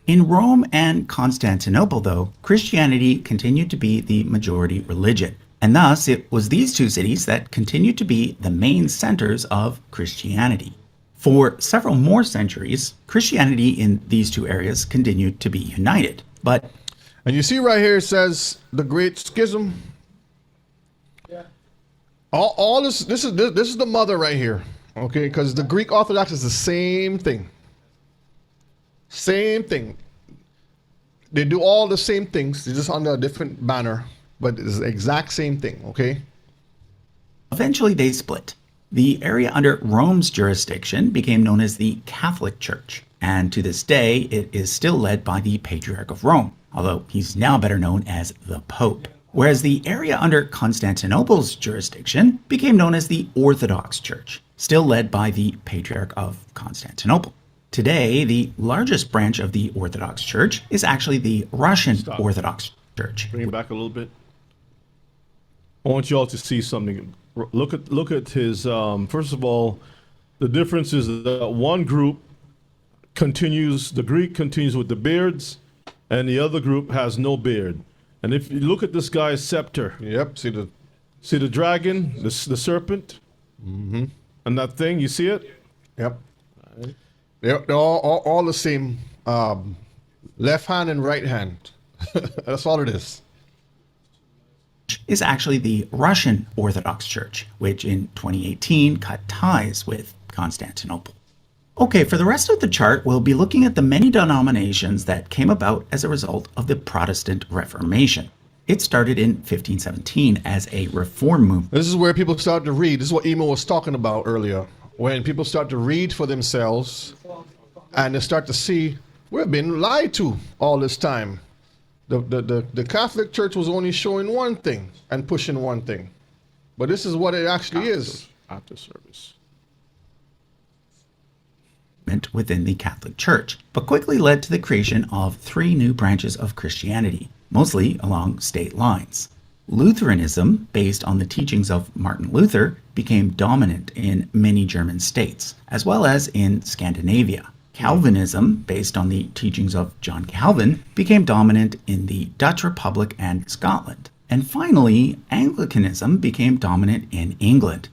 [SPEAKER 16] In Rome and Constantinople, though, Christianity continued to be the majority religion, and thus it was these two cities that continued to be the main centers of Christianity. For several more centuries, Christianity in these two areas continued to be united, but...
[SPEAKER 3] And you see right here it says the Great Schism. Yeah. All this is the mother right here, okay? Because the Greek Orthodox is the same thing. Same thing. They do all the same things, they're just under a different banner, but it's the exact same thing, okay?
[SPEAKER 16] Eventually they split. The area under Rome's jurisdiction became known as the Catholic Church, and to this day it is still led by the Patriarch of Rome, although he's now better known as the Pope. Whereas the area under Constantinople's jurisdiction became known as the Orthodox Church, still led by the Patriarch of Constantinople. Today, the largest branch of the Orthodox Church is actually the Russian Orthodox Church.
[SPEAKER 2] Bring it back a little bit. I want you all to see something. Look at his. First of all, the difference is that one group continues. The Greek continues with the beards, and the other group has no beard. And if you look at this guy's scepter,
[SPEAKER 3] yep. See
[SPEAKER 2] the dragon, the serpent,
[SPEAKER 3] mm-hmm.
[SPEAKER 2] and that thing. You see it?
[SPEAKER 3] Yep. They're all the same. Left hand and right hand. That's all it is.
[SPEAKER 16] Is actually the Russian Orthodox Church, which in 2018 cut ties with Constantinople. Okay, for the rest of the chart, we'll be looking at the many denominations that came about as a result of the Protestant Reformation. It started in 1517 as a reform movement.
[SPEAKER 3] This is where people start to read. This is what Emo was talking about earlier. When people start to read for themselves and they start to see, we've been lied to all this time. The Catholic Church was only showing one thing and pushing one thing. But this is what it actually is.
[SPEAKER 2] After service.
[SPEAKER 16] Within the Catholic Church, but quickly led to the creation of three new branches of Christianity, mostly along state lines. Lutheranism, based on the teachings of Martin Luther, became dominant in many German states, as well as in Scandinavia. Calvinism, based on the teachings of John Calvin, became dominant in the Dutch Republic and Scotland. And finally, Anglicanism became dominant in England.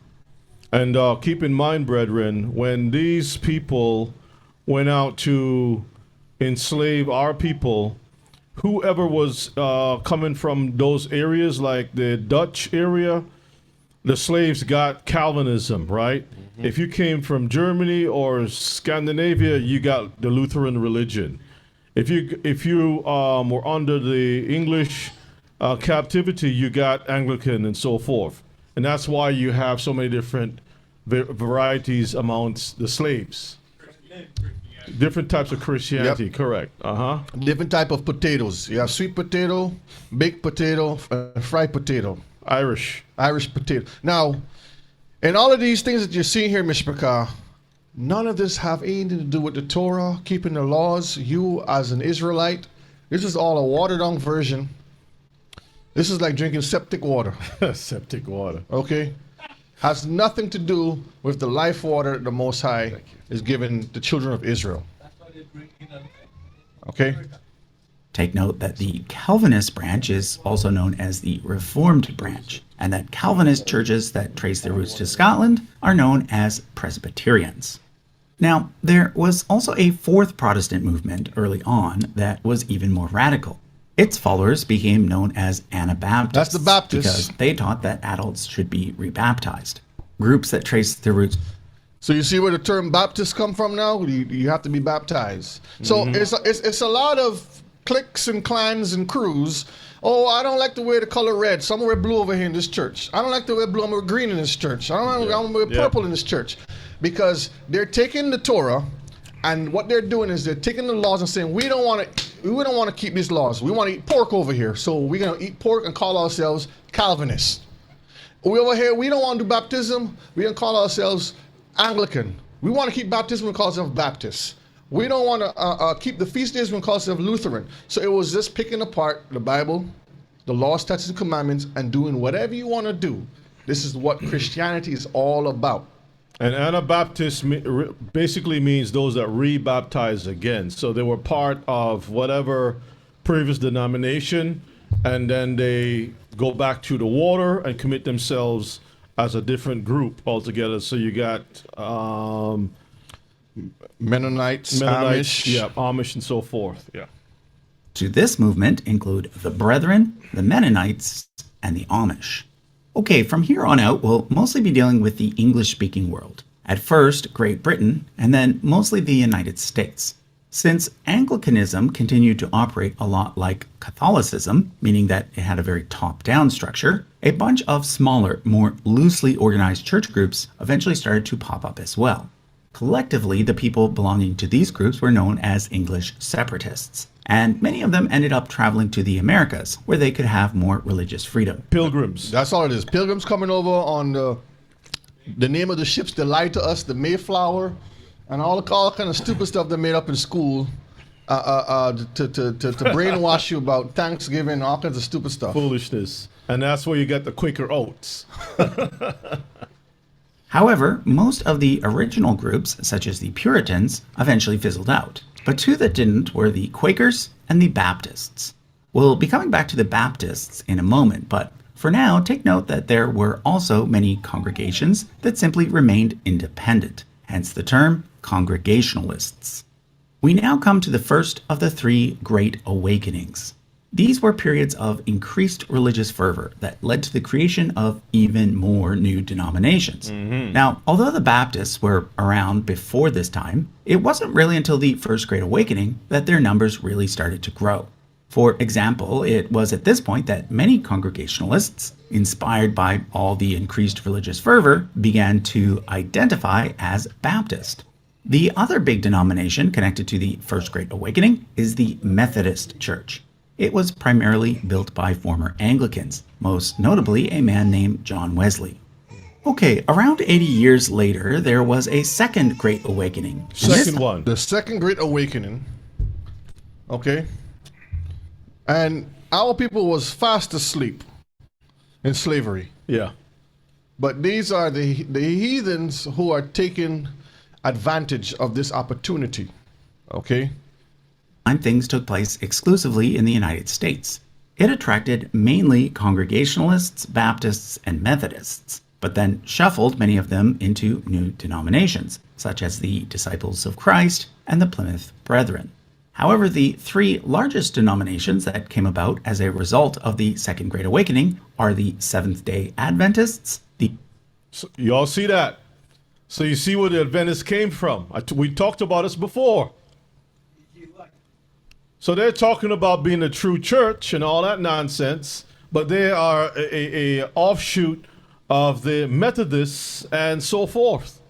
[SPEAKER 2] And keep in mind, brethren, when these people went out to enslave our people, whoever was coming from those areas, like the Dutch area, the slaves got Calvinism, right? Mm-hmm. If you came from Germany or Scandinavia, you got the Lutheran religion. If you were under the English captivity, you got Anglican and so forth. And that's why you have so many different varieties amongst the slaves. Different types of Christianity, yep. Correct.
[SPEAKER 3] Different type of potatoes. You have sweet potato, baked potato, fried potato. Irish potato. Now, in all of these things that you're seeing here, Mishpachah, none of this have anything to do with the Torah, keeping the laws. You as an Israelite, this is all a watered down version. This is like drinking septic water.
[SPEAKER 2] Septic water.
[SPEAKER 3] Okay? Has nothing to do with the life water the Most High is giving the children of Israel. Okay?
[SPEAKER 16] Take note that the Calvinist branch is also known as the Reformed branch, and that Calvinist churches that trace their roots to Scotland are known as Presbyterians. Now, there was also a fourth Protestant movement early on that was even more radical. Its followers became known as Anabaptists.
[SPEAKER 3] That's the Baptists.
[SPEAKER 16] Because they taught that adults should be rebaptized. Groups that trace their roots.
[SPEAKER 3] So you see where the term Baptist come from now? You have to be baptized. So it's a lot of cliques and clans and crews. Oh, I don't like to wear the color red, so I'm gonna wear blue over here in this church. I don't like to wear blue, I'm gonna wear green in this church. I'm gonna wear purple in this church. Because they're taking the Torah, and what they're doing is they're taking the laws and saying, we don't want to keep these laws. We want to eat pork over here, so we're gonna eat pork and call ourselves Calvinists. We over here, we don't want to do baptism. We're gonna call ourselves Anglican. We want to keep baptism and call ourselves Baptists. We don't want to keep the feast days because of Lutheran. So it was just picking apart the Bible, the law, statutes, and commandments, and doing whatever you want to do. This is what Christianity is all about.
[SPEAKER 2] And Anabaptist basically means those that rebaptize again. So they were part of whatever previous denomination, and then they go back to the water and commit themselves as a different group altogether. So you got
[SPEAKER 3] Mennonites, Amish.
[SPEAKER 2] Yeah, Amish and so forth. Yeah.
[SPEAKER 16] To this movement include the Brethren, the Mennonites, and the Amish. Okay, from here on out, we'll mostly be dealing with the English-speaking world. At first, Great Britain, and then mostly the United States. Since Anglicanism continued to operate a lot like Catholicism, meaning that it had a very top-down structure, a bunch of smaller, more loosely organized church groups eventually started to pop up as well. Collectively, the people belonging to these groups were known as English separatists, and many of them ended up traveling to the Americas, where they could have more religious freedom.
[SPEAKER 2] Pilgrims.
[SPEAKER 3] That's all it is. Pilgrims coming over on the name of the ships that lied to us, the Mayflower, and all kind of stupid stuff they made up in school to brainwash you about Thanksgiving, all kinds of stupid stuff.
[SPEAKER 2] Foolishness. And that's where you get the Quaker oats.
[SPEAKER 16] However, most of the original groups, such as the Puritans, eventually fizzled out. But two that didn't were the Quakers and the Baptists. We'll be coming back to the Baptists in a moment, but for now, take note that there were also many congregations that simply remained independent, hence the term Congregationalists. We now come to the first of the three Great Awakenings. These were periods of increased religious fervor that led to the creation of even more new denominations. Now, although the Baptists were around before this time, it wasn't really until the First Great Awakening that their numbers really started to grow. For example, it was at this point that many Congregationalists, inspired by all the increased religious fervor, began to identify as Baptist. The other big denomination connected to the First Great Awakening is the Methodist Church. It was primarily built by former Anglicans, most notably a man named John Wesley. Okay, around 80 years later, there was a second Great Awakening.
[SPEAKER 3] The second Great Awakening. Okay. And our people was fast asleep in slavery.
[SPEAKER 2] Yeah.
[SPEAKER 3] But these are the heathens who are taking advantage of this opportunity. Okay.
[SPEAKER 16] Things took place exclusively in the United States. It attracted mainly Congregationalists, Baptists, and Methodists, but then shuffled many of them into new denominations, such as the Disciples of Christ and the Plymouth Brethren. However, the three largest denominations that came about as a result of the Second Great Awakening are the Seventh-day Adventists,
[SPEAKER 2] So you all see that? So you see where the Adventists came from. We talked about this before. So they're talking about being a true church and all that nonsense, but they are a offshoot of the Methodists and so forth,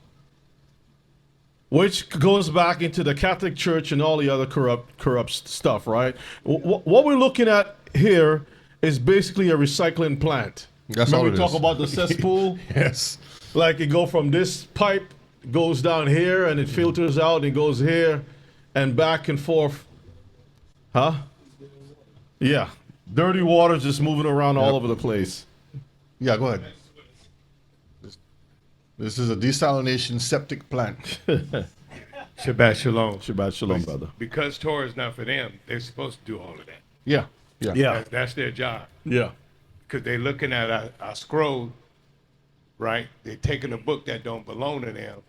[SPEAKER 2] which goes back into the Catholic Church and all the other corrupt stuff, right? What we're looking at here is basically a recycling plant.
[SPEAKER 3] That's
[SPEAKER 2] Remember
[SPEAKER 3] all it
[SPEAKER 2] we talk
[SPEAKER 3] is.
[SPEAKER 2] about the cesspool?
[SPEAKER 3] Yes.
[SPEAKER 2] Like it go from this pipe, goes down here, and it filters out and goes here and back and forth. Huh? Yeah. Dirty water just moving around all over the place.
[SPEAKER 3] Yeah, go ahead. This is a desalination septic plant.
[SPEAKER 17] Shabbat shalom.
[SPEAKER 2] Shabbat shalom, brother.
[SPEAKER 17] Because Torah is not for them, they're supposed to do all of that.
[SPEAKER 3] Yeah. Yeah.
[SPEAKER 17] That's their job.
[SPEAKER 2] Yeah.
[SPEAKER 17] Because they're looking at our scroll, right? They're taking a book that don't belong to them,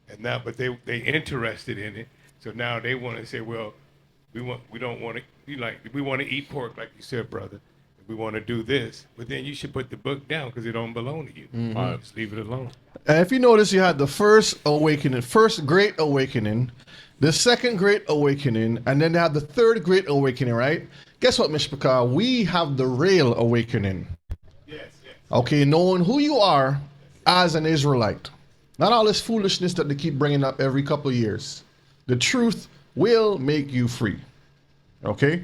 [SPEAKER 17] and now, but they interested in it. So now they want to say, well, we don't want to. We want to eat pork, like you said, brother. We want to do this, but then you should put the book down because it don't belong to you.
[SPEAKER 3] Mhm.
[SPEAKER 17] All right, just leave it alone.
[SPEAKER 3] And if you notice, you had the first awakening, first Great Awakening, the second Great Awakening, and then they had the third Great Awakening, right? Guess what, Mishpachah? We have the Real Awakening.
[SPEAKER 17] Yes.
[SPEAKER 3] Okay, knowing who you are as an Israelite. Not all this foolishness that they keep bringing up every couple of years. The truth will make you free. Okay?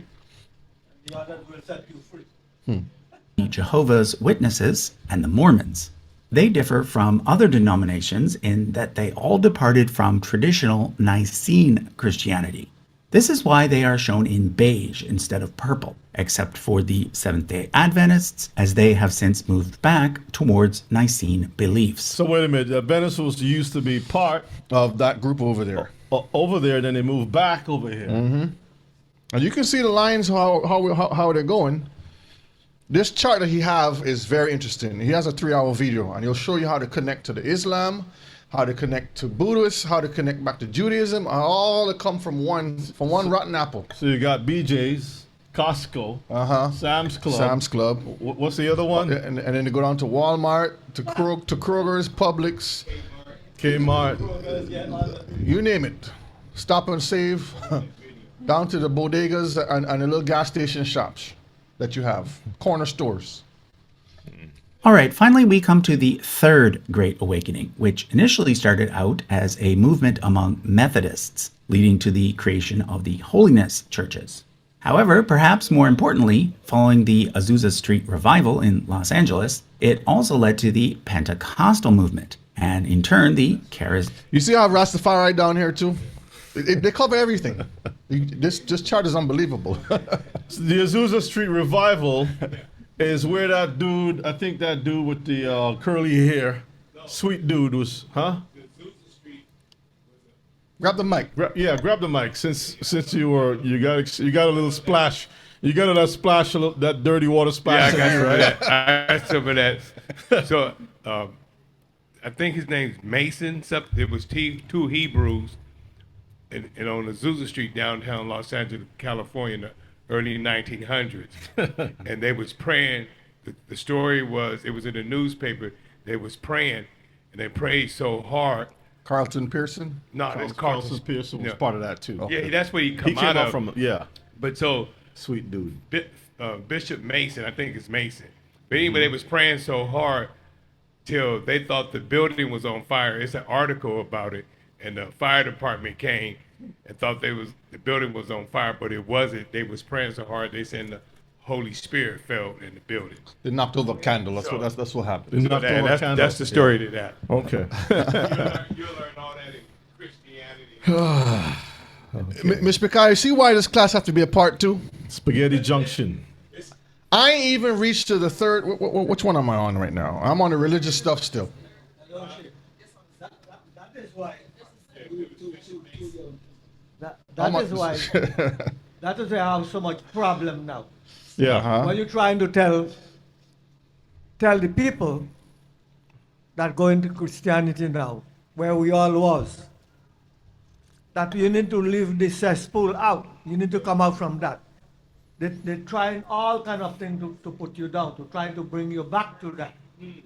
[SPEAKER 16] the Jehovah's Witnesses, and the Mormons. They differ from other denominations in that they all departed from traditional Nicene Christianity. This is why they are shown in beige instead of purple, except for the Seventh-day Adventists, as they have since moved back towards Nicene beliefs.
[SPEAKER 2] So wait a minute, the Adventists was used to be part
[SPEAKER 3] of that group over there.
[SPEAKER 2] Over there, then they moved back over here.
[SPEAKER 3] Mm-hmm. And you can see the lines, how they're going. This chart that he have is very interesting. He has a 3-hour video, and he'll show you how to connect to the Islam, how to connect to Buddhists, how to connect back to Judaism, all that come from one rotten apple.
[SPEAKER 2] So you got BJ's, Costco, Sam's Club.
[SPEAKER 3] Sam's Club.
[SPEAKER 2] What's the other one?
[SPEAKER 3] And then they go down to Walmart, to Kroger's, Publix,
[SPEAKER 2] Kmart.
[SPEAKER 3] You name it. Stop and Save, down to the bodegas and the little gas station shops that you have, corner stores.
[SPEAKER 16] All right, finally we come to the Third Great Awakening, which initially started out as a movement among Methodists, leading to the creation of the holiness churches. However, perhaps more importantly, following the Azusa Street revival in Los Angeles, it also led to the Pentecostal movement, and in turn the
[SPEAKER 3] You see how Rastafari down here too? They cover everything. This chart is unbelievable.
[SPEAKER 2] The Azusa Street revival is where that dude, I think that dude with the curly hair, sweet dude was, huh?
[SPEAKER 3] Grab the mic.
[SPEAKER 2] Grab the mic. Since you got a little splash. You got that splash, that dirty water splash.
[SPEAKER 17] Yeah, I got some
[SPEAKER 2] right?
[SPEAKER 17] of that. I got some of that. So I think his name's Mason. It was two Hebrews, and on Azusa Street, downtown Los Angeles, California, in the early 1900s, and they was praying. The story was, it was in the newspaper. They was praying, and they prayed so hard.
[SPEAKER 3] Carlton Pearson?
[SPEAKER 17] No, it's
[SPEAKER 2] Carlton Pearson was part of that too.
[SPEAKER 17] Yeah, that's where he came
[SPEAKER 2] out
[SPEAKER 17] of.
[SPEAKER 2] from. Yeah,
[SPEAKER 17] but so
[SPEAKER 2] sweet dude.
[SPEAKER 17] Bishop Mason, I think it's Mason. But anyway, they was praying so hard till they thought the building was on fire. It's an article about it, and the fire department came and thought the building was on fire, but it wasn't. They was praying so hard, they said the Holy Spirit fell in the building.
[SPEAKER 3] They knocked over a candle. That's what happened.
[SPEAKER 17] That's the story to that.
[SPEAKER 2] Okay.
[SPEAKER 17] You'll learn all that in Christianity.
[SPEAKER 3] Ms. Picard, see why this class have to be a part 2?
[SPEAKER 2] Spaghetti Junction.
[SPEAKER 3] I ain't even reached to the third. Which one am I on right now? I'm on the religious stuff still.
[SPEAKER 1] That is why. That is why I have so much problem now.
[SPEAKER 2] Yeah.
[SPEAKER 1] When you're trying to tell the people that go into Christianity now, where we all was, that you need to leave the cesspool out. You need to come out from that. They're trying all kind of things to put you down, to try to bring you back to that. You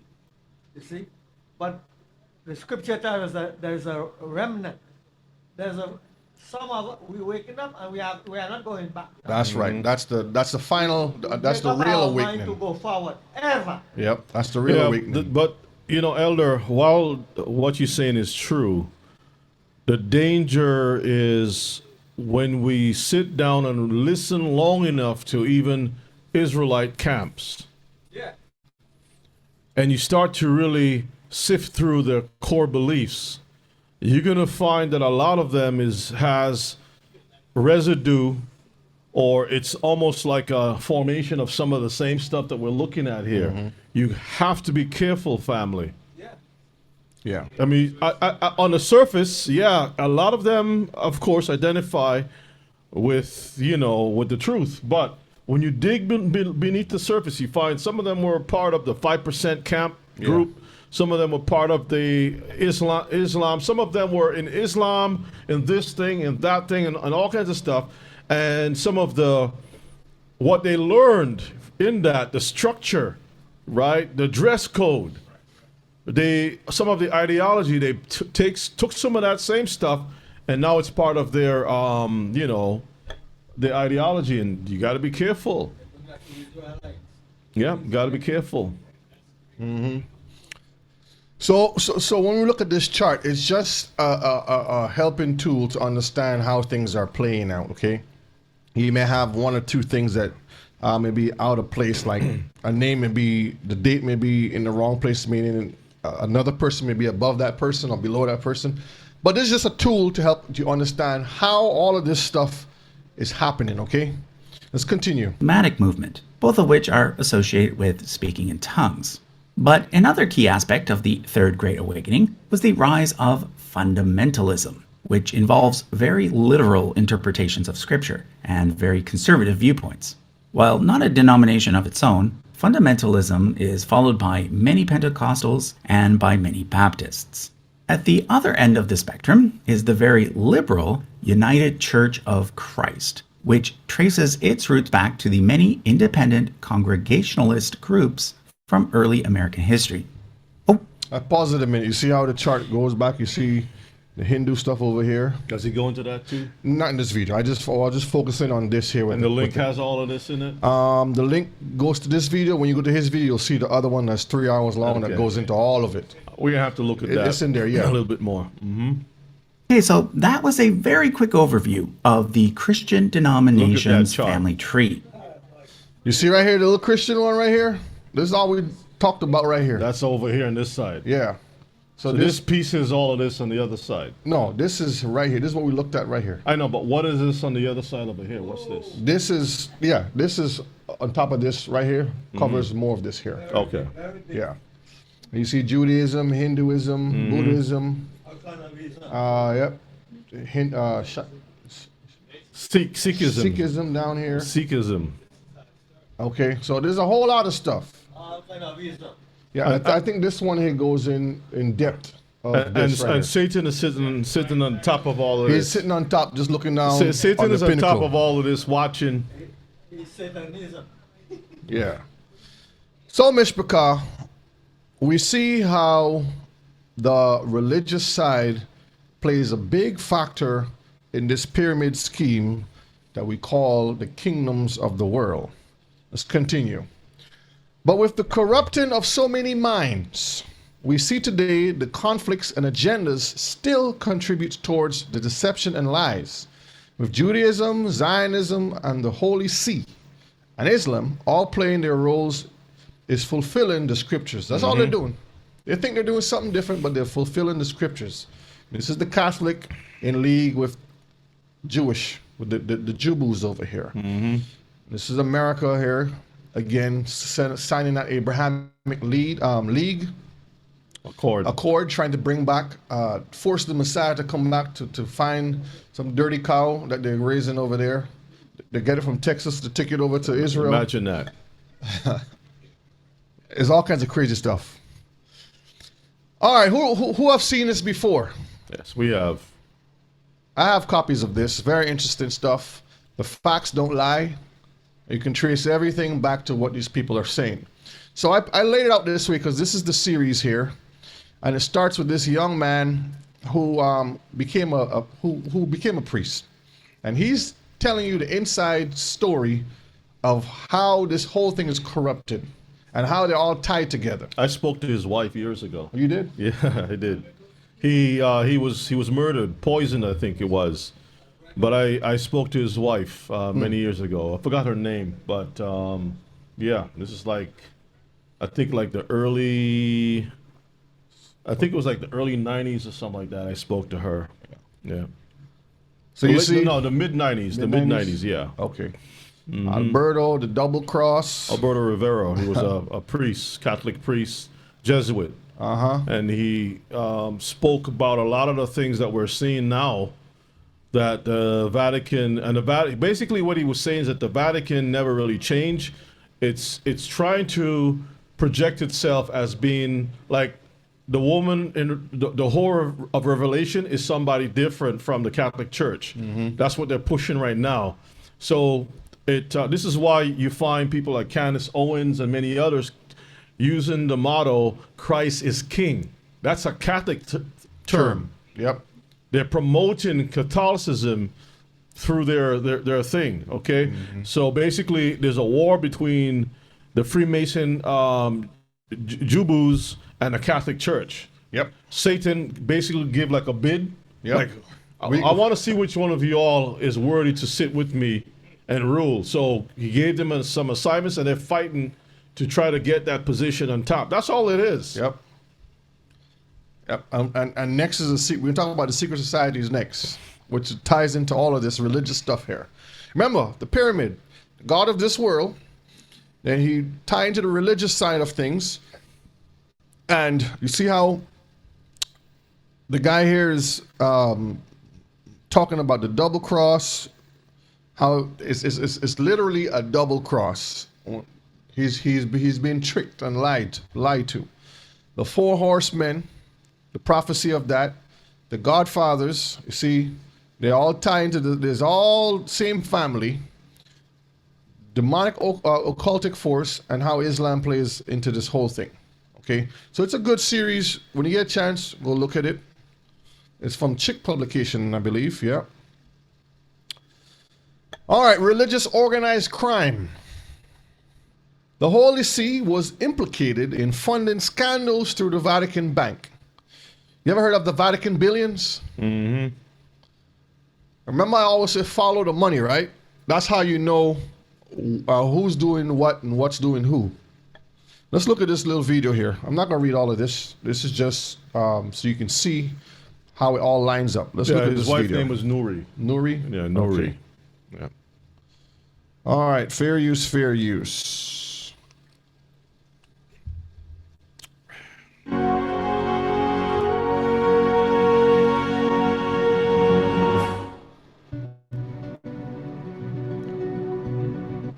[SPEAKER 1] see? But the scripture tells us that there's a remnant. Some of we waking up and we are not going back.
[SPEAKER 3] That's right. That's the final. That's the real awakening.
[SPEAKER 1] To go forward ever.
[SPEAKER 3] Yep, that's the real awakening.
[SPEAKER 2] But Elder, while what you're saying is true, the danger is when we sit down and listen long enough to even Israelite camps.
[SPEAKER 1] Yeah.
[SPEAKER 2] And you start to really sift through their core beliefs, you're going to find that a lot of them has residue, or it's almost like a formation of some of the same stuff that we're looking at here.
[SPEAKER 3] Mm-hmm.
[SPEAKER 2] You have to be careful, family.
[SPEAKER 3] Yeah.
[SPEAKER 2] I mean, I, on the surface, yeah, a lot of them, of course, identify with the truth. But when you dig beneath the surface, you find some of them were part of the 5% camp group. Yeah. Some of them were part of the Islam. Some of them were in Islam, in this thing, and that thing, and all kinds of stuff. And some of what they learned in that, the structure, right, the dress code, some of the ideology, they took some of that same stuff, and now it's part of their, the ideology, and you got to be careful. Yeah, got to be careful.
[SPEAKER 3] Mm-hmm. So when we look at this chart, it's just a helping tool to understand how things are playing out. Okay, you may have one or two things that may be out of place, like a name may be, the date may be in the wrong place, meaning another person may be above that person or below that person. But this is just a tool to help you understand how all of this stuff is happening, okay? Let's continue.
[SPEAKER 16] Charismatic movement, both of which are associated with speaking in tongues. But another key aspect of the Third Great Awakening was the rise of fundamentalism, which involves very literal interpretations of Scripture and very conservative viewpoints. While not a denomination of its own, fundamentalism is followed by many Pentecostals and by many Baptists. At the other end of the spectrum is the very liberal United Church of Christ, which traces its roots back to the many independent Congregationalist groups from early American history.
[SPEAKER 3] I pause it a minute. You see how the chart goes back? You see the Hindu stuff over here?
[SPEAKER 2] Does he go into that too?
[SPEAKER 3] Not in this video. I'll just focus in on this here.
[SPEAKER 2] And the link has all of this in it?
[SPEAKER 3] The link goes to this video. When you go to his video, you'll see the other one that's 3 hours long that goes into all of it.
[SPEAKER 2] We're going to have to look at that.
[SPEAKER 3] It's in there, yeah.
[SPEAKER 2] A little bit more. Mm-hmm.
[SPEAKER 16] Okay, so that was a very quick overview of the Christian denominations family tree.
[SPEAKER 3] You see right here, the little Christian one right here? This is all we talked about right here.
[SPEAKER 2] That's over here on this side.
[SPEAKER 3] Yeah.
[SPEAKER 2] So this piece is all of this on the other side.
[SPEAKER 3] No, this is right here. This is what we looked at right here.
[SPEAKER 2] I know, but what is this on the other side over here? What's this?
[SPEAKER 3] This is on top of this right here, covers more of this here.
[SPEAKER 2] Okay.
[SPEAKER 3] Yeah. You see Judaism, Hinduism, Buddhism. Yep.
[SPEAKER 2] Sikhism.
[SPEAKER 3] Sikhism down here.
[SPEAKER 2] Sikhism.
[SPEAKER 3] Okay, so there's a whole lot of stuff. Yeah, I think this one here goes in depth.
[SPEAKER 2] And Satan is sitting on top of all of this.
[SPEAKER 3] He's sitting on top, just looking down.
[SPEAKER 2] Satan is on
[SPEAKER 3] pinnacle.
[SPEAKER 2] top of all of this, watching.
[SPEAKER 3] Yeah. So, Mishpachah, we see how the religious side plays a big factor in this pyramid scheme that we call the kingdoms of the world. Let's continue. But with the corrupting of so many minds, we see today the conflicts and agendas still contribute towards the deception and lies. With Judaism, Zionism, and the Holy See, and Islam all playing their roles is fulfilling the scriptures. That's all they're doing. They think they're doing something different, but they're fulfilling the scriptures. This is the Catholic in league with Jewish, with the Jubus over here. This is America here, again, signing that Abrahamic league accord, trying to bring back, force the Messiah to come back to find some dirty cow that they're raising over there. They get it from Texas to take it over to Israel.
[SPEAKER 2] Imagine that.
[SPEAKER 3] There's all kinds of crazy stuff. All right, who have seen this before?
[SPEAKER 2] Yes, we have.
[SPEAKER 3] I have copies of this. Very interesting stuff. The facts don't lie. You can trace everything back to what these people are saying. So I laid it out this way because this is the series here, and it starts with this young man who became a priest, and he's telling you the inside story of how this whole thing is corrupted and how they're all tied together.
[SPEAKER 2] I spoke to his wife years ago.
[SPEAKER 3] You did?
[SPEAKER 2] Yeah, I did. He was murdered, poisoned, I think it was. But I spoke to his wife many years ago. I forgot her name, but yeah, this is like, I think it was like the early 90s or something like that. I spoke to her. Yeah.
[SPEAKER 3] So you see,
[SPEAKER 2] no, the mid 90s, the mid 90s, yeah.
[SPEAKER 3] Okay. Alberto, the double cross.
[SPEAKER 2] Alberto Rivero, he was a priest, Catholic priest, Jesuit. And he spoke about a lot of the things that we're seeing now, that the Vatican and basically what he was saying is that the Vatican never really changed. It's trying to project itself as being like the woman in the horror of Revelation is somebody different from the Catholic Church. That's what they're pushing right now. So this is why you find people like Candace Owens and many others using the motto, Christ is King. That's a Catholic term.
[SPEAKER 3] Yep.
[SPEAKER 2] They're promoting Catholicism through their thing, okay? So basically, there's a war between the Freemason Jubus and the Catholic Church.
[SPEAKER 3] Yep.
[SPEAKER 2] Satan basically give like a bid.
[SPEAKER 3] Yep.
[SPEAKER 2] Like, I want to see which one of you all is worthy to sit with me and rule. So he gave them some assignments, and they're fighting to try to get that position on top. That's all it is.
[SPEAKER 3] Yep. Yep. And next is we're talking about the secret societies next, which ties into all of this religious stuff here. Remember, the pyramid, the god of this world, then he tied into the religious side of things. And you see how the guy here is talking about the double cross, how it's literally a double cross. He's been tricked and lied to. The four horsemen, the prophecy of that, the godfathers, you see, they all tie into there's all same family, demonic occultic force, and how Islam plays into this whole thing. Okay, so it's a good series. When you get a chance, go look at it. It's from Chick Publication, I believe. Yeah. All right, religious organized crime. The Holy See was implicated in funding scandals through the Vatican Bank. You ever heard of the Vatican billions?
[SPEAKER 2] Mm-hmm.
[SPEAKER 3] Remember, I always say follow the money, right? That's how you know who's doing what and what's doing who. Let's look at this little video here. I'm not going to read all of this. This is just so you can see how it all lines up. Let's look at this video.
[SPEAKER 2] His wife's name was Nuri.
[SPEAKER 3] Nuri?
[SPEAKER 2] Yeah, Nuri.
[SPEAKER 3] Okay.
[SPEAKER 2] Yeah.
[SPEAKER 3] All right, fair use, fair use.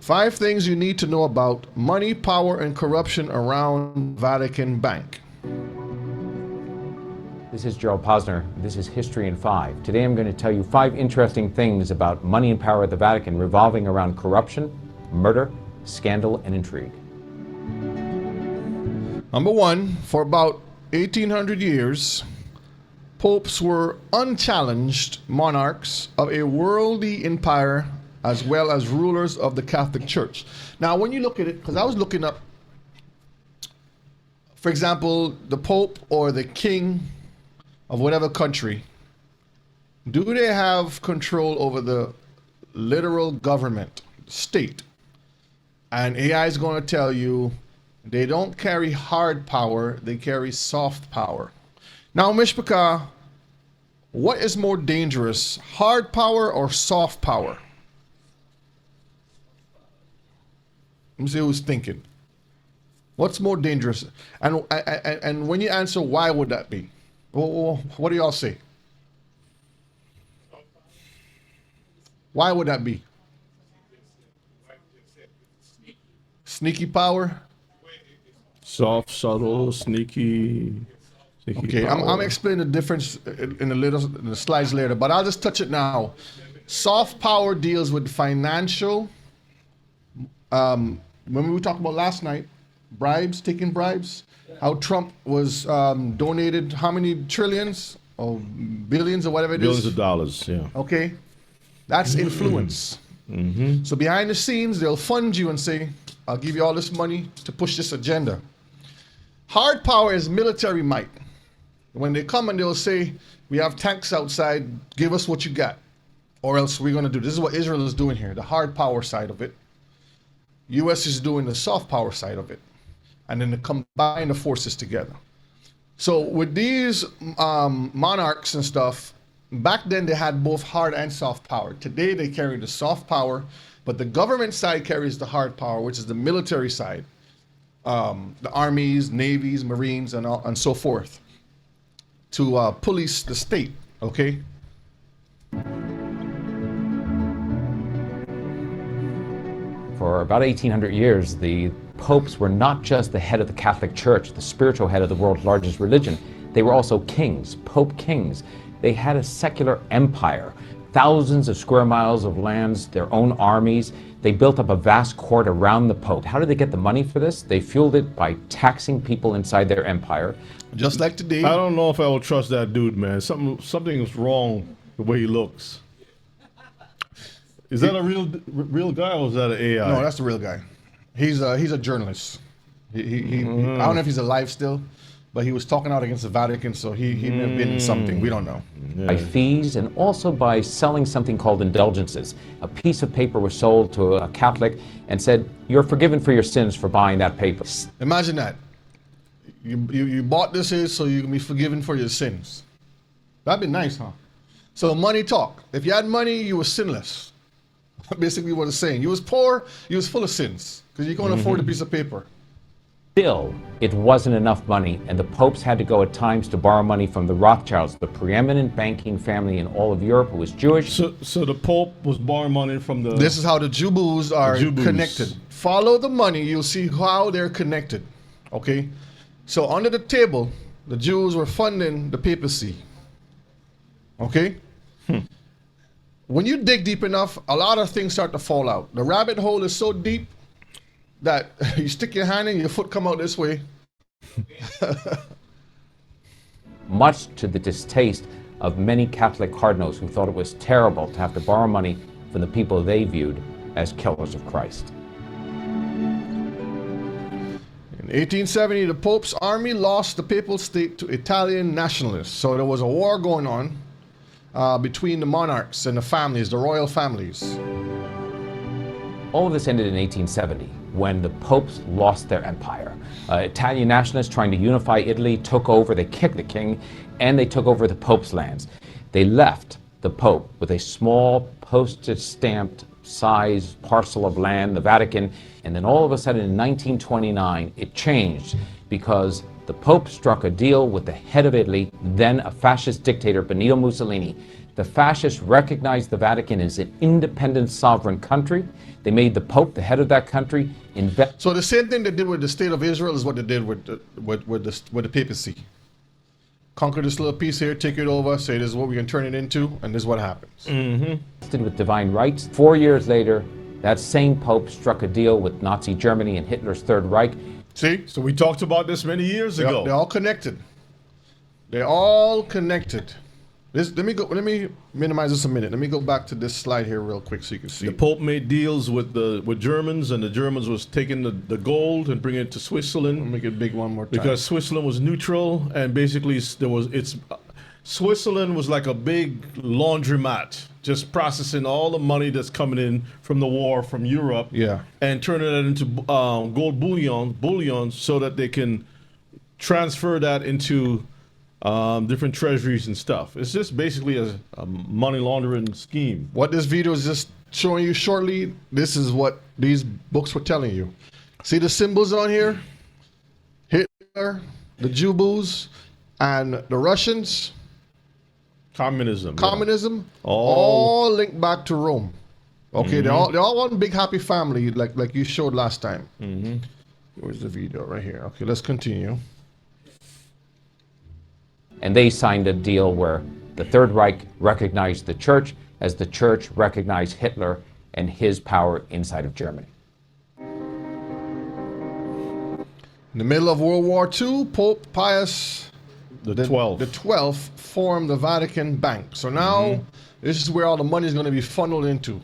[SPEAKER 3] 5 things you need to know about money, power, and corruption around Vatican Bank.
[SPEAKER 18] This is Gerald Posner. This is History in 5. Today I'm going to tell you 5 interesting things about money and power at the Vatican revolving around corruption, murder, scandal, and intrigue.
[SPEAKER 3] Number 1, for about 1800 years, popes were unchallenged monarchs of a worldly empire as well as rulers of the Catholic Church. Now, when you look at it, because I was looking up, for example, the Pope or the King of whatever country, do they have control over the literal government, state? And AI is going to tell you they don't carry hard power, they carry soft power. Now, Mishpaka, what is more dangerous, hard power or soft power? Let me see who's thinking. What's more dangerous? And when you answer, why would that be? What do y'all say? Why would that be? Sneaky power?
[SPEAKER 2] Soft, subtle, sneaky.
[SPEAKER 3] Okay, I'm explaining the difference in the slides later, but I'll just touch it now. Soft power deals with financial. When we talked about last night, bribes, taking bribes, how Trump was donated how many trillions or billions or whatever it
[SPEAKER 2] Billions
[SPEAKER 3] is?
[SPEAKER 2] of dollars, yeah.
[SPEAKER 3] Okay, that's influence.
[SPEAKER 2] Mm-hmm.
[SPEAKER 3] So behind the scenes, they'll fund you and say, I'll give you all this money to push this agenda. Hard power is military might. When they come and they'll say, we have tanks outside, give us what you got, or else we're going to do. This is what Israel is doing here, the hard power side of it. U.S. is doing the soft power side of it. And then they combine the forces together. So with these monarchs and stuff, back then they had both hard and soft power. Today they carry the soft power, but the government side carries the hard power, which is the military side. The armies, navies, marines, and so forth, to police the state, okay?
[SPEAKER 18] For about 1800 years, the popes were not just the head of the Catholic Church, the spiritual head of the world's largest religion. They were also kings, pope kings. They had a secular empire, thousands of square miles of lands, their own armies. They built up a vast court around the pope. How did they get the money for this? They fueled it by taxing people inside their empire.
[SPEAKER 3] Just like today.
[SPEAKER 2] I don't know if I will trust that dude, man. Something is wrong the way he looks. Is that a real guy or is that an AI?
[SPEAKER 3] No, that's the real guy. He's a journalist. I don't know if he's alive still, but he was talking out against the Vatican, so he may have been in something. We don't know.
[SPEAKER 18] By fees and also by selling something called indulgences. A piece of paper was sold to a Catholic and said, you're forgiven for your sins for buying that paper.
[SPEAKER 3] Imagine that. You bought this here so you can be forgiven for your sins. That'd be nice, huh? So money talk. If you had money, you were sinless. Basically what it's saying. You was poor, you was full of sins because you couldn't afford a piece of paper.
[SPEAKER 18] Still, it wasn't enough money, and the popes had to go at times to borrow money from the Rothschilds, the preeminent banking family in all of Europe who was Jewish.
[SPEAKER 2] So the Pope was borrowing money from the...
[SPEAKER 3] This is how the Jubus are
[SPEAKER 2] Jubus.
[SPEAKER 3] connected. Follow the money, you'll see how they're connected. Okay? So under the table, the Jews were funding the papacy. Okay? When you dig deep enough, a lot of things start to fall out. The rabbit hole is so deep that you stick your hand in, your foot come out this way.
[SPEAKER 18] Much to the distaste of many Catholic cardinals who thought it was terrible to have to borrow money from the people they viewed as killers of Christ.
[SPEAKER 3] In 1870, the Pope's army lost the papal state to Italian nationalists. So there was a war going on between the monarchs and the families, the royal families.
[SPEAKER 18] All of this ended in 1870 when the popes lost their empire. Italian nationalists trying to unify Italy took over, they kicked the king, and they took over the pope's lands. They left the pope with a small postage-stamped size parcel of land, the Vatican, and then all of a sudden in 1929 it changed because the pope struck a deal with the head of Italy, then a fascist dictator, Benito Mussolini. The fascists recognized the Vatican as an independent sovereign country. They made the Pope the head of that country.
[SPEAKER 3] So the same thing they did with the state of Israel is what they did with the papacy. Conquer this little piece here, take it over, say this is what we can turn it into, and this is what happens.
[SPEAKER 18] With divine rights. 4 years later, that same Pope struck a deal with Nazi Germany and Hitler's Third Reich.
[SPEAKER 3] See?
[SPEAKER 2] So we talked about this many years ago.
[SPEAKER 3] They're all connected. They're all connected. Let me minimize this a minute. Let me go back to this slide here real quick so you can see.
[SPEAKER 2] The Pope made deals with Germans, and the Germans was taking the gold and bringing it to Switzerland.
[SPEAKER 3] I'll make it big one more time.
[SPEAKER 2] Because Switzerland was neutral, and basically Switzerland was like a big laundromat, just processing all the money that's coming in from the war from Europe, and turning it into gold bullion, so that they can transfer that into different treasuries and stuff. It's just basically a money laundering scheme.
[SPEAKER 3] What this video is just showing you shortly, this is what these books were telling you. See the symbols on here? Hitler, the Jubus, and the Russians.
[SPEAKER 2] Communism.
[SPEAKER 3] All linked back to Rome. Okay, they're all one big happy family, like you showed last time. Where's the video? Right here. Okay, let's continue.
[SPEAKER 18] And they signed a deal where the Third Reich recognized the church as the church recognized Hitler and his power inside of Germany.
[SPEAKER 3] In the middle of World War II, Pope Pius
[SPEAKER 2] the 12th
[SPEAKER 3] formed the Vatican Bank. So now this is where all the money is going to be funneled into.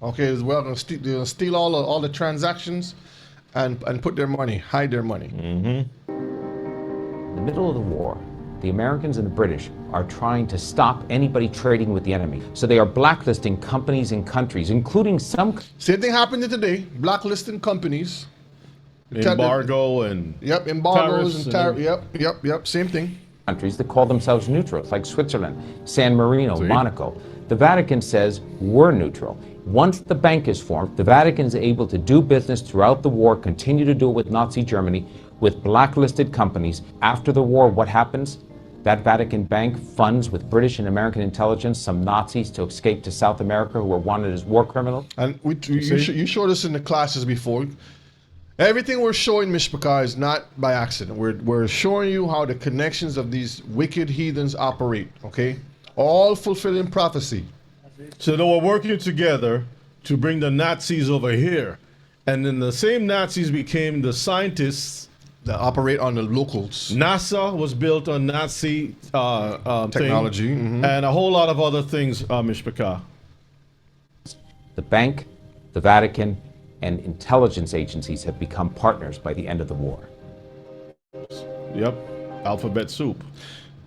[SPEAKER 3] Okay, this is where they're going to steal all the transactions and put their money, hide their money.
[SPEAKER 18] In the middle of the war, the Americans and the British are trying to stop anybody trading with the enemy. So they are blacklisting companies and countries, including some...
[SPEAKER 3] Same thing happened today, blacklisting companies.
[SPEAKER 2] Embargo and...
[SPEAKER 3] Yep, embargoes and tariffs. Yep, same thing.
[SPEAKER 18] Countries that call themselves neutrals, like Switzerland, San Marino, Monaco. The Vatican says we're neutral. Once the bank is formed, the Vatican is able to do business throughout the war, continue to do it with Nazi Germany, with blacklisted companies. After the war, what happens? That Vatican Bank funds with British and American intelligence some Nazis to escape to South America who were wanted as war criminals.
[SPEAKER 3] And you showed us in the classes before. Everything we're showing, Mishpachah, is not by accident. We're showing you how the connections of these wicked heathens operate, okay? All fulfilling prophecy.
[SPEAKER 2] So they were working together to bring the Nazis over here. And then the same Nazis became the scientists
[SPEAKER 3] that operate on the locals.
[SPEAKER 2] NASA was built on Nazi
[SPEAKER 3] technology
[SPEAKER 2] and a whole lot of other things, Mishpachah.
[SPEAKER 18] The bank, the Vatican, and intelligence agencies have become partners by the end of the war.
[SPEAKER 2] Yep, alphabet soup.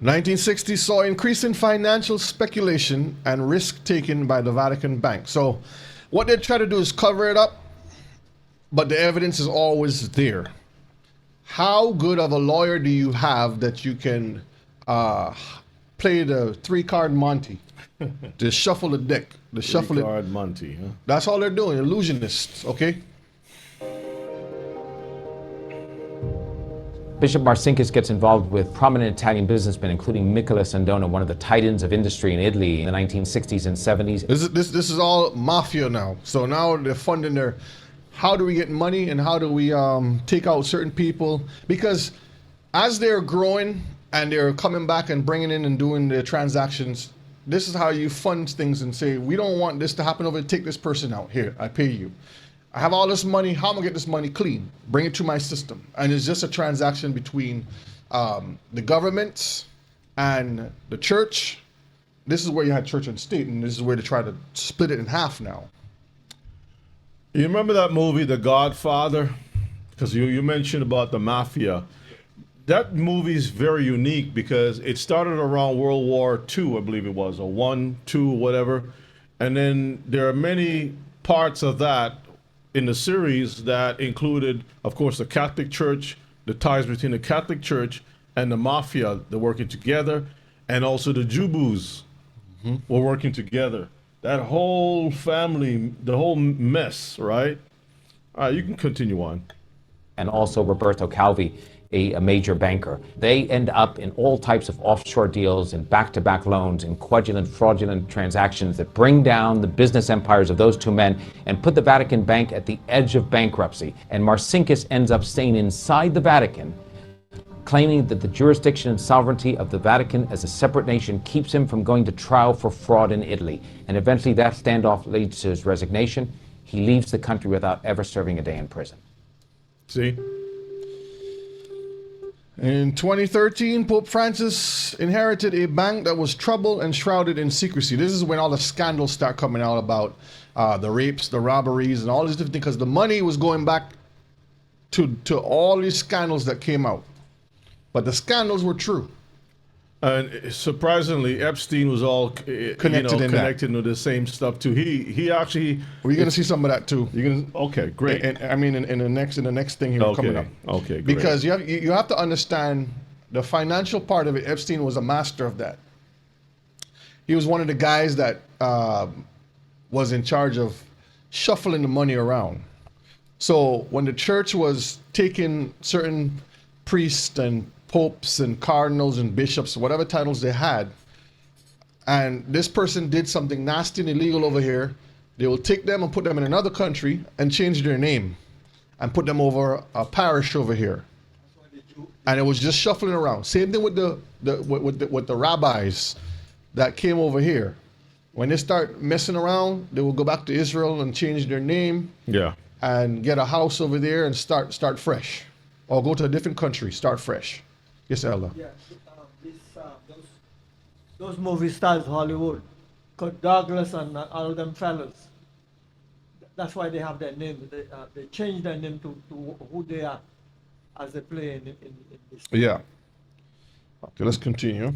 [SPEAKER 3] 1960 saw increasing financial speculation and risk taken by the Vatican Bank. So what they try to do is cover it up, but the evidence is always there. how good of a lawyer do you have that you can play the 3-card Monty? To shuffle the deck. The shuffle it.
[SPEAKER 2] 3-card Monty, huh?
[SPEAKER 3] That's all they're doing, illusionists, okay?
[SPEAKER 18] Bishop Marcinkus gets involved with prominent Italian businessmen, including Nicola Sandona, one of the titans of industry in Italy in the 1960s and 70s.
[SPEAKER 3] This is all mafia now. So now they're funding their, how do we get money and how do we take out certain people? Because as they're growing and they're coming back and bringing in and doing their transactions, this is how you fund things and say, we don't want this to happen over, take this person out. Here, I pay you. I have all this money. How am I going to get this money clean? Bring it to my system. And it's just a transaction between the government and the church. This is where you had church and state, and this is where they try to split it in half now.
[SPEAKER 2] You remember that movie, The Godfather? Because you mentioned about the mafia. That movie is very unique because it started around World War II, I believe it was, or 1, 2, whatever. And then there are many parts of that in the series that included, of course, the Catholic Church, the ties between the Catholic Church and the mafia. They're working together, and also the Jubus were working together. That whole family, the whole mess, right? All right, you can continue on.
[SPEAKER 18] And also Roberto Calvi, a major banker. They end up in all types of offshore deals and back-to-back loans and fraudulent transactions that bring down the business empires of those two men and put the Vatican Bank at the edge of bankruptcy. And Marcinkus ends up staying inside the Vatican, claiming that the jurisdiction and sovereignty of the Vatican as a separate nation keeps him from going to trial for fraud in Italy. And eventually that standoff leads to his resignation. He leaves the country without ever serving a day in prison.
[SPEAKER 2] See?
[SPEAKER 3] In 2013, Pope Francis inherited a bank that was troubled and shrouded in secrecy. This is when all the scandals start coming out about the rapes, the robberies, and all these different things, because the money was going back to all these scandals that came out. But the scandals were true.
[SPEAKER 2] And surprisingly, Epstein was all connected to the same stuff too. He actually.
[SPEAKER 3] We're going to see some of that too.
[SPEAKER 2] You're going to, okay, great.
[SPEAKER 3] And I mean, in the next thing here coming up.
[SPEAKER 2] Okay, great.
[SPEAKER 3] Because you have to understand the financial part of it. Epstein was a master of that. He was one of the guys that was in charge of shuffling the money around. So when the church was taking certain priests and popes and cardinals and bishops, whatever titles they had, and this person did something nasty and illegal over here, they will take them and put them in another country and change their name and put them over a parish over here. And it was just shuffling around. Same thing with the rabbis that came over here. When they start messing around, they will go back to Israel and change their name.
[SPEAKER 2] Yeah.
[SPEAKER 3] And get a house over there and start fresh, or go to a different country, start fresh. Yes, Ella.
[SPEAKER 1] Yeah, those movie stars, Hollywood, Kirk Douglas and all of them fellas. That's why they have their name. They change their name to who they are as they play in this.
[SPEAKER 3] Yeah. Okay, let's continue.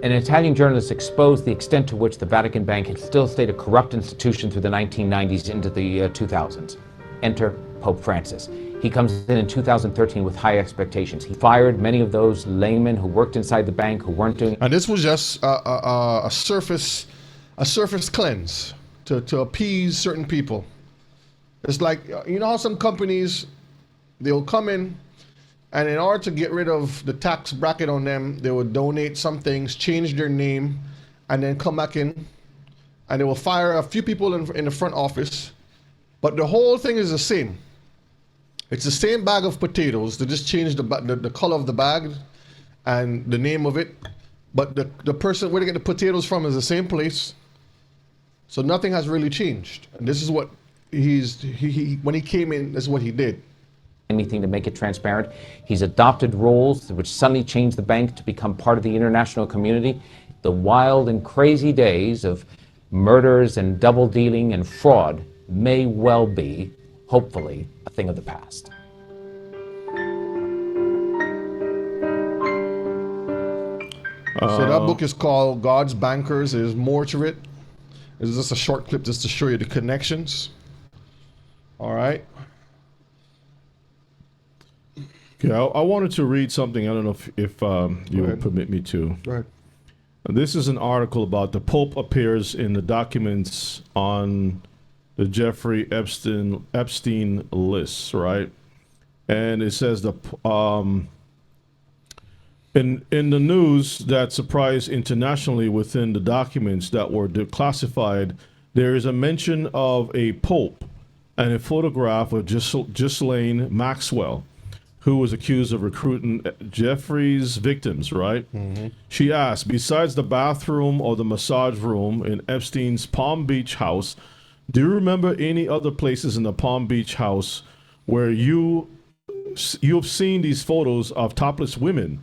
[SPEAKER 18] An Italian journalist exposed the extent to which the Vatican Bank had still stayed a corrupt institution through the 1990s into the 2000s. Enter Pope Francis. He comes in 2013 with high expectations. He fired many of those laymen who worked inside the bank who weren't doing.
[SPEAKER 3] And this was just a surface cleanse to appease certain people. It's like, you know how some companies, they'll come in, and in order to get rid of the tax bracket on them, they will donate some things, change their name, and then come back in, and they will fire a few people in the front office. But the whole thing is the same. It's the same bag of potatoes. They just change the color of the bag and the name of it. But the person where they get the potatoes from is the same place. So nothing has really changed. And this is what when he came in, this is what he did.
[SPEAKER 18] Anything to make it transparent. He's adopted roles which suddenly changed the bank to become part of the international community. The wild and crazy days of murders and double dealing and fraud may well be, hopefully, a thing of the past.
[SPEAKER 3] So that book is called God's Bankers. There's more to it. It's just a short clip just to show you the connections. All right.
[SPEAKER 2] Okay, I wanted to read something. I don't know if you will permit me to.
[SPEAKER 3] Go ahead.
[SPEAKER 2] This is an article about the Pope appears in the documents on the Jeffrey Epstein list, right? And it says in the news that surprised internationally within the documents that were declassified, there is a mention of a Pope and a photograph of Ghislaine Maxwell, who was accused of recruiting Jeffrey's victims, right? She asked, besides the bathroom or the massage room in Epstein's Palm Beach house, do you remember any other places in the Palm Beach house where you've seen these photos of topless women?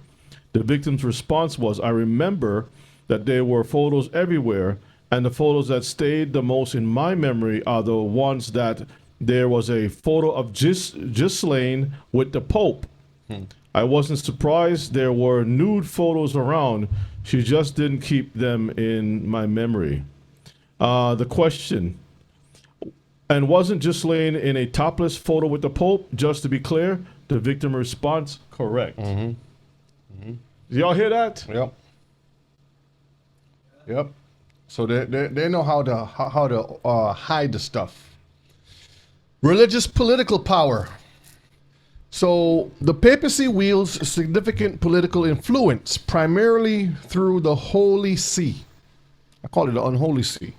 [SPEAKER 2] The victim's response was, I remember that there were photos everywhere, and the photos that stayed the most in my memory are the ones that there was a photo of Ghislaine with the Pope. I wasn't surprised there were nude photos around. She just didn't keep them in my memory. The question, and wasn't Ghislaine in a topless photo with the Pope? Just to be clear, the victim response, correct. Did y'all hear that?
[SPEAKER 3] Yep. So they know how to hide the stuff. Religious political power. So the papacy wields significant political influence, primarily through the Holy See. I call it the unholy see.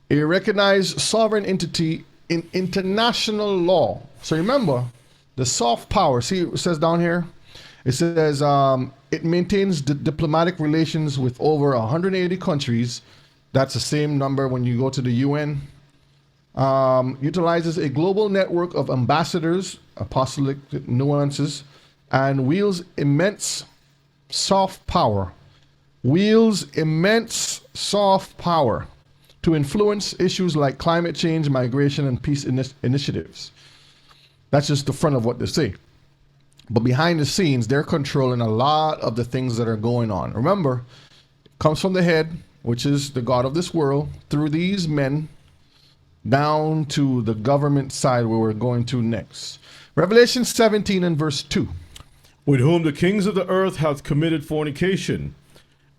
[SPEAKER 3] A recognized sovereign entity in international law. So remember, the soft power, see it says down here? It says it maintains diplomatic relations with over 180 countries. That's the same number when you go to the UN. Utilizes a global network of ambassadors, apostolic nuances, and wields immense soft power. To influence issues like climate change, migration, and peace initiatives. That's just the front of what they say. But behind the scenes, they're controlling a lot of the things that are going on. Remember, it comes from the head, which is the God of this world, through these men, down to the government side where we're going to next. Revelation 17 and verse 2.
[SPEAKER 2] With whom the kings of the earth have committed fornication,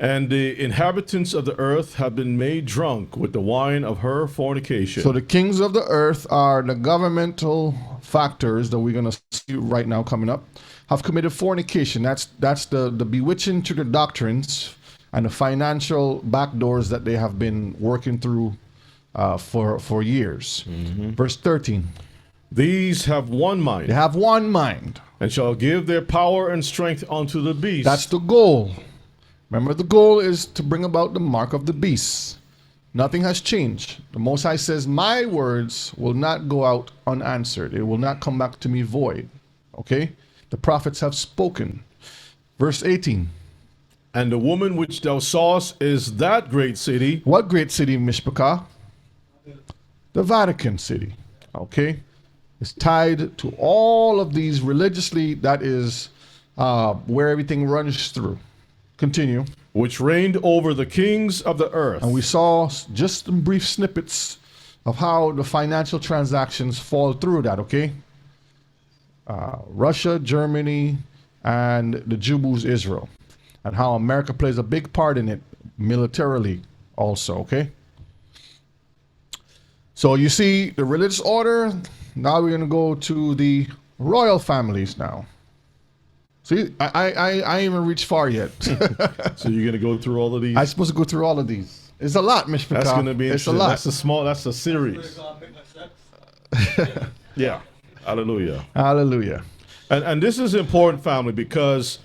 [SPEAKER 2] and the inhabitants of the earth have been made drunk with the wine of her fornication.
[SPEAKER 3] So the kings of the earth are the governmental factors that we're going to see right now coming up, have committed fornication. That's the bewitching to the doctrines and the financial backdoors that they have been working through for years. Verse 13.
[SPEAKER 2] These have one mind.
[SPEAKER 3] They have one mind.
[SPEAKER 2] And shall give their power and strength unto the beast.
[SPEAKER 3] That's the goal. Remember, the goal is to bring about the mark of the beast. Nothing has changed. The Most High says, my words will not go out unanswered. It will not come back to me void. Okay? The prophets have spoken. Verse 18.
[SPEAKER 2] And the woman which thou sawest is that great city.
[SPEAKER 3] What great city, Mishpachah? The Vatican City. Okay? It's tied to all of these religiously. That is where everything runs through. Continue.
[SPEAKER 2] Which reigned over the kings of the earth.
[SPEAKER 3] And we saw just some brief snippets of how the financial transactions fall through that, okay? Russia, Germany, and the Jews, Israel. And how America plays a big part in it militarily also, okay? So you see the religious order. Now we're going to go to the royal families now. See, I ain't even reached far yet.
[SPEAKER 2] So you're gonna go through all of these?
[SPEAKER 3] I'm supposed to go through all of these. It's a lot, Mishpachah.
[SPEAKER 2] That's gonna be
[SPEAKER 3] it's a
[SPEAKER 2] interesting.
[SPEAKER 3] lot.
[SPEAKER 2] That's a series. Yeah. Hallelujah.
[SPEAKER 3] Hallelujah.
[SPEAKER 2] And this is important, family, because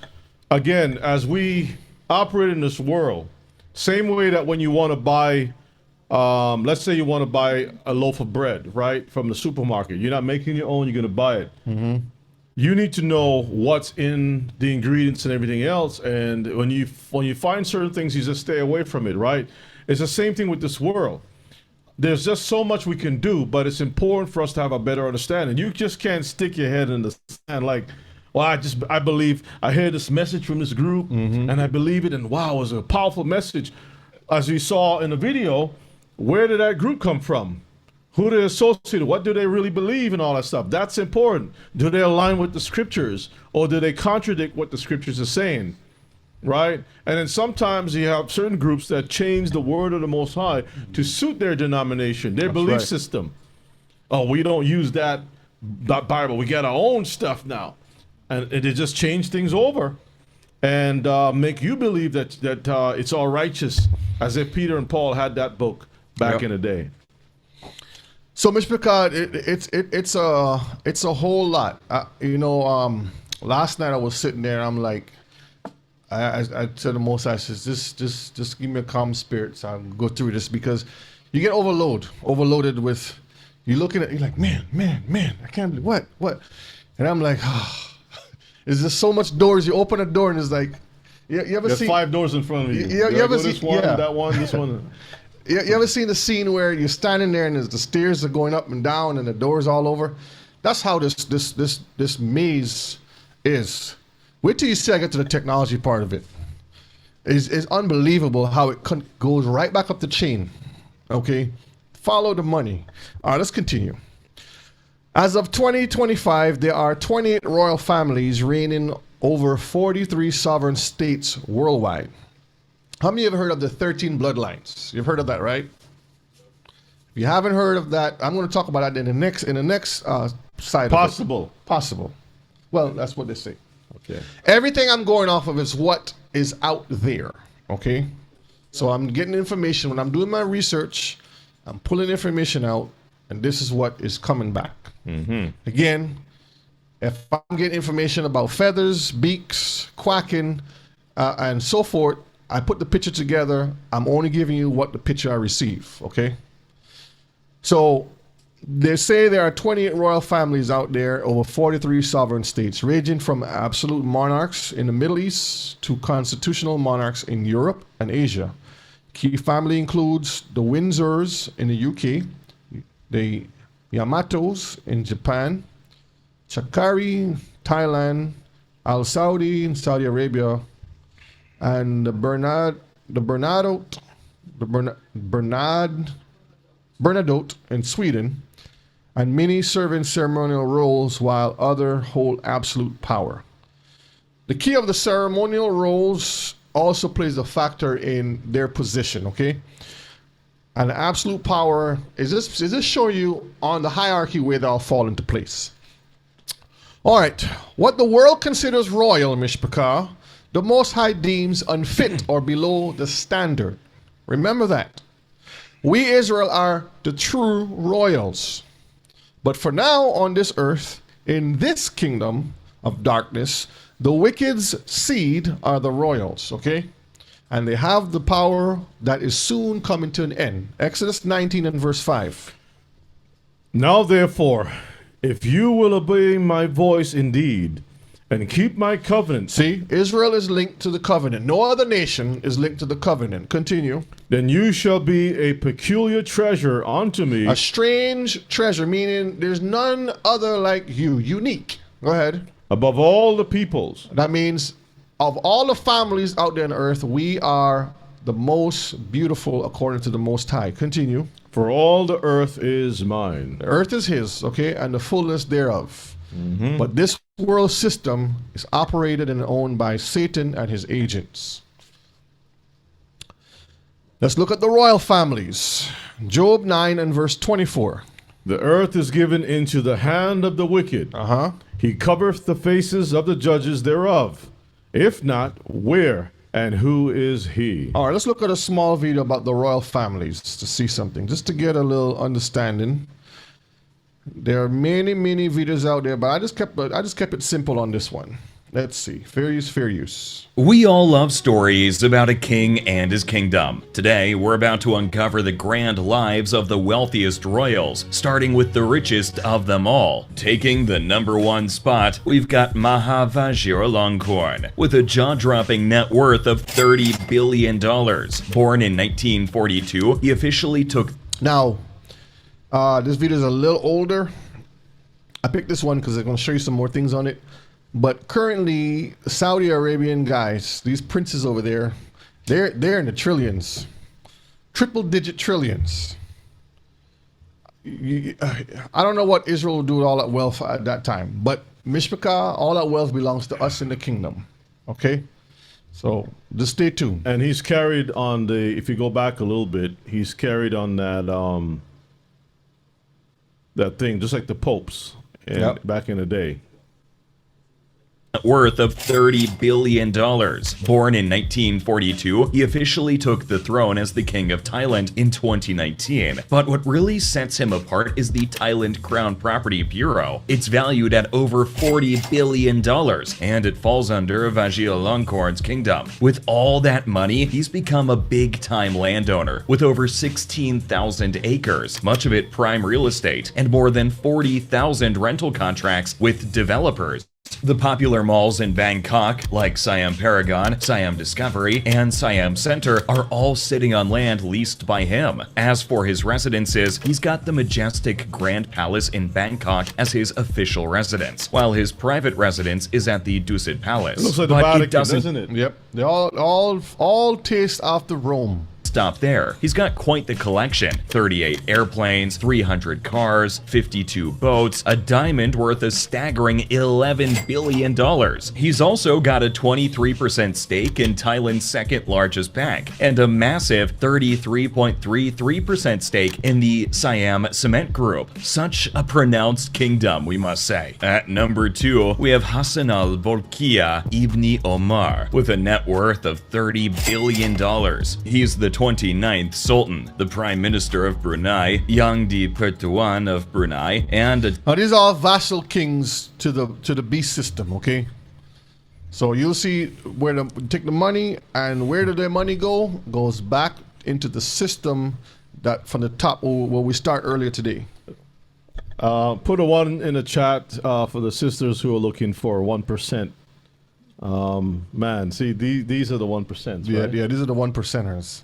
[SPEAKER 2] again, as we operate in this world, same way that when you want to buy, let's say you want to buy a loaf of bread, right, from the supermarket, you're not making your own, you're gonna buy it. You need to know what's in the ingredients and everything else. And when you find certain things, you just stay away from it, right? It's the same thing with this world. There's just so much we can do, but it's important for us to have a better understanding. You just can't stick your head in the sand like, well, I believe, I heard this message from this group and I believe it, and wow, it was a powerful message. As we saw in the video, where did that group come from? Who they associate with? What do they really believe and all that stuff? That's important. Do they align with the scriptures, or do they contradict what the scriptures are saying? Right? And then sometimes you have certain groups that change the word of the Most High to suit their denomination, their belief system. Oh, we don't use that Bible. We got our own stuff now. And they just change things over and make you believe that it's all righteous, as if Peter and Paul had that book back in the day.
[SPEAKER 3] So, Mr. Picard, it's a whole lot. Last night I was sitting there and I'm like, I said the Most High, says, just give me a calm spirit so I can go through this, because you get overloaded with, you're looking at, you're like, man, I can't believe, what? And I'm like, is there so much doors? You open a door and it's like, you ever
[SPEAKER 2] There's
[SPEAKER 3] see
[SPEAKER 2] 5 doors in front of you.
[SPEAKER 3] You ever see
[SPEAKER 2] this one, that one, this one?
[SPEAKER 3] You ever seen the scene where you're standing there and the stairs are going up and down and the doors all over? That's how this maze is. Wait till you see I get to the technology part of it. It's unbelievable how it goes right back up the chain. Okay? Follow the money. All right, let's continue. As of 2025, there are 28 royal families reigning over 43 sovereign states worldwide. How many have heard of the 13 bloodlines? You've heard of that, right? If you haven't heard of that, I'm going to talk about that in the next side. Possible. Well, that's what they say.
[SPEAKER 2] Okay.
[SPEAKER 3] Everything I'm going off of is what is out there. Okay. So I'm getting information when I'm doing my research. I'm pulling information out, and this is what is coming back.
[SPEAKER 2] Mm-hmm.
[SPEAKER 3] Again, if I'm getting information about feathers, beaks, quacking, and so forth, I put the picture together. I'm only giving you what the picture I receive, okay? So they say there are 28 royal families out there over 43 sovereign states, ranging from absolute monarchs in the Middle East to constitutional monarchs in Europe and Asia. Key family includes the Windsors in the UK, the Yamatos in Japan, Chakari, Thailand, Al Saudi in Saudi Arabia, and the Bernadotte in Sweden, and many serve in ceremonial roles while others hold absolute power. The key of the ceremonial roles also plays a factor in their position, okay? And absolute power, is this showing you on the hierarchy where they all fall into place? All right, what the world considers royal, Mishpachah, the Most High deems unfit or below the standard. Remember that. We Israel are the true royals. But for now on this earth, in this kingdom of darkness, the wicked's seed are the royals, okay? And they have the power that is soon coming to an end. Exodus 19 and verse 5.
[SPEAKER 2] Now therefore, if you will obey my voice indeed, and keep my covenant.
[SPEAKER 3] See, Israel is linked to the covenant. No other nation is linked to the covenant. Continue.
[SPEAKER 2] Then you shall be a peculiar treasure unto me.
[SPEAKER 3] A strange treasure, meaning there's none other like you. Unique. Go ahead.
[SPEAKER 2] Above all the peoples.
[SPEAKER 3] That means of all the families out there on earth, we are the most beautiful according to the Most High. Continue.
[SPEAKER 2] For all the earth is mine.
[SPEAKER 3] The earth is his, okay, and the fullness thereof.
[SPEAKER 2] Mm-hmm.
[SPEAKER 3] But this world system is operated and owned by Satan and his agents. Let's look at the royal families. Job 9 and verse 24.
[SPEAKER 2] The earth is given into the hand of the wicked. He covereth the faces of the judges thereof. If not, where and who is he?
[SPEAKER 3] All right, let's look at a small video about the royal families to see something, just to get a little understanding. There are many videos out there, but I just kept it simple on this one. Let's see. Fair use.
[SPEAKER 19] We all love stories about a king and his kingdom. Today, we're about to uncover the grand lives of the wealthiest royals, starting with the richest of them all. Taking the #1 spot, we've got Maha Vajiralongkorn, with a jaw-dropping net worth of $30 billion. Born in 1942, he officially took...
[SPEAKER 3] Now, this video is a little older. I picked this one because I'm going to show you some more things on it. But currently, Saudi Arabian guys, these princes over there, they're in the trillions, triple-digit trillions. I don't know what Israel will do with all that wealth at that time, but Mishpachah, all that wealth belongs to us in the kingdom. Okay? So just stay tuned.
[SPEAKER 2] And he's carried on if you go back a little bit, he's carried on that thing, just like the popes back in the day.
[SPEAKER 19] Worth of $30 billion. Born in 1942, he officially took the throne as the King of Thailand in 2019. But what really sets him apart is the Thailand Crown Property Bureau. It's valued at over $40 billion, and it falls under Vajiralongkorn's kingdom. With all that money, he's become a big-time landowner, with over 16,000 acres, much of it prime real estate, and more than 40,000 rental contracts with developers. The popular malls in Bangkok, like Siam Paragon, Siam Discovery, and Siam Center, are all sitting on land leased by him. As for his residences, he's got the majestic Grand Palace in Bangkok as his official residence, while his private residence is at the Dusit Palace.
[SPEAKER 2] It looks like the Vatican, doesn't it?
[SPEAKER 3] Yep. They all taste after Rome.
[SPEAKER 19] Stop there. He's got quite the collection. 38 airplanes, 300 cars, 52 boats, a diamond worth a staggering $11 billion. He's also got a 23% stake in Thailand's second largest bank, and a massive 33.33% stake in the Siam Cement Group. Such a pronounced kingdom, we must say. At number 2, we have Hassan al-Bolkiah Ibn Omar, with a net worth of $30 billion. He's the 29th Sultan, the Prime Minister of Brunei, Yang di Pertuan of Brunei, and
[SPEAKER 3] now these are all vassal kings to the beast system, okay? So you'll see where take the money, and where did their money go? Goes back into the system that from the top where we start earlier today.
[SPEAKER 2] Put a 1 in the chat for the sisters who are looking for 1%. Man, see, these are the 1%.
[SPEAKER 3] Yeah,
[SPEAKER 2] right?
[SPEAKER 3] yeah, these are the 1%ers.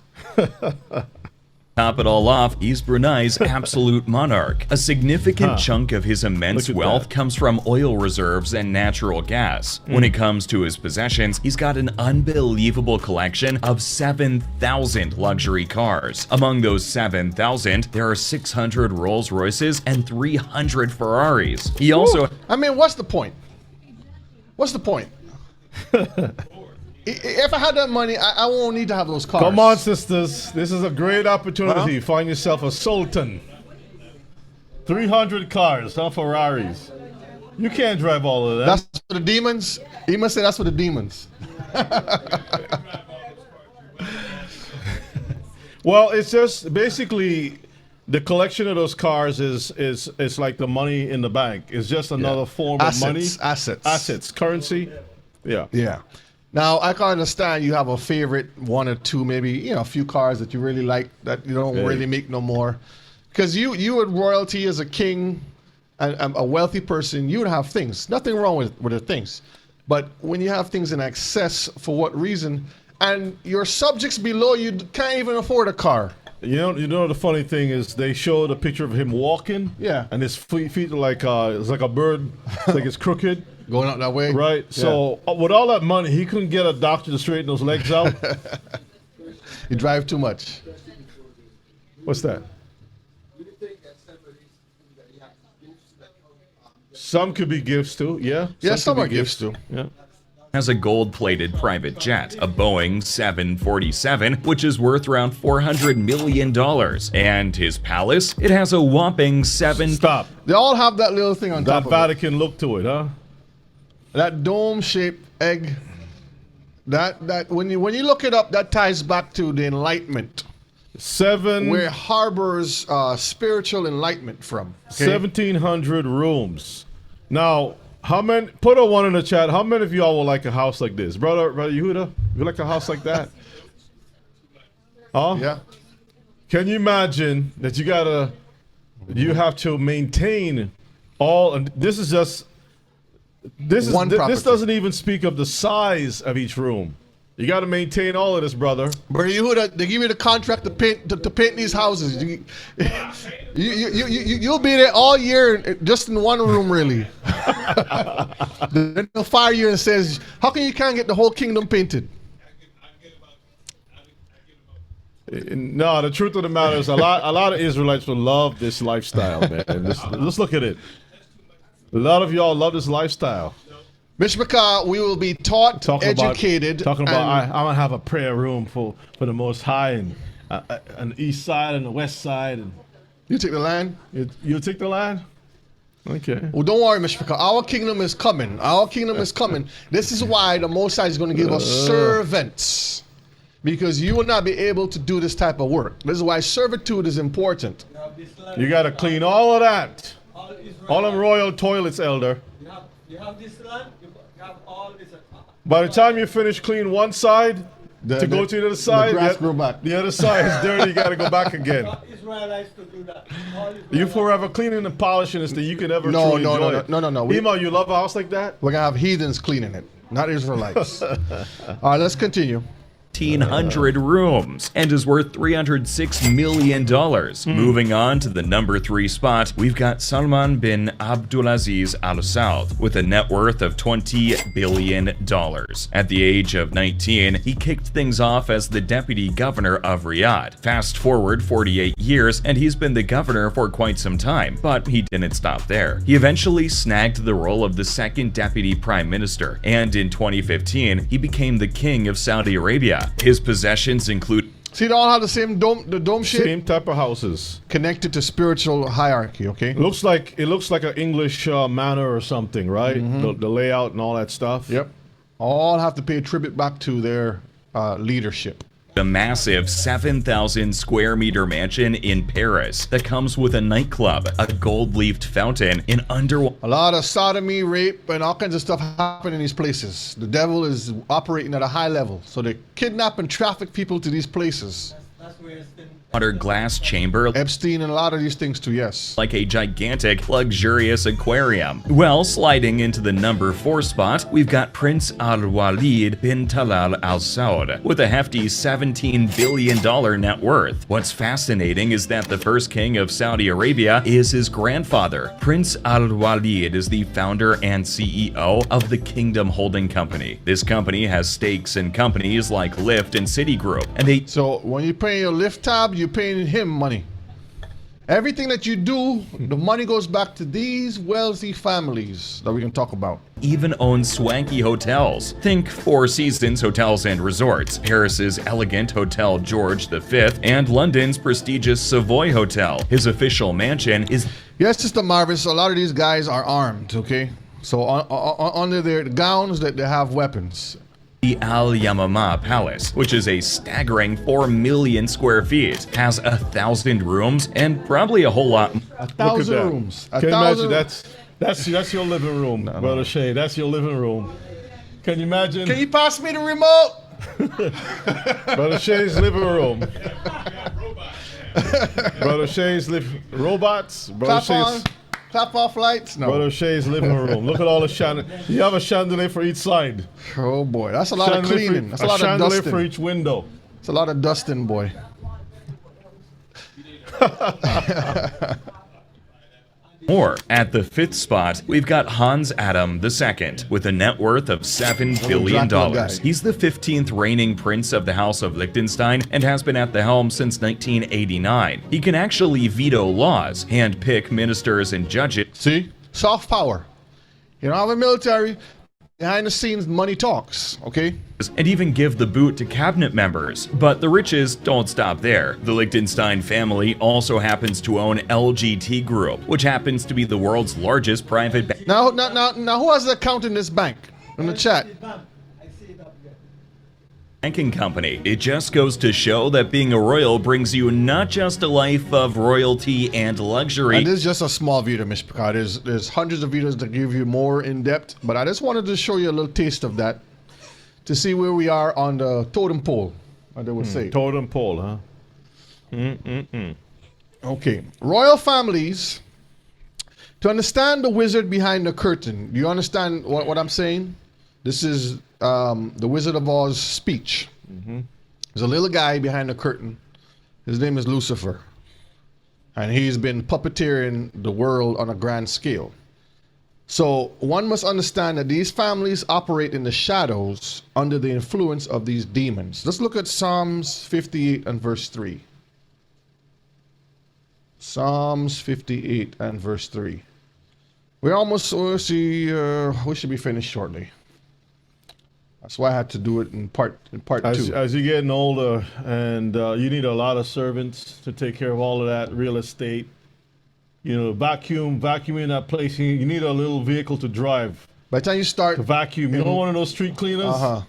[SPEAKER 19] top it all off, he's Brunei's absolute monarch. A significant chunk of his immense wealth comes from oil reserves and natural gas. When it comes to his possessions, he's got an unbelievable collection of 7,000 luxury cars. Among those 7,000, there are 600 Rolls Royces and 300 Ferraris. He also...
[SPEAKER 3] I mean, what's the point? What's the point? If I had that money, I won't need to have those cars.
[SPEAKER 2] Come on, sisters. This is a great opportunity. Find yourself a sultan. 300 cars, huh? Ferraris. You can't drive all of that.
[SPEAKER 3] That's for the demons? He must say that's for the demons.
[SPEAKER 2] Well, it's just basically the collection of those cars is like the money in the bank. It's just another form of money. Assets. Currency. Yeah.
[SPEAKER 3] Yeah. Now, I can understand you have a favorite one or two, maybe, a few cars that you really like that you don't really make no more. Because you with royalty as a king and a wealthy person, you would have things. Nothing wrong with the things. But when you have things in excess, for what reason? And your subjects below you can't even afford a car.
[SPEAKER 2] You know the funny thing is they showed a picture of him walking.
[SPEAKER 3] Yeah.
[SPEAKER 2] And his feet are like it's like a bird. It's like it's crooked.
[SPEAKER 3] Going out that way?
[SPEAKER 2] Right.
[SPEAKER 3] Yeah.
[SPEAKER 2] So with all that money, he couldn't get a doctor to straighten those legs out.
[SPEAKER 3] You drive too much.
[SPEAKER 2] What's that? Some could be gifts too. Yeah.
[SPEAKER 3] Yeah, some
[SPEAKER 2] could
[SPEAKER 3] are
[SPEAKER 2] be
[SPEAKER 3] gifts too.
[SPEAKER 2] Yeah.
[SPEAKER 19] Has a gold-plated private jet, a Boeing 747, which is worth around $400 million. And his palace, it has a whopping
[SPEAKER 2] Stop.
[SPEAKER 3] They all have that little thing on top of it.
[SPEAKER 2] That Vatican look to it, huh?
[SPEAKER 3] That dome-shaped egg. That when you look it up, that ties back to the Enlightenment. Where harbors spiritual enlightenment from. Okay?
[SPEAKER 2] 1,700 rooms. Now, how many? Put a 1 in the chat. How many of y'all would like a house like this, brother Yehuda? You like a house like that? Huh?
[SPEAKER 3] Yeah.
[SPEAKER 2] Can you imagine that you have to maintain all? And this is just this doesn't even speak of the size of each room. You got to maintain all of this, brother.
[SPEAKER 3] Brother Yehuda, they give you the contract to paint these houses. You'll be there all year just in one room, really. Then they'll fire you and says, "How come you can't get the whole kingdom painted?"
[SPEAKER 2] No, the truth of the matter is a lot of Israelites will love this lifestyle, man. Let's look at it. A lot of y'all love this lifestyle.
[SPEAKER 3] Mishpachah, we will be taught, educated.
[SPEAKER 2] I'm gonna have a prayer room for the Most High and on the east side and the west side. And
[SPEAKER 3] you take the land.
[SPEAKER 2] You take the land. Okay.
[SPEAKER 3] Well, don't worry, Mishpachah. Our kingdom is coming. Our kingdom is coming. This is why the Most High is going to give us servants, because you will not be able to do this type of work. This is why servitude is important.
[SPEAKER 2] You got to clean all of that. All them royal toilets, elder.
[SPEAKER 1] You have this land, you have all this.
[SPEAKER 2] By the time you finish clean one side, go to the other side,
[SPEAKER 3] the grass grow back.
[SPEAKER 2] The other side is dirty, you got to go back again.
[SPEAKER 1] Israelites to do that.
[SPEAKER 2] You forever cleaning and polishing this thing, you can never truly enjoy it.
[SPEAKER 3] No.
[SPEAKER 2] Emo, you love a house like that?
[SPEAKER 3] We're going to have heathens cleaning it, not Israelites. All right, let's continue.
[SPEAKER 19] 1,500 rooms and is worth $306 million. Moving on to the number 3 spot, we've got Salman bin Abdulaziz Al Saud with a net worth of $20 billion. At the age of 19, he kicked things off as the deputy governor of Riyadh. Fast forward 48 years, and he's been the governor for quite some time, but he didn't stop there. He eventually snagged the role of the second deputy prime minister, and in 2015, he became the king of Saudi Arabia. His possessions include...
[SPEAKER 3] See, they all have the same dome shape?
[SPEAKER 2] Same type of houses.
[SPEAKER 3] Connected to spiritual hierarchy, okay?
[SPEAKER 2] It looks like an English manor or something, right? The layout and all that stuff.
[SPEAKER 3] Yep. All have to pay tribute back to their leadership.
[SPEAKER 19] A massive 7,000 square meter mansion in Paris that comes with a nightclub, a gold-leafed fountain, an underwater...
[SPEAKER 3] A lot of sodomy, rape, and all kinds of stuff happen in these places. The devil is operating at a high level, so they kidnap and traffic people to these places.
[SPEAKER 1] That's where it's been.
[SPEAKER 19] Glass chamber,
[SPEAKER 3] Epstein, and a lot of these things too, yes.
[SPEAKER 19] Like a gigantic, luxurious aquarium. Well, sliding into the number 4 spot, we've got Prince Al-Walid bin Talal Al Saud with a hefty $17 billion net worth. What's fascinating is that the first king of Saudi Arabia is his grandfather. Prince Al-Walid is the founder and CEO of the Kingdom Holding Company. This company has stakes in companies like Lyft and Citigroup, and they...
[SPEAKER 3] So when you pay your Lyft tab, you're paying him money. Everything that you do, the money goes back to these wealthy families that we can talk about.
[SPEAKER 19] Even own swanky hotels. Think Four Seasons Hotels and Resorts, Paris's elegant Hotel George V, and London's prestigious Savoy Hotel. His official mansion is...
[SPEAKER 3] Yes, Sister Marvis, a lot of these guys are armed, okay? So under their gowns, that they have weapons.
[SPEAKER 19] The Al Yamama Palace, which is a staggering 4 million square feet, has 1,000 rooms and probably a whole lot.
[SPEAKER 3] 1,000 rooms.
[SPEAKER 2] Can you imagine that's your living room, Brother Shay? That's your living room. Can you imagine?
[SPEAKER 3] Can you pass me the remote?
[SPEAKER 2] Brother Shay's living room. Brother Shay's robots. Brother Shay's.
[SPEAKER 3] Clap off lights? No.
[SPEAKER 2] Brother Shay's living room. Look at all the chandeliers. You have a chandelier for each side.
[SPEAKER 3] Oh boy, that's a lot of cleaning. That's a lot of dusting.
[SPEAKER 2] A chandelier for each window.
[SPEAKER 3] It's a lot of dusting, boy.
[SPEAKER 19] More. At the 5th spot, we've got Hans Adam II with a net worth of $7 billion. He's the 15th reigning prince of the House of Liechtenstein and has been at the helm since 1989. He can actually veto laws, handpick ministers and judges.
[SPEAKER 3] See? Soft power. You don't have a military. Behind the scenes, money talks, okay?
[SPEAKER 19] And even give the boot to cabinet members. But the riches don't stop there. The Liechtenstein family also happens to own LGT Group, which happens to be the world's largest private bank.
[SPEAKER 3] Now, who has an account in this bank? In the chat.
[SPEAKER 19] Banking company. It just goes to show that being a royal brings you not just a life of royalty and luxury.
[SPEAKER 3] And this is just a small video, Mr. There's hundreds of videos that give you more in depth, but I just wanted to show you a little taste of that to see where we are on the totem pole, as they would say.
[SPEAKER 2] Totem pole, huh?
[SPEAKER 3] Okay. Royal families. To understand the wizard behind the curtain, do you understand what I'm saying? This is the Wizard of Oz speech. There's a little guy behind the curtain. His name is Lucifer. And he's been puppeteering the world on a grand scale. So one must understand that these families operate in the shadows under the influence of these demons. Let's look at Psalms 58 and verse 3. Psalms 58 and verse 3. We're almost, we should be finished shortly. That's why I had to do it in part two.
[SPEAKER 2] As you're getting older and you need a lot of servants to take care of all of that real estate, vacuuming that place, you need a little vehicle to drive.
[SPEAKER 3] By the time you start
[SPEAKER 2] to vacuum, you don't want one of those street cleaners.
[SPEAKER 3] Uh-huh.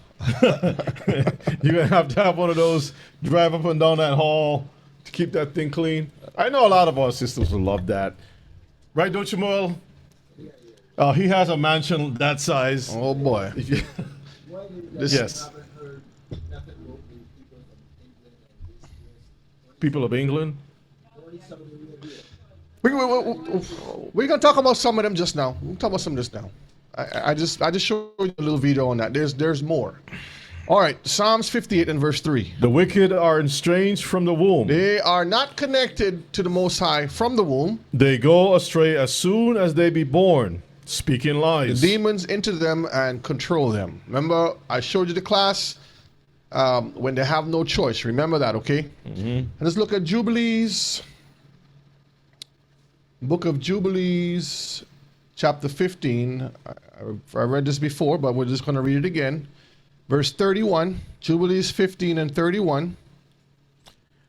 [SPEAKER 2] You're gonna have to have one of those drive up and down that hall to keep that thing clean. I know a lot of our sisters will love that, right? Don't you, Merle? He has a mansion that size.
[SPEAKER 3] Oh boy.
[SPEAKER 2] Yes. People of England.
[SPEAKER 3] We're gonna talk about some of them just now. We'll talk about some just now. I just showed you a little video on that. There's more. All right, Psalms 58 and verse 3.
[SPEAKER 2] The wicked are estranged from the womb.
[SPEAKER 3] They are not connected to the Most High from the womb.
[SPEAKER 2] They go astray as soon as they be born, speaking lies.
[SPEAKER 3] The demons enter them and control them. Remember, I showed you the class when they have no choice. Remember that, okay?
[SPEAKER 2] Mm-hmm.
[SPEAKER 3] And let's look at Jubilees. Book of Jubilees, chapter 15. I read this before, but we're just going to read it again. Verse 31, Jubilees 15 and 31.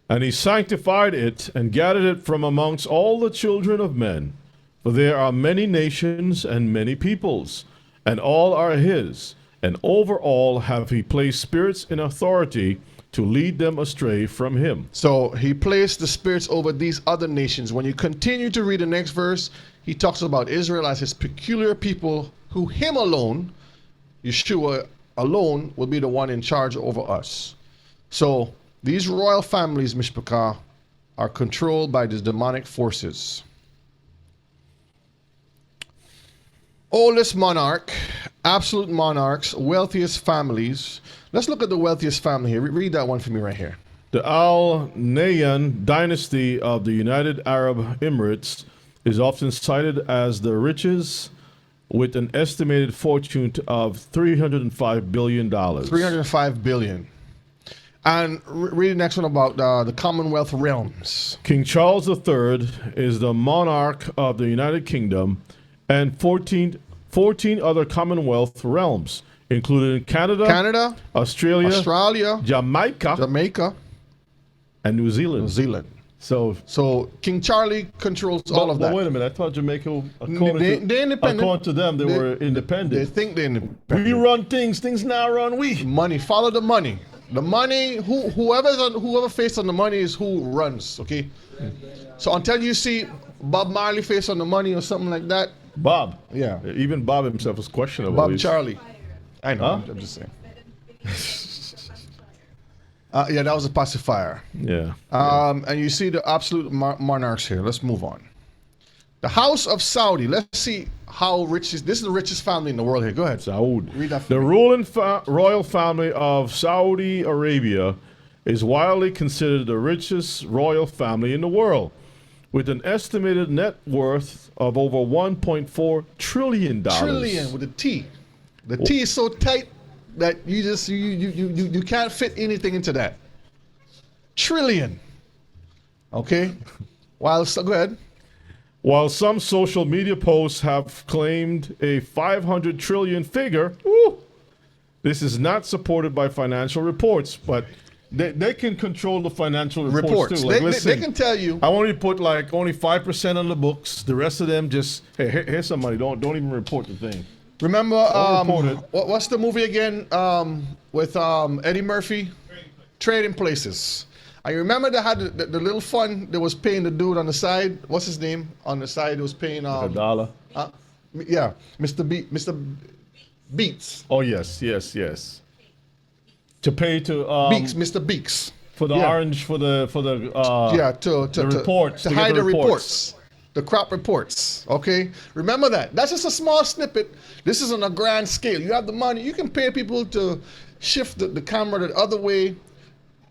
[SPEAKER 2] And he sanctified it and gathered it from amongst all the children of men. For there are many nations and many peoples, and all are his. And over all have he placed spirits in authority to lead them astray from him.
[SPEAKER 3] So he placed the spirits over these other nations. When you continue to read the next verse, he talks about Israel as his peculiar people, who him alone, Yeshua alone, will be the one in charge over us. So these royal families, Mishpachah, are controlled by these demonic forces. Oldest monarch, absolute monarchs, wealthiest families. Let's look at the wealthiest family here. Read that one for me right here.
[SPEAKER 2] The Al Nahyan dynasty of the United Arab Emirates is often cited as the richest, with an estimated fortune of $305 billion.
[SPEAKER 3] $305 billion. And read the next one about the Commonwealth realms.
[SPEAKER 2] King Charles III is the monarch of the United Kingdom and 14 other Commonwealth realms, including Canada, Australia, Jamaica, and New Zealand. So
[SPEAKER 3] King Charlie controls all of that.
[SPEAKER 2] But wait a minute, I thought Jamaica,
[SPEAKER 3] they're independent.
[SPEAKER 2] According to them, they were independent.
[SPEAKER 3] They think they're independent.
[SPEAKER 2] We run things now run we.
[SPEAKER 3] Money, follow the money. The money, whoever face on the money is who runs, okay? So until you see Bob Marley face on the money or something like that.
[SPEAKER 2] Bob.
[SPEAKER 3] Yeah.
[SPEAKER 2] Even Bob himself was questionable.
[SPEAKER 3] Bob Charlie. I know, I'm just saying. Yeah, that was a pacifier.
[SPEAKER 2] Yeah.
[SPEAKER 3] And you see the absolute monarchs here. Let's move on. The House of Saudi. Let's see how rich this is the richest family in the world here. Go ahead.
[SPEAKER 2] Saud.
[SPEAKER 3] Read that for
[SPEAKER 2] the
[SPEAKER 3] me.
[SPEAKER 2] ruling royal family of Saudi Arabia is widely considered the richest royal family in the world, with an estimated net worth of over $1.4 trillion.
[SPEAKER 3] Trillion with a T. The T is so tight that you can't fit anything into that. Trillion. Okay. Go ahead.
[SPEAKER 2] While some social media posts have claimed a 500 trillion figure, this is not supported by financial reports, but they can control the financial reports too. Like,
[SPEAKER 3] they can tell you.
[SPEAKER 2] I want you to put like only 5% on the books. The rest of them just, hey, here's some money. Don't even report the thing.
[SPEAKER 3] Remember, what's the movie again with Eddie Murphy? Trading Places. I remember they had the little fund that was paying the dude on the side. What's his name? On the side, it was paying
[SPEAKER 2] a dollar.
[SPEAKER 3] Yeah, Mr. Beats.
[SPEAKER 2] Oh yes. To pay to
[SPEAKER 3] Beaks, Mr. Beaks.
[SPEAKER 2] For the orange, for the
[SPEAKER 3] to
[SPEAKER 2] reports,
[SPEAKER 3] to hide the reports. The crop reports, okay? Remember that. That's just a small snippet. This is on a grand scale. You have the money. You can pay people to shift the camera the other way,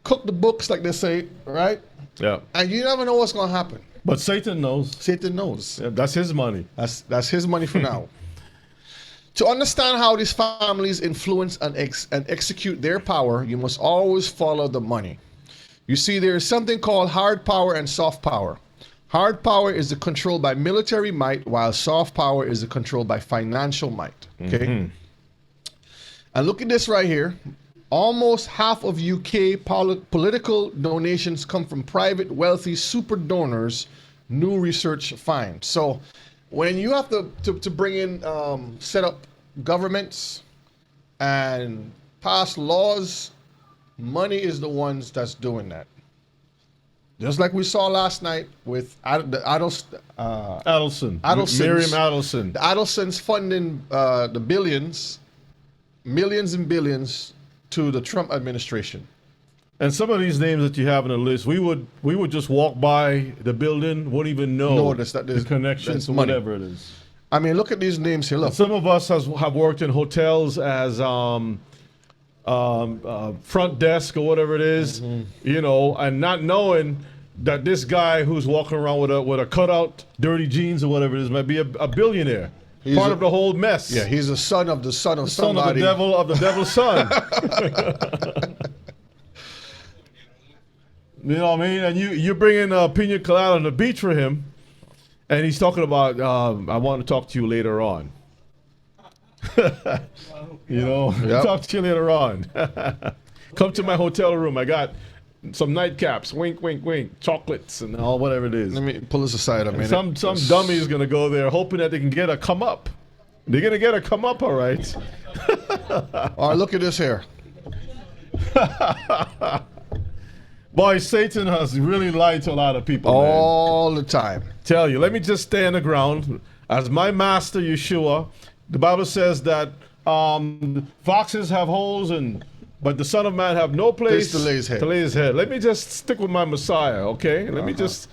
[SPEAKER 3] cook the books, like they say, right?
[SPEAKER 2] Yeah.
[SPEAKER 3] And you never know what's going to happen.
[SPEAKER 2] But Satan knows.
[SPEAKER 3] Satan knows.
[SPEAKER 2] Yeah, that's his money.
[SPEAKER 3] That's his money for now. To understand how these families influence and execute their power, you must always follow the money. You see, there is something called hard power and soft power. Hard power is the control by military might, while soft power is the control by financial might. Okay?
[SPEAKER 2] Mhm.
[SPEAKER 3] And look at this right here. Almost half of UK political donations come from private, wealthy super donors, new research finds. So when you have to bring in, set up governments and pass laws, money is the ones that's doing that. Just like we saw last night with
[SPEAKER 2] Adelson.
[SPEAKER 3] Adelsons.
[SPEAKER 2] Miriam Adelson.
[SPEAKER 3] The Adelsons funding the billions, millions and billions to the Trump administration.
[SPEAKER 2] And some of these names that you have on the list, we would just walk by the building, wouldn't even know the connections to
[SPEAKER 3] money.
[SPEAKER 2] whatever it is.
[SPEAKER 3] I mean, look at these names here. Look.
[SPEAKER 2] And some of us have worked in hotels as front desk or whatever it is, you know, and not knowing that this guy who's walking around with a cutout, dirty jeans or whatever it is, might be a billionaire.
[SPEAKER 3] He's
[SPEAKER 2] Part of the whole mess.
[SPEAKER 3] Yeah, he's the son of the son of
[SPEAKER 2] Son
[SPEAKER 3] somebody.
[SPEAKER 2] of the devil's son. You know what I mean? And you bring in a pina colada on the beach for him, and he's talking about, I want to talk to you later on. You know,
[SPEAKER 3] Yep.
[SPEAKER 2] talk to you later on. Come to my hotel room. I got some nightcaps, wink, wink, wink, chocolates, and all whatever it is.
[SPEAKER 3] Let me pull this aside a
[SPEAKER 2] And
[SPEAKER 3] minute.
[SPEAKER 2] some dummy is gonna go there hoping that they can get a come up. They're gonna get a come up, all right.
[SPEAKER 3] All right, look at this here.
[SPEAKER 2] Boy, Satan has really lied to a lot of people.
[SPEAKER 3] All the time.
[SPEAKER 2] Tell you, let me just stay on the ground. As my master Yeshua, the Bible says that foxes have holes, but the Son of Man have no place
[SPEAKER 3] to lay his head.
[SPEAKER 2] Let me just stick with my Messiah, okay? Let me just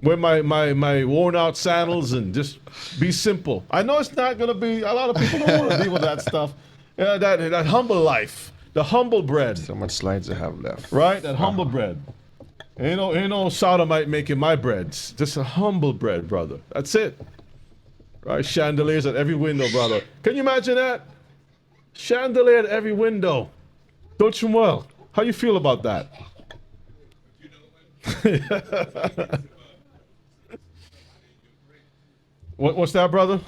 [SPEAKER 2] wear my worn out sandals and just be simple. I know it's not gonna be. A lot of people don't want to deal with that stuff. That humble life. The humble bread.
[SPEAKER 3] So much slides I have left.
[SPEAKER 2] Right? That humble bread. Ain't no sodomite making my breads. Just a humble bread, brother. That's it. Right? Chandeliers at every window, brother. Can you imagine that? Chandelier at every window. Don't you well? How you feel about that? What's that, brother?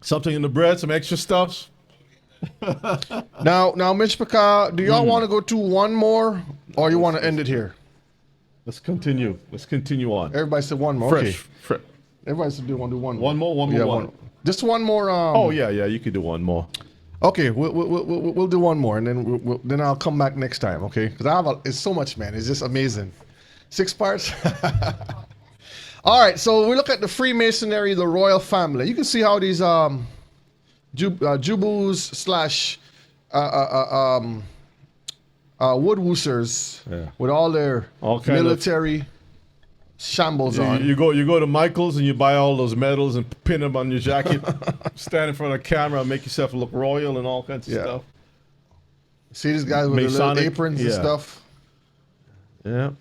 [SPEAKER 2] Something in the bread, some extra stuffs?
[SPEAKER 3] Now, Mishpaka, do y'all want to go to one more, or you want to end it here?
[SPEAKER 2] Let's continue. Let's continue on.
[SPEAKER 3] Everybody said one more. Okay.
[SPEAKER 2] Fresh.
[SPEAKER 3] Everybody said want to do one more.
[SPEAKER 2] One more.
[SPEAKER 3] Just one more.
[SPEAKER 2] Oh yeah, you could do one more.
[SPEAKER 3] Okay, we'll do one more, and then then I'll come back next time. Okay, because it's so much, man. It's just amazing. 6 parts. All right, so we look at the Freemasonry, the royal family. You can see how these Jubus slash woodwoosers with all their military shambles on.
[SPEAKER 2] You go to Michael's and you buy all those medals and pin them on your jacket. Stand in front of the camera and make yourself look royal and all kinds of stuff.
[SPEAKER 3] See these guys with the little aprons and stuff.
[SPEAKER 2] Yeah.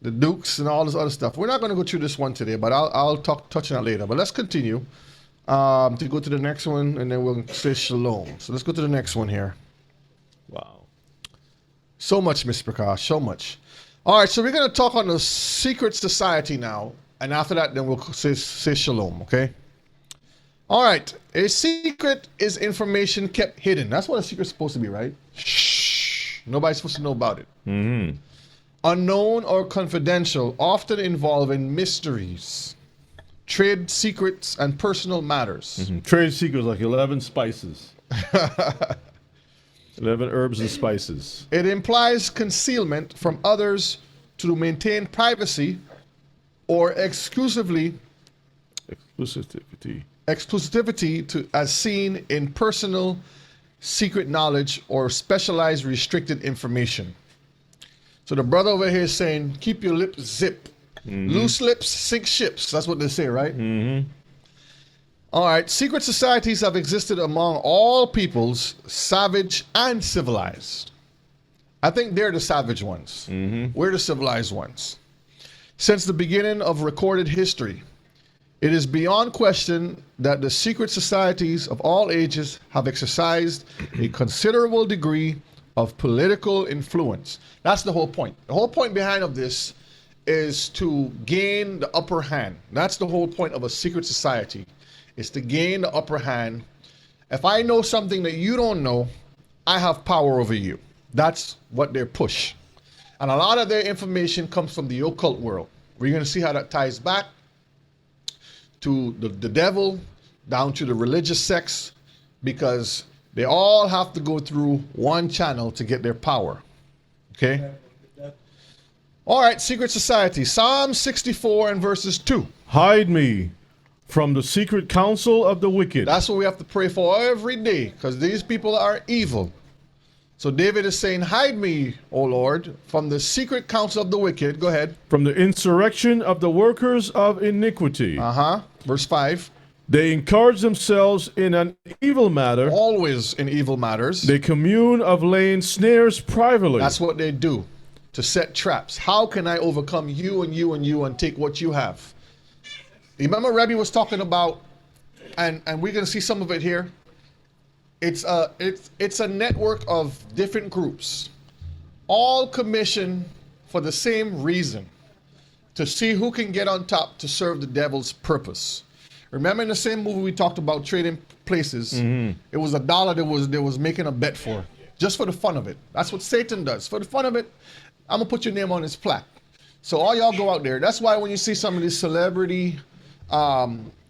[SPEAKER 3] The dukes and all this other stuff. We're not going to go through this one today, but I'll touch on that later. But let's continue to go to the next one, and then we'll say shalom. So let's go to the next one here.
[SPEAKER 2] Wow.
[SPEAKER 3] So much, Mr. Prakash, so much. All right, so we're going to talk on the secret society now, and after that, then we'll say shalom, okay? All right, a secret is information kept hidden. That's what a secret's supposed to be, right? Shh. Nobody's supposed to know about it.
[SPEAKER 2] Mm-hmm.
[SPEAKER 3] Unknown or confidential, often involving mysteries, trade secrets, and personal matters.
[SPEAKER 2] Mm-hmm. Trade secrets like 11 spices. 11 herbs and spices.
[SPEAKER 3] It implies concealment from others to maintain privacy or exclusivity to as seen in personal secret knowledge or specialized restricted information. So the brother over here is saying, keep your lips zipped. Mm-hmm. Loose lips sink ships. That's what they say, right?
[SPEAKER 2] Mm-hmm.
[SPEAKER 3] All right. Secret societies have existed among all peoples, savage and civilized. I think they're the savage ones.
[SPEAKER 2] Mm-hmm.
[SPEAKER 3] We're the civilized ones. Since the beginning of recorded history, It is beyond question that the secret societies of all ages have exercised a considerable degree of political influence. That's the whole point. The whole point behind of this is to gain the upper hand. That's the whole point of a secret society, is to gain the upper hand. If I know something that you don't know, I have power over you. That's what they push. And a lot of their information comes from the occult world. We're going to see how that ties back to the devil, down to the religious sects, because they all have to go through one channel to get their power. Okay? All right, secret society. Psalm 64 and verses 2.
[SPEAKER 2] Hide me from the secret counsel of the wicked.
[SPEAKER 3] That's what we have to pray for every day, because these people are evil. So David is saying, hide me, O Lord, from the secret counsel of the wicked. Go ahead.
[SPEAKER 2] From the insurrection of the workers of iniquity.
[SPEAKER 3] Verse 5.
[SPEAKER 2] They encourage themselves in an evil matter.
[SPEAKER 3] Always in evil matters.
[SPEAKER 2] They commune of laying snares privately.
[SPEAKER 3] That's what they do, to set traps. How can I overcome you and you and you and take what you have? You remember Rebbe was talking about, and we're going to see some of it here. It's a network of different groups, all commissioned for the same reason, to see who can get on top to serve the devil's purpose. Remember in the same movie we talked about trading places, it was $1 they was making a bet for, just for the fun of it. That's what Satan does. For the fun of it, I'm going to put your name on his plaque. So all y'all go out there. That's why when you see some of these celebrity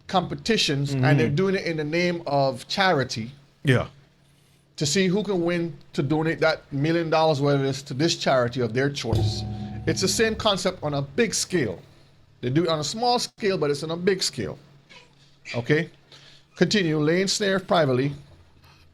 [SPEAKER 3] competitions, and they're doing it in the name of charity, to see who can win to donate that $1 million, whatever it is, to this charity of their choice. It's the same concept on a big scale. They do it on a small scale, but it's on a big scale. Okay? Continue. Laying snares privately.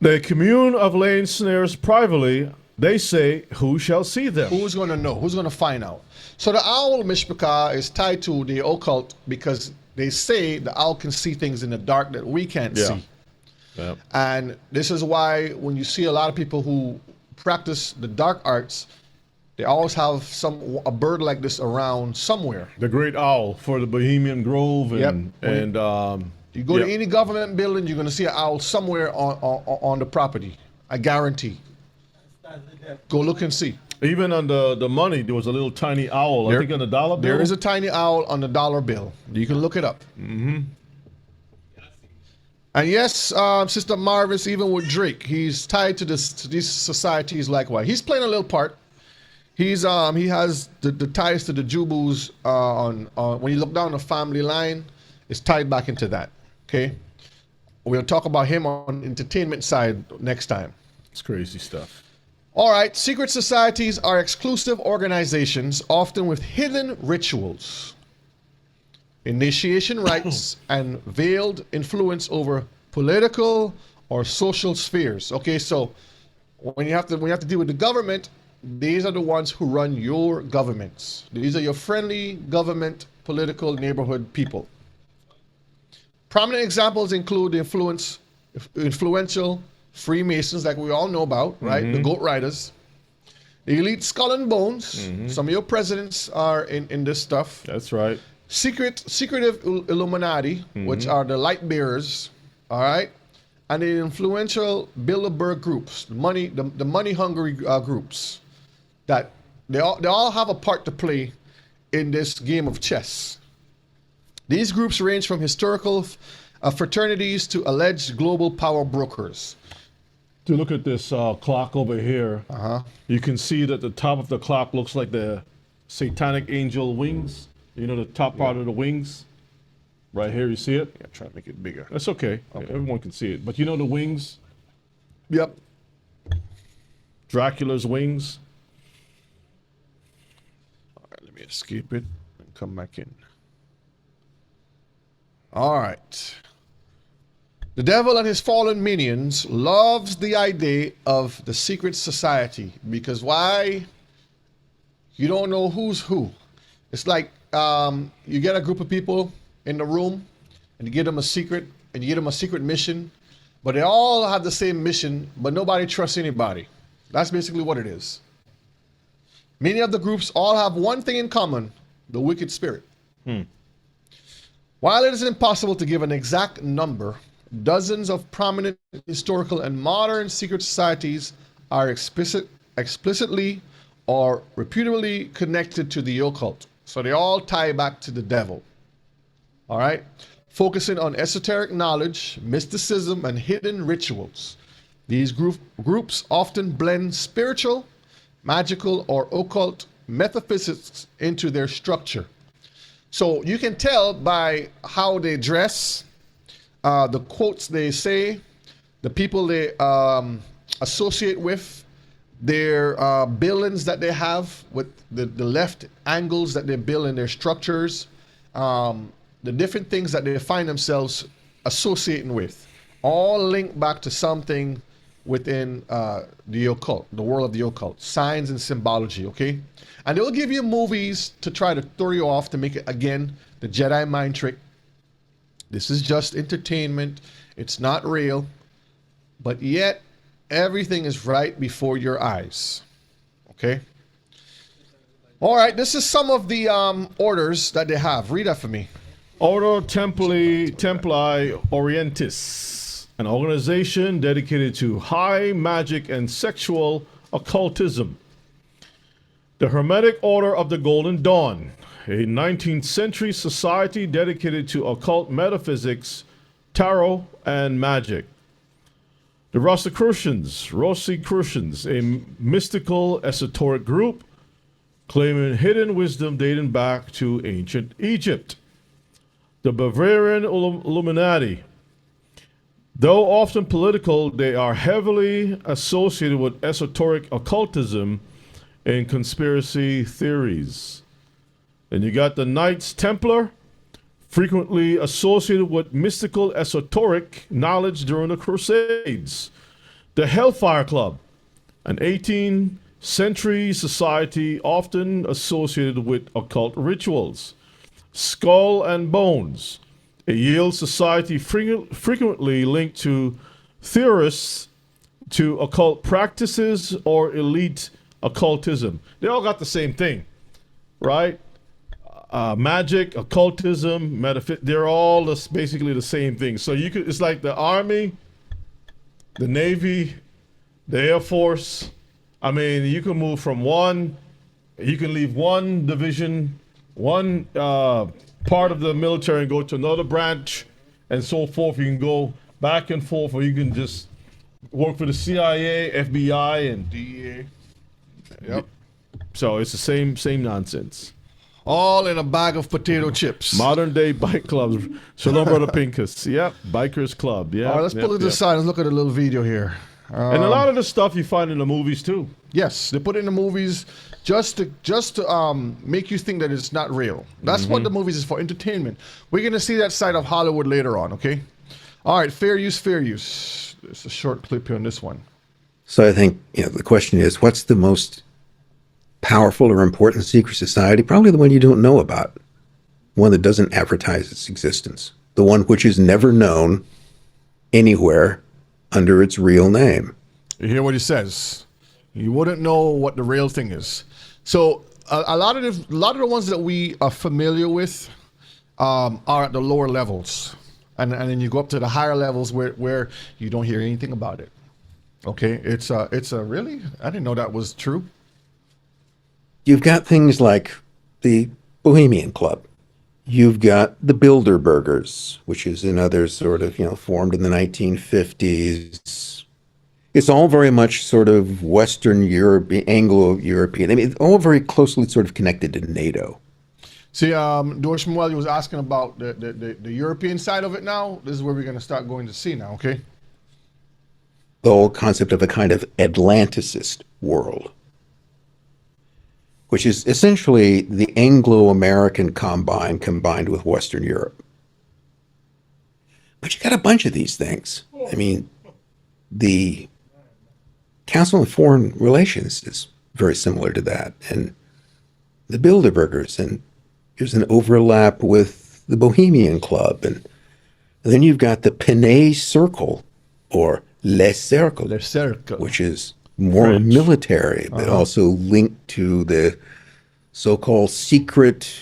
[SPEAKER 2] They commune of laying snares privately. They say, who shall see them?
[SPEAKER 3] Who's going to know? Who's going to find out? So the owl mishpachah is tied to the occult because they say the owl can see things in the dark that we can't see.
[SPEAKER 2] Yep.
[SPEAKER 3] And this is why when you see a lot of people who practice the dark arts, they always have a bird like this around somewhere.
[SPEAKER 2] The great owl for the Bohemian Grove. And,
[SPEAKER 3] you go to any government building, you're going to see an owl somewhere on the property. I guarantee. Go look and see.
[SPEAKER 2] Even on the money, there was a little tiny owl. I think on the dollar bill.
[SPEAKER 3] There is a tiny owl on the dollar bill. You can look it up. And yes, Sister Marvis, even with Drake, he's tied to these societies likewise. He's playing a little part. He has the ties to the Jubus on when you look down the family line, it's tied back into that. Okay, we'll talk about him on entertainment side next time.
[SPEAKER 2] It's crazy stuff.
[SPEAKER 3] All right, secret societies are exclusive organizations, often with hidden rituals, initiation rites, and veiled influence over political or social spheres. Okay, so when you have to deal with the government, these are the ones who run your governments. These are your friendly government, political, neighborhood people. Prominent examples include the influential Freemasons, like we all know about, right? The Goat Riders, the elite Skull and Bones. Some of your presidents are in this stuff.
[SPEAKER 2] That's right.
[SPEAKER 3] Secretive Illuminati, which are the light bearers, all right, and the influential Bilderberg groups, the money hungry groups, that they all have a part to play in this game of chess. These groups range from historical fraternities to alleged global power brokers.
[SPEAKER 2] To look at this clock over here, you can see that the top of the clock looks like the satanic angel wings. You know, the top part of the wings? Right here, you see it?
[SPEAKER 3] Yeah, try to make it bigger.
[SPEAKER 2] That's okay. Everyone can see it. But you know the wings?
[SPEAKER 3] Yep.
[SPEAKER 2] Dracula's wings.
[SPEAKER 3] All right, let me escape it and come back in. All right. The devil and his fallen minions loves the idea of the secret society because why? You don't know who's who. It's like you get a group of people in the room and you give them a secret and you give them a secret mission, but they all have the same mission, but nobody trusts anybody. That's basically what it is. Many of the groups all have one thing in common: the wicked spirit. While it is impossible to give an exact number, dozens of prominent historical and modern secret societies are explicitly or reputably connected to the occult. So they all tie back to the devil. All right? Focusing on esoteric knowledge, mysticism, and hidden rituals. These groups often blend spiritual, magical, or occult metaphysics into their structure. So you can tell by how they dress, the quotes they say, the people they associate with, their buildings that they have, with the left angles that they build in their structures, the different things that they find themselves associating with, all link back to something within the occult, the world of the occult, signs and symbology, okay? And they'll give you movies to try to throw you off, to make it, again, the Jedi mind trick. This is just entertainment. It's not real. But yet, everything is right before your eyes, okay? All right, this is some of the orders that they have. Read that for me.
[SPEAKER 2] Ordo Templi Orientis, an organization dedicated to high magic and sexual occultism. The Hermetic Order of the Golden Dawn, a 19th century society dedicated to occult metaphysics, tarot, and magic. The Rosicrucians, a mystical esoteric group claiming hidden wisdom dating back to ancient Egypt. The Bavarian Illuminati. Though often political, they are heavily associated with esoteric occultism and conspiracy theories. And you got the Knights Templar, frequently associated with mystical esoteric knowledge during the Crusades. The Hellfire Club, an 18th century society often associated with occult rituals. Skull and Bones, a Yale society frequently linked to theorists to occult practices or elite occultism. They all got the same thing, right? Magic, occultism, they're all basically the same thing. So it's like the Army, the Navy, the Air Force. I mean, you can move from you can leave one division, one part of the military and go to another branch and so forth. You can go back and forth, or you can just work for the CIA, FBI, and
[SPEAKER 3] DEA. Yep.
[SPEAKER 2] So it's the same nonsense.
[SPEAKER 3] All in a bag of potato chips.
[SPEAKER 2] Modern day bike clubs. Shalom, Brother Pincus. Yep. Bikers Club. Yeah.
[SPEAKER 3] All right, let's pull it to the side. Let's look at a little video here.
[SPEAKER 2] And a lot of the stuff you find in the movies too.
[SPEAKER 3] Yes, they put it in the movies just to make you think that it's not real. That's what the movies is for, entertainment. We're going to see that side of Hollywood later on, okay? All right, fair use. There's a short clip here on this one.
[SPEAKER 20] So I think, the question is, what's the most powerful or important secret society? Probably the one you don't know about. One that doesn't advertise its existence. The one which is never known anywhere under its real name.
[SPEAKER 3] You hear what he says. You wouldn't know what the real thing is. So a lot of the ones that we are familiar with are at the lower levels, and then you go up to the higher levels where you don't hear anything about it. Okay, it's a really, I didn't know that was true.
[SPEAKER 20] You've got things like the Bohemian Club. You've got the Bilderbergers, which is another sort of, formed in the 1950s. It's all very much sort of Western Europe, Anglo-European. I mean, all very closely sort of connected to NATO.
[SPEAKER 3] See, Doris Muelli was asking about the European side of it now. This is where we're going to start going to see now, okay?
[SPEAKER 20] The whole concept of a kind of Atlanticist world, which is essentially the Anglo-American combined with Western Europe. But you got a bunch of these things. I mean, the Council on Foreign Relations is very similar to that, and the Bilderbergers, and there's an overlap with the Bohemian Club, and then you've got the Pinay Circle, or Le Cercle, which is more
[SPEAKER 3] French.
[SPEAKER 20] Military, but also linked to the so-called secret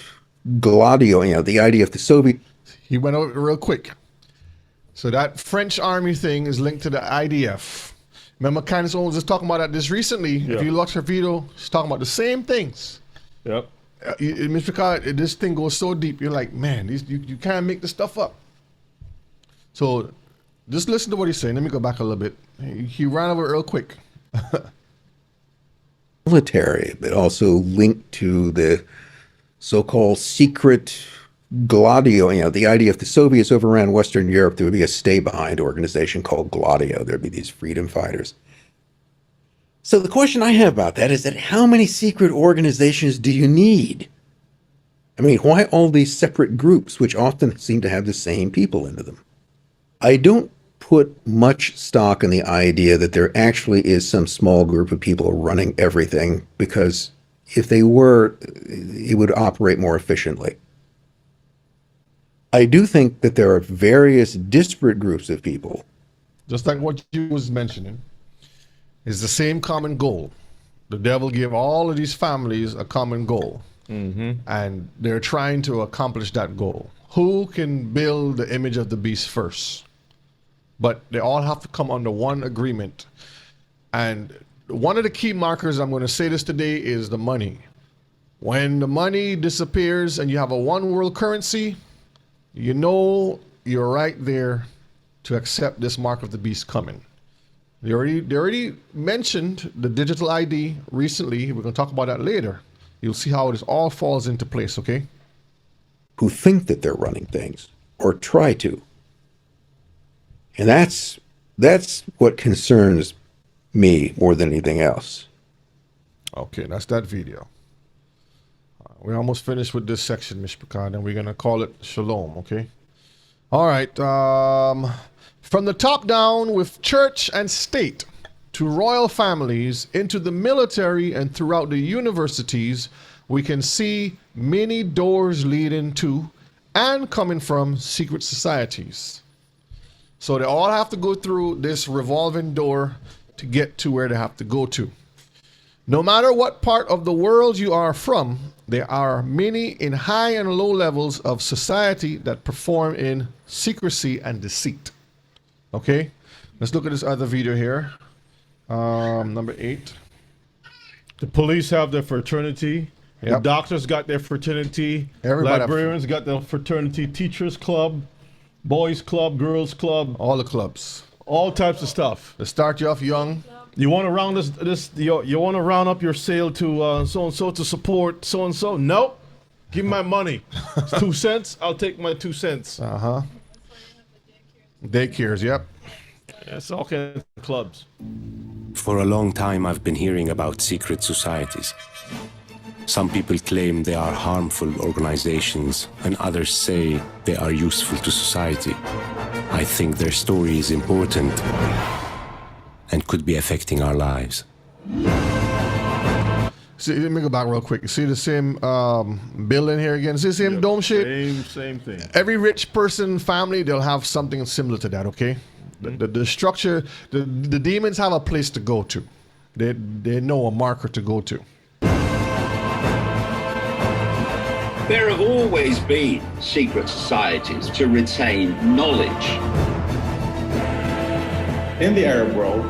[SPEAKER 20] Gladio, the idea of the Soviet
[SPEAKER 3] He went over it real quick. So that French army thing is linked to the IDF. Remember Candace Owens was talking about that this recently.
[SPEAKER 2] Yeah.
[SPEAKER 3] If you watch her video, she's talking about the same things.
[SPEAKER 2] Yep.
[SPEAKER 3] Mr. Card, this thing goes so deep. You're like, man, you can't make this stuff up. So just listen to what he's saying. Let me go back a little bit. He ran over it real quick.
[SPEAKER 20] Military, but also linked to the so-called secret Gladio. You know, the idea if the Soviets overran Western Europe, there would be a stay-behind organization called Gladio. There'd be these freedom fighters. So the question I have about that is that how many secret organizations do you need? I mean, why all these separate groups, which often seem to have the same people into them? I don't put much stock in the idea that there actually is some small group of people running everything, because if they were, it would operate more efficiently. I do think that there are various disparate groups of people.
[SPEAKER 3] Just like what you was mentioning, is the same common goal. The devil gave all of these families a common goal. And they're trying to accomplish that goal. Who can build the image of the beast first? But they all have to come under one agreement. And one of the key markers, I'm going to say this today, is the money. When the money disappears and you have a one world currency, you know you're right there to accept this mark of the beast coming. They already mentioned the digital ID recently. We're going to talk about that later. You'll see how this all falls into place, okay?
[SPEAKER 20] Who think that they're running things, or try to. And that's what concerns me more than anything else.
[SPEAKER 3] Okay, that's that video. We're almost finished with this section, Mishpachad, and we're going to call it Shalom, okay? All right. From the top down, with church and state, to royal families, into the military, and throughout the universities, we can see many doors leading to and coming from secret societies. So they all have to go through this revolving door to get to where they have to go to. No matter what part of the world you are from, there are many in high and low levels of society that perform in secrecy and deceit. Okay, let's look at this other video here. Number 8.
[SPEAKER 2] The police have their fraternity. The
[SPEAKER 3] Yep.
[SPEAKER 2] doctors got their fraternity.
[SPEAKER 3] Everybody have-
[SPEAKER 2] Librarians got their fraternity. Teachers club, boys club, girls club.
[SPEAKER 3] All the clubs.
[SPEAKER 2] All types of stuff.
[SPEAKER 3] They start you off young.
[SPEAKER 2] You want to round you want to round up your sale to so and so to support so and so? Nope. Give me my money. It's 2 cents. I'll take my 2 cents.
[SPEAKER 3] Daycares, yep.
[SPEAKER 2] It's all kinds of clubs.
[SPEAKER 21] For a long time, I've been hearing about secret societies. Some people claim they are harmful organizations, and others say they are useful to society. I think their story is important and could be affecting our lives.
[SPEAKER 3] See, let me go back real quick. You see the same building here again? See the same dome shape?
[SPEAKER 2] Same thing.
[SPEAKER 3] Every rich person, family, they'll have something similar to that, okay? The structure, the demons have a place to go to. They know a marker to go to.
[SPEAKER 22] There have always been secret societies to retain knowledge.
[SPEAKER 23] In the Arab world,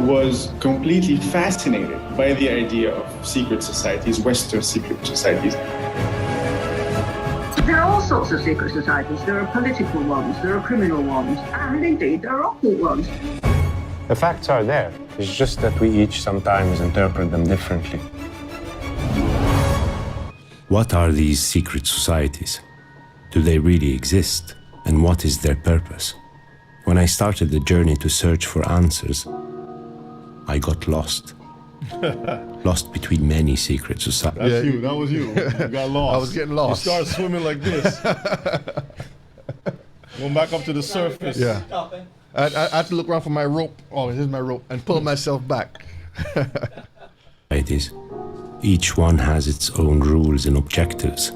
[SPEAKER 23] was completely fascinated by the idea of secret societies, Western secret societies.
[SPEAKER 24] There are all sorts of secret societies. There are political ones, there are criminal ones, and indeed there are occult ones.
[SPEAKER 25] The facts are there. It's just that we each sometimes interpret them differently.
[SPEAKER 21] What are these secret societies? Do they really exist? And what is their purpose? When I started the journey to search for answers, I got lost. Lost between many secret societies.
[SPEAKER 2] That's you. That was you. You got lost.
[SPEAKER 3] I was getting lost.
[SPEAKER 2] You started swimming like this. Going back up to the surface.
[SPEAKER 3] Yeah. I had to look around for my rope. Oh, here's my rope. And pull myself back.
[SPEAKER 21] Societies. Each one has its own rules and objectives.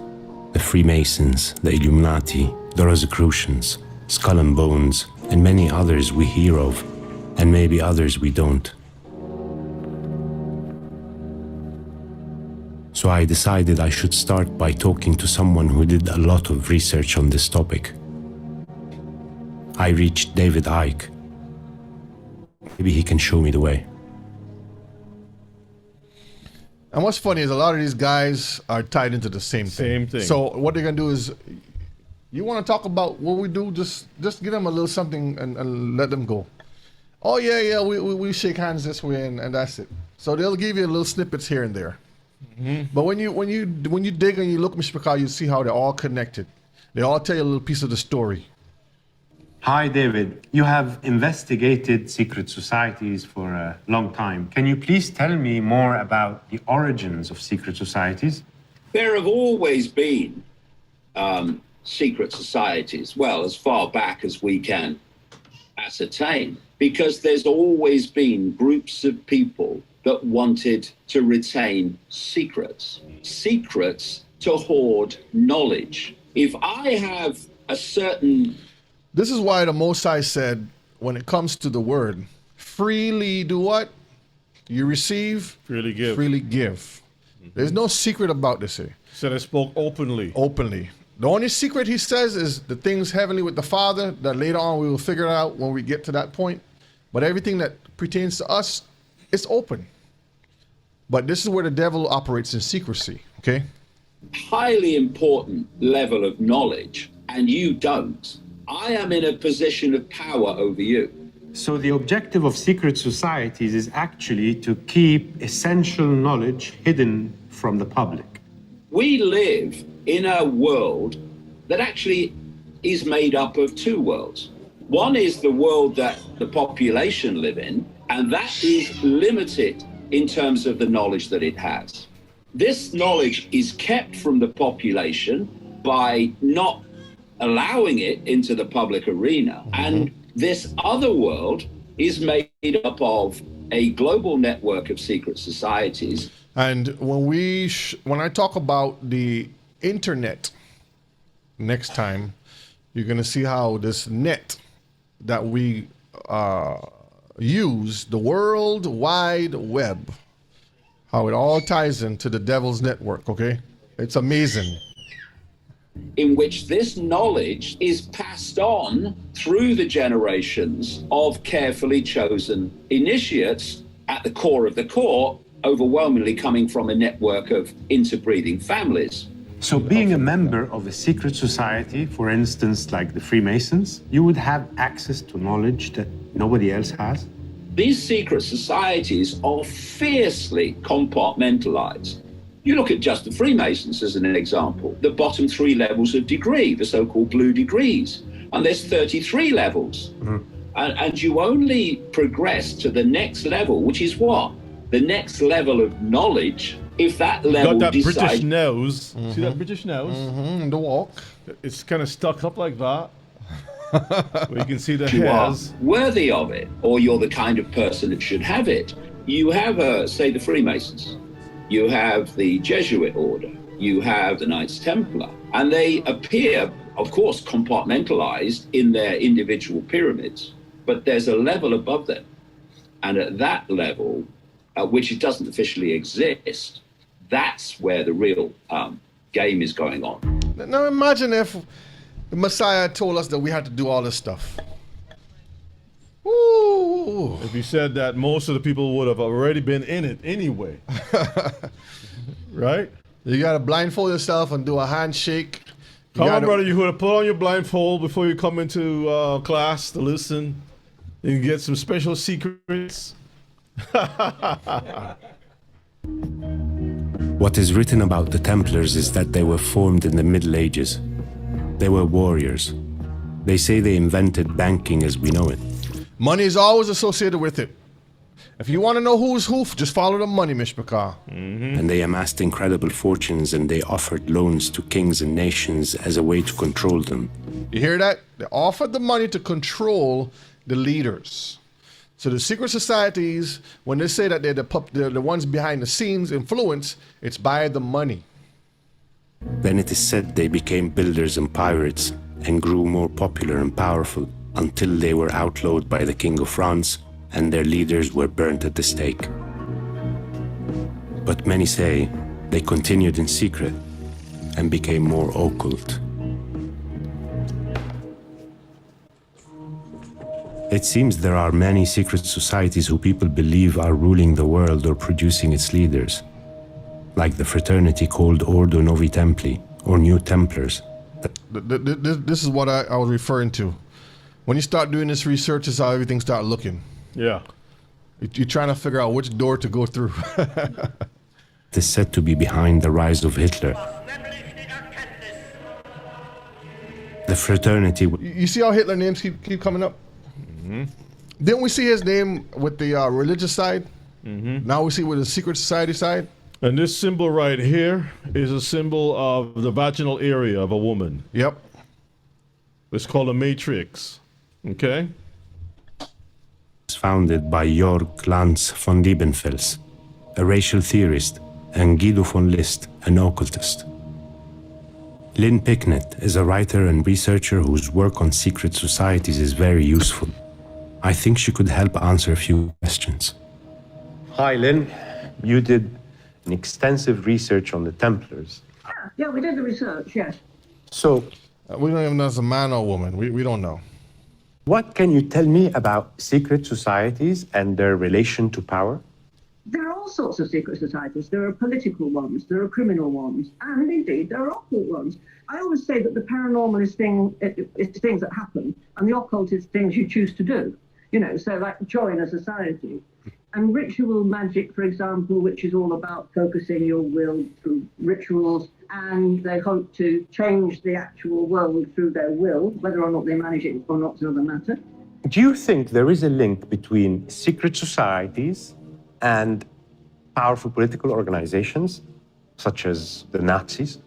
[SPEAKER 21] The Freemasons, the Illuminati, the Rosicrucians, Skull and Bones, and many others we hear of, and maybe others we don't. So I decided I should start by talking to someone who did a lot of research on this topic, I reached David Icke. Maybe he can show me the way.
[SPEAKER 3] And what's funny is a lot of these guys are tied into the same thing.
[SPEAKER 2] Same thing.
[SPEAKER 3] So what they're gonna do is, you want to talk about what we do? Just give them a little something and let them go. Oh yeah, we shake hands this way and that's it. So they'll give you little snippets here and there. But when you dig and you look, Mr. Picard, you see how they're all connected. They all tell you a little piece of the story.
[SPEAKER 25] Hi, David. You have investigated secret societies for a long time. Can you please tell me more about the origins of secret societies?
[SPEAKER 22] There have always been secret societies, well, as far back as we can ascertain, because there's always been groups of people that wanted to retain secrets to hoard knowledge. If I have a certain...
[SPEAKER 3] This is why the Most High said, when it comes to the word, freely do what? You receive,
[SPEAKER 2] freely give.
[SPEAKER 3] Freely give. There's no secret about this here.
[SPEAKER 2] He said I spoke openly.
[SPEAKER 3] Openly. The only secret he says is the things heavenly with the Father, that later on we will figure it out when we get to that point. But everything that pertains to us, it's open. But this is where the devil operates in secrecy, okay?
[SPEAKER 22] highly important level of knowledge and you don't, I am in a position of power over you.
[SPEAKER 25] So the objective of secret societies is actually to keep essential knowledge hidden from the public.
[SPEAKER 22] We live in a world that actually is made up of two worlds. One is the world that the population live in, and that is limited in terms of the knowledge that it has. This knowledge is kept from the population by not allowing it into the public arena. And this other world is made up of a global network of secret societies.
[SPEAKER 3] And when I talk about the internet next time, you're going to see how this net that we use, the World Wide Web, how it all ties into the devil's network, okay? It's amazing.
[SPEAKER 22] In which this knowledge is passed on through the generations of carefully chosen initiates at the core of the core, overwhelmingly coming from a network of interbreeding families.
[SPEAKER 25] So being a member of a secret society, for instance, like the Freemasons, you would have access to knowledge that nobody else has?
[SPEAKER 22] These secret societies are fiercely compartmentalized. You look at just the Freemasons as an example, the bottom 3 levels of degree, the so-called blue degrees, and there's 33 levels. And you only progress to the next level, which is what? The next level of knowledge, if that level
[SPEAKER 2] got that
[SPEAKER 22] decides...
[SPEAKER 2] British nose. See that British nose?
[SPEAKER 3] The walk.
[SPEAKER 2] It's kind of stuck up like that. Where you can see the
[SPEAKER 22] you are
[SPEAKER 2] hairs.
[SPEAKER 22] worthy of it, or you're the kind of person that should have it. You have, say, the Freemasons. You have the Jesuit order. You have the Knights Templar. And they appear, of course, compartmentalized in their individual pyramids. But there's a level above them. And at that level, which it doesn't officially exist, that's where the real game is going on.
[SPEAKER 3] Now imagine if the Messiah told us that we had to do all this stuff. Ooh.
[SPEAKER 2] If you said that, most of the people would have already been in it anyway. Right?
[SPEAKER 3] You got to blindfold yourself and do a handshake.
[SPEAKER 2] Come on, brother, you would have put on your blindfold before you come into class to listen. You can get some special secrets.
[SPEAKER 21] What is written about the Templars is that they were formed in the Middle Ages. They were warriors. They say they invented banking as we know it.
[SPEAKER 3] Money is always associated with it. If you want to know who's who, just follow the money, Mishpachah.
[SPEAKER 21] And they amassed incredible fortunes, and they offered loans to kings and nations as a way to control them.
[SPEAKER 3] You hear that? They offered the money to control the leaders. So the secret societies, when they say that they're the ones behind the scenes influence, it's by the money.
[SPEAKER 21] Then it is said they became builders and pirates and grew more popular and powerful until they were outlawed by the King of France and their leaders were burnt at the stake. But many say they continued in secret and became more occult. It seems there are many secret societies who people believe are ruling the world or producing its leaders, like the fraternity called Ordo Novi Templi, or New Templars.
[SPEAKER 3] This is what I was referring to. When you start doing this research, is how everything starts looking.
[SPEAKER 2] Yeah.
[SPEAKER 3] You're trying to figure out which door to go through.
[SPEAKER 21] It is said to be behind the rise of Hitler. The fraternity...
[SPEAKER 3] You see how Hitler names keep coming up?
[SPEAKER 2] Mm-hmm.
[SPEAKER 3] Didn't we see his name with the religious side?
[SPEAKER 2] Mm-hmm.
[SPEAKER 3] Now we see with the secret society side?
[SPEAKER 2] And this symbol right here is a symbol of the vaginal area of a woman.
[SPEAKER 3] Yep.
[SPEAKER 2] It's called a matrix. Okay?
[SPEAKER 21] It's founded by Jörg Lanz von Liebenfels, a racial theorist, and Guido von List, an occultist. Lynn Picknett is a writer and researcher whose work on secret societies is very useful. I think she could help answer a few questions.
[SPEAKER 25] Hi, Lynn. You did an extensive research on the Templars.
[SPEAKER 24] Yeah, we did the research, yes.
[SPEAKER 25] So,
[SPEAKER 3] we don't even know if it's a man or a woman. We don't know.
[SPEAKER 25] what can you tell me about secret societies and their relation to power?
[SPEAKER 24] There are all sorts of secret societies. There are political ones, there are criminal ones, and indeed there are occult ones. I always say that the paranormal is things that happen, and the occult is things you choose to do. You know, so like join a society. And ritual magic, for example, which is all about focusing your will through rituals, and they hope to change the actual world through their will. Whether or not they manage it or not is another matter.
[SPEAKER 25] Do you think there is a link between secret societies and powerful political organizations, such as the Nazis?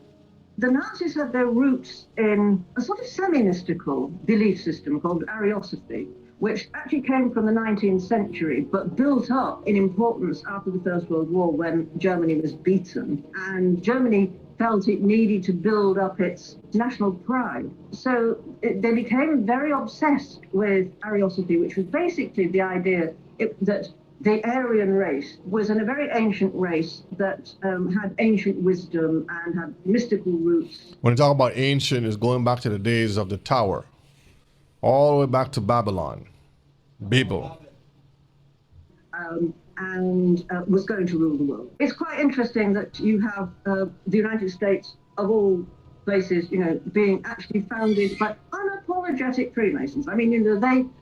[SPEAKER 24] The Nazis had their roots in a sort of semi-mystical belief system called Ariosophy, which actually came from the 19th century, but built up in importance after the First World War when Germany was beaten. And Germany felt it needed to build up its national pride. So they became very obsessed with Ariosophy, which was basically the idea that the Aryan race was a very ancient race that had ancient wisdom and had mystical roots.
[SPEAKER 3] When you talk about ancient, it's going back to the days of the tower, all the way back to Babylon, Babel.
[SPEAKER 24] And was going to rule the world. It's quite interesting that you have the United States, of all places, you know, being actually founded by unapologetic Freemasons. I mean, you know,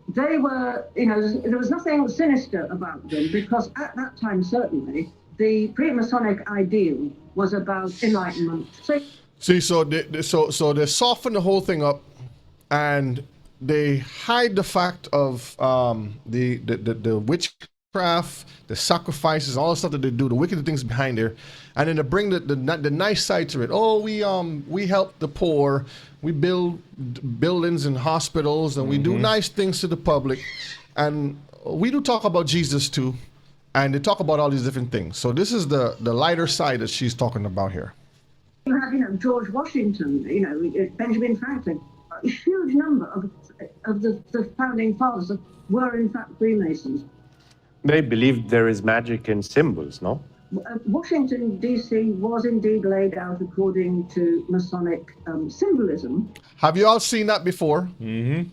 [SPEAKER 24] they were, you know, there was nothing sinister about them because at that time, certainly, the Freemasonic ideal was about enlightenment.
[SPEAKER 3] So they soften the whole thing up, and they hide the fact of the witchcraft, the sacrifices, all the stuff that they do, the wicked things behind there, and then they bring the nice side to it. Oh, we help the poor, we build buildings and hospitals, and we do nice things to the public, and we do talk about Jesus too, and they talk about all these different things. So this is the lighter side that she's talking about here.
[SPEAKER 24] You have, you know, George Washington, you know, Benjamin Franklin. A huge number of the founding fathers were in fact Freemasons.
[SPEAKER 25] They believed there is magic in symbols, no?
[SPEAKER 24] Washington, D.C. was indeed laid out according to Masonic symbolism.
[SPEAKER 3] Have you all seen that before?
[SPEAKER 2] Mm-hmm.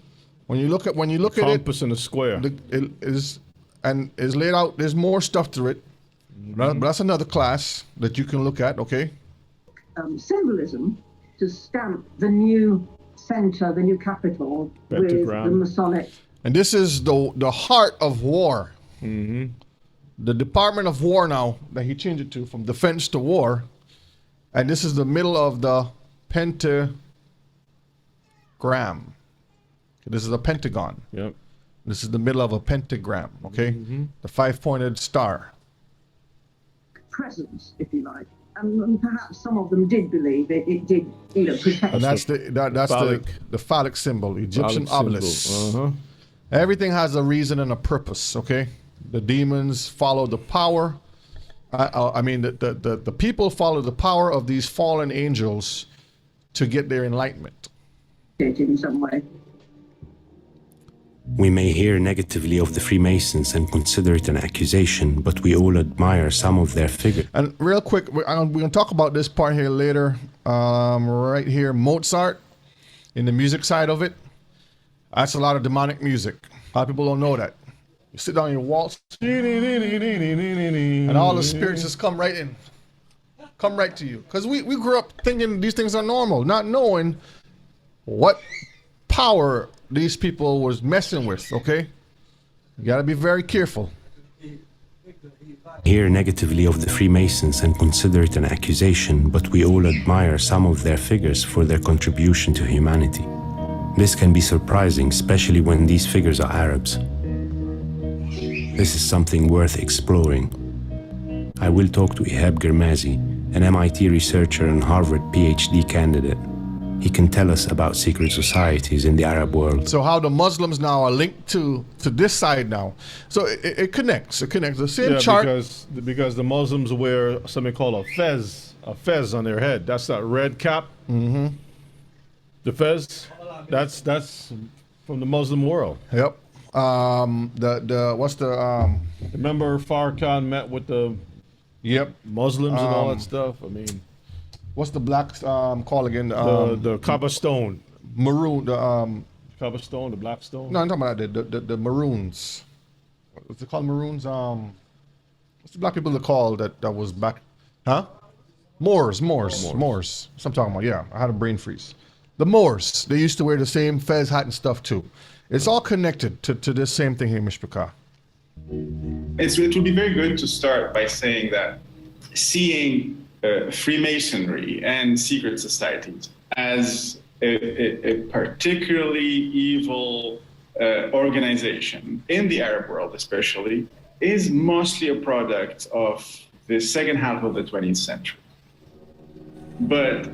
[SPEAKER 3] When you look at it,
[SPEAKER 2] compass in a square.
[SPEAKER 3] It is laid out. There's more stuff to it. But that's another class that you can look at. Okay.
[SPEAKER 24] Symbolism to stamp the new center, the new capital, with the Masonic.
[SPEAKER 3] And this is the heart of war.
[SPEAKER 2] Mm-hmm.
[SPEAKER 3] The Department of War now, that he changed it to, from defense to war. And this is the middle of the pentagram. This is a pentagon.
[SPEAKER 2] Yep.
[SPEAKER 3] This is the middle of a pentagram, okay?
[SPEAKER 2] Mm-hmm.
[SPEAKER 3] The five-pointed star.
[SPEAKER 24] Presence, if you like. And perhaps some of them did believe it did, you know, protect.
[SPEAKER 3] And that's the phallic symbol, Egyptian obelisk.
[SPEAKER 2] Uh-huh.
[SPEAKER 3] Everything has a reason and a purpose, okay? The demons follow the power. The people follow the power of these fallen angels to get their enlightenment.
[SPEAKER 24] In some way.
[SPEAKER 21] We may hear negatively of the Freemasons and consider it an accusation, but we all admire some of their figures.
[SPEAKER 3] And real quick, we're going to talk about this part here later. Right here, Mozart, in the music side of it. That's a lot of demonic music. A lot of people don't know that. You sit down and you waltz, and all the spirits just come right in. Come right to you. Because we grew up thinking these things are normal, not knowing what power these people was messing with, okay? You gotta be very careful.
[SPEAKER 21] Hear negatively of the Freemasons and consider it an accusation, but we all admire some of their figures for their contribution to humanity. This can be surprising, especially when these figures are Arabs. This is something worth exploring. I will talk to Ihab Girmazi, an MIT researcher and Harvard PhD candidate. He can tell us about secret societies in the Arab world.
[SPEAKER 3] So how the Muslims now are linked to this side now. So it connects. It connects. The same chart.
[SPEAKER 2] Because the Muslims wear something called a fez on their head. That's that red cap.
[SPEAKER 3] Mm-hmm.
[SPEAKER 2] The fez. That's from the Muslim world.
[SPEAKER 3] Yep.
[SPEAKER 2] Remember Farrakhan met with the Muslims and all that stuff? I mean,
[SPEAKER 3] what's the black call again?
[SPEAKER 2] The Kaaba stone.
[SPEAKER 3] Maroon.
[SPEAKER 2] Kaaba stone, the black stone.
[SPEAKER 3] No, I'm talking about the maroons. What's it called? Maroons. What's the black people that called that was back? Huh? Moors. That's what I'm talking about. Yeah, I had a brain freeze. The Moors. They used to wear the same fez hat and stuff too. It's all connected to this same thing here, Mishpaka.
[SPEAKER 23] It would be very good to start by saying that seeing Freemasonry and secret societies as a particularly evil organization in the Arab world especially is mostly a product of the second half of the 20th century. But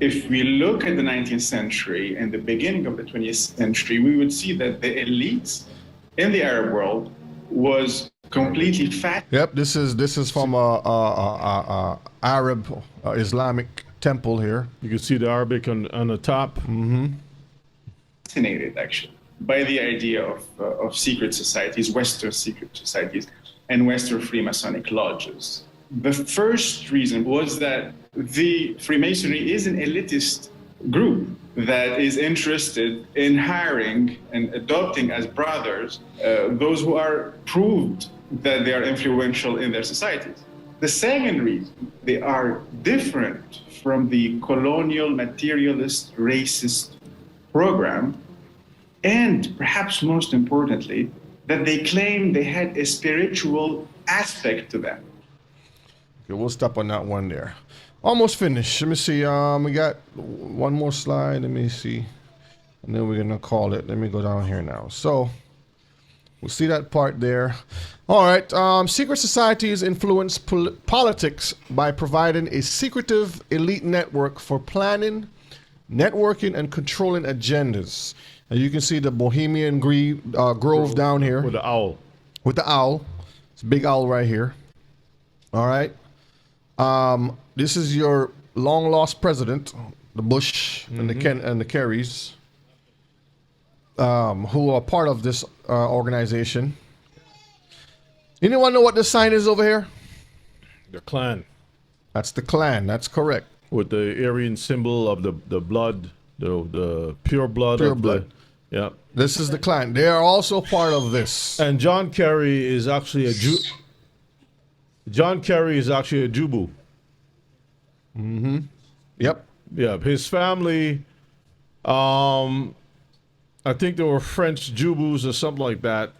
[SPEAKER 23] if we look at the 19th century and the beginning of the 20th century, we would see that the elites in the Arab world was completely fat.
[SPEAKER 3] Yep, this is from a Arab Islamic temple here.
[SPEAKER 2] You can see the Arabic on the top.
[SPEAKER 3] Mm-hmm.
[SPEAKER 23] Fascinated actually by the idea of secret societies, Western secret societies, and Western Freemasonic lodges. The first reason was that the Freemasonry is an elitist group that is interested in hiring and adopting as brothers those who are proved that they are influential in their societies. The second reason, they are different from the colonial, materialist, racist program, and perhaps most importantly, that they claim they had a spiritual aspect to them.
[SPEAKER 3] Okay, we'll stop on that one there. Almost finished. Let me see. We got one more slide. Let me see. And then we're going to call it. Let me go down here now. So we'll see that part there. All right. Secret societies influence politics by providing a secretive elite network for planning, networking, and controlling agendas. And you can see the Bohemian Grove down here.
[SPEAKER 2] With the owl.
[SPEAKER 3] With the owl. It's a big owl right here. All right. This is your long lost president, the Bush and the Kerrys, who are part of this organization. Anyone know what the sign is over here?
[SPEAKER 2] The Klan.
[SPEAKER 3] That's the Klan. That's correct.
[SPEAKER 2] With the Aryan symbol of the blood, the pure blood.
[SPEAKER 3] Pure blood.
[SPEAKER 2] Yeah.
[SPEAKER 3] This is the Klan. They are also part of this.
[SPEAKER 2] And John Kerry is actually a Jew. John Kerry is actually a Jubu.
[SPEAKER 3] Mm-hmm. Yep.
[SPEAKER 2] Yeah. His family, I think they were French Jubus or something like that,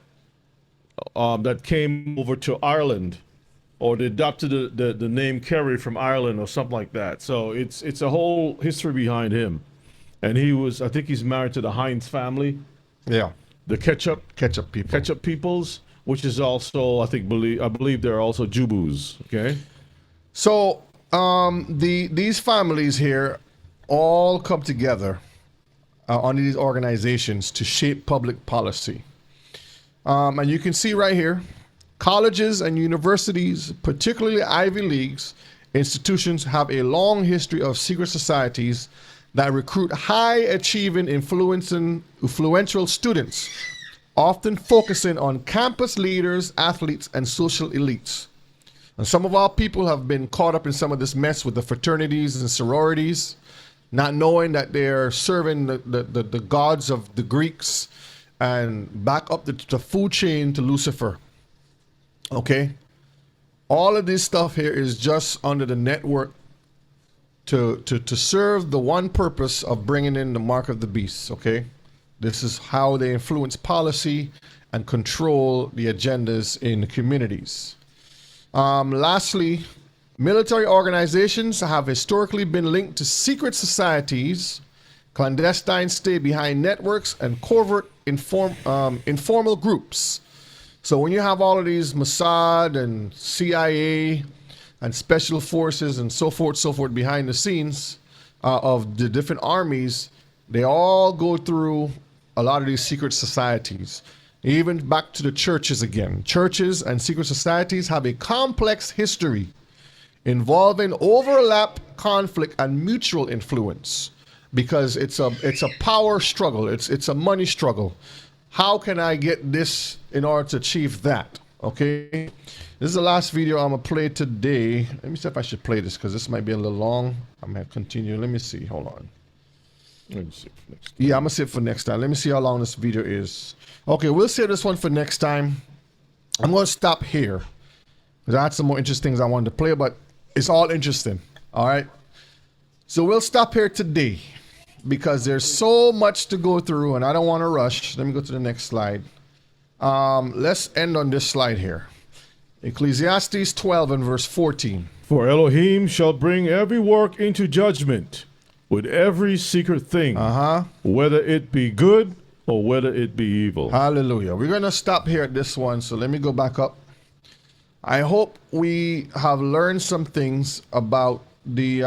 [SPEAKER 2] that came over to Ireland, or they adopted the name Kerry from Ireland or something like that. So it's a whole history behind him. And I think he's married to the Heinz family.
[SPEAKER 3] Yeah.
[SPEAKER 2] The ketchup
[SPEAKER 3] people.
[SPEAKER 2] Ketchup peoples, which is also, I believe they're also Jubus. Okay.
[SPEAKER 3] So these families here all come together under these organizations to shape public policy. And you can see right here, colleges and universities, particularly Ivy Leagues, institutions have a long history of secret societies that recruit high-achieving, influential students, often focusing on campus leaders, athletes, and social elites. And some of our people have been caught up in some of this mess with the fraternities and sororities, not knowing that they're serving the gods of the Greeks and back up the food chain to Lucifer. Okay? All of this stuff here is just under the network to serve the one purpose of bringing in the mark of the beast. Okay? This is how they influence policy and control the agendas in the communities. Lastly, military organizations have historically been linked to secret societies, clandestine stay behind networks, and covert informal groups. So when you have all of these Mossad and CIA and special forces and so forth behind the scenes of the different armies, they all go through a lot of these secret societies. Even back to the churches again. Churches and secret societies have a complex history involving overlap, conflict, and mutual influence, because it's a power struggle. It's a money struggle. How can I get this in order to achieve that? Okay. This is the last video I'm gonna play today. Let me see if I should play this, because this might be a little long. I'm gonna continue. Let me see. Hold on.
[SPEAKER 2] Let me see for next time.
[SPEAKER 3] Yeah, I'm gonna save it for next time. Let me see how long this video is. Okay, we'll save this one for next time. I'm gonna stop here, because I had some more interesting things I wanted to play, but it's all interesting. All right. So we'll stop here today, because there's so much to go through and I don't want to rush. Let me go to the next slide. Let's end on this slide here. Ecclesiastes 12 and verse 14.
[SPEAKER 2] For Elohim shall bring every work into judgment with every secret thing, whether it be good or whether it be evil.
[SPEAKER 3] Hallelujah. We're going to stop here at this one. So let me go back up. I hope we have learned some things about the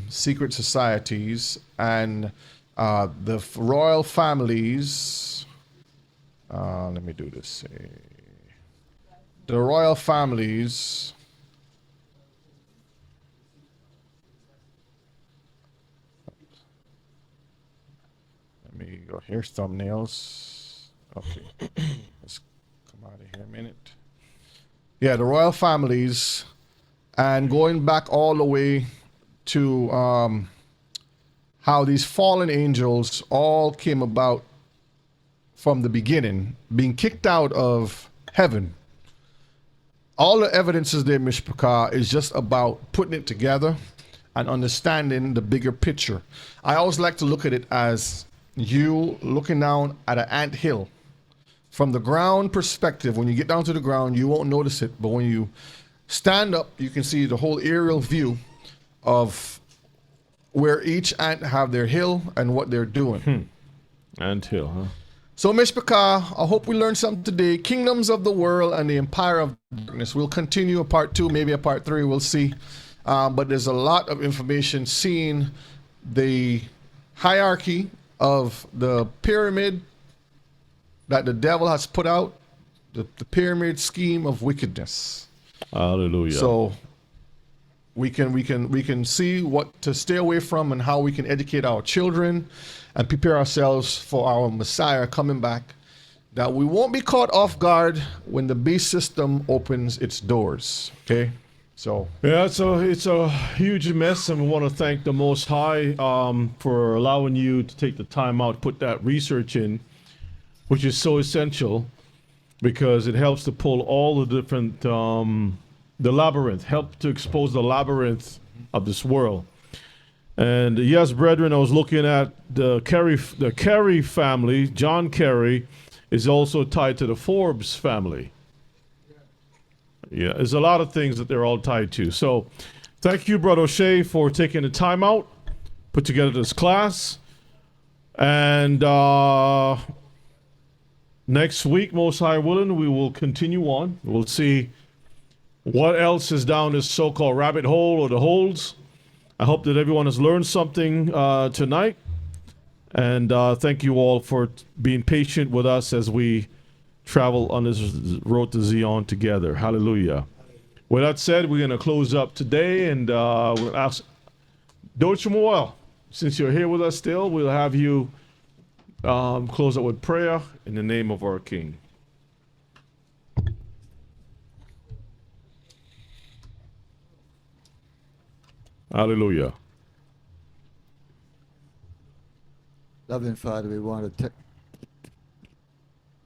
[SPEAKER 3] secret societies and the royal families. Let me do this. The royal families. Let me go here. Thumbnails. Okay. Let's come out of here a minute. Yeah, the royal families, and going back all the way to how these fallen angels all came about from the beginning, being kicked out of heaven. All the evidences there, Mishpachah, is just about putting it together and understanding the bigger picture. I always like to look at it as you looking down at an ant hill. From the ground perspective, when you get down to the ground, you won't notice it. But when you stand up, you can see the whole aerial view of where each ant have their hill and what they're doing.
[SPEAKER 2] Ant hill, huh?
[SPEAKER 3] So, Mishpachah, I hope we learned something today. Kingdoms of the world and the empire of darkness. We'll continue a part 2, maybe a part 3, we'll see. But there's a lot of information seeing the hierarchy of the pyramid that the devil has put out, the pyramid scheme of wickedness.
[SPEAKER 2] Hallelujah.
[SPEAKER 3] So we can see what to stay away from and how we can educate our children and prepare ourselves for our Messiah coming back, that we won't be caught off guard when the beast system opens its doors. Okay? So
[SPEAKER 2] yeah, it's a huge mess, and we want to thank the Most High for allowing you to take the time out, put that research in, which is so essential, because it helps to pull all the different the labyrinth, help to expose the labyrinth of this world. And yes, brethren, I was looking at the Kerry family. John Kerry is also tied to the Forbes family. Yeah, there's a lot of things that they're all tied to. So thank you, Brother O'Shea, for taking the time out, put together this class. And next week, most high willing, we will continue on. We'll see what else is down this so-called rabbit hole or the holes. I hope that everyone has learned something tonight. And thank you all for being patient with us as we travel on this road to Zion together. Hallelujah. With that said, we're going to close up today, and we'll ask Doch Moel, since you're here with us still, we'll have you close up with prayer in the name of our King. Hallelujah.
[SPEAKER 14] Loving Father, we want to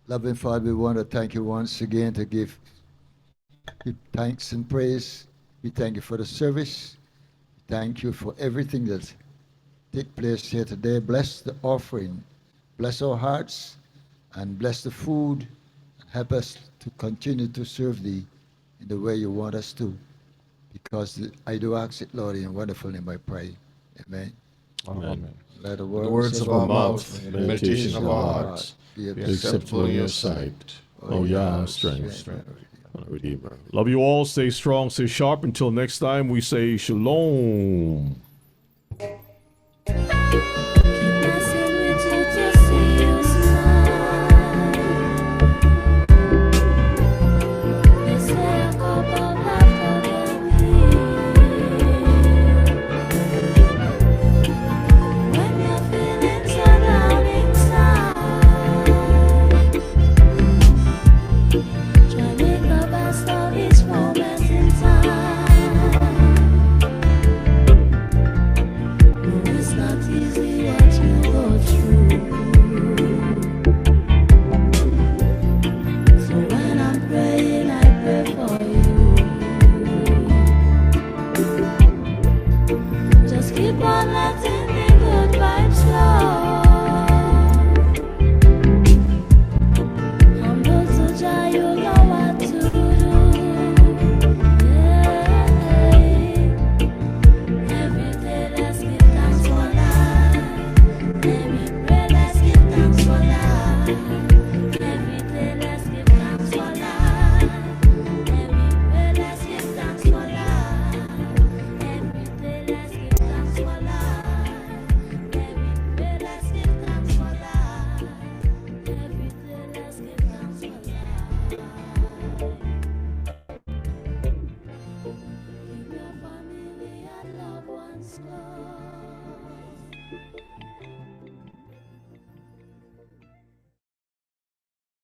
[SPEAKER 14] Loving Father, we want to thank you once again to give you thanks and praise. We thank you for the service. Thank you for everything that take place here today. Bless the offering. Bless our hearts and bless the food. Help us to continue to serve thee in the way you want us to. Because I do ask it, Lord, in your wonderful name I pray. Amen.
[SPEAKER 3] Amen.
[SPEAKER 14] Let
[SPEAKER 3] The words of our mouth, the meditation of our hearts, be acceptable in your sight.
[SPEAKER 2] Oh, yeah, strength. Redeemer. Love you all. Stay strong, stay sharp. Until next time, we say shalom.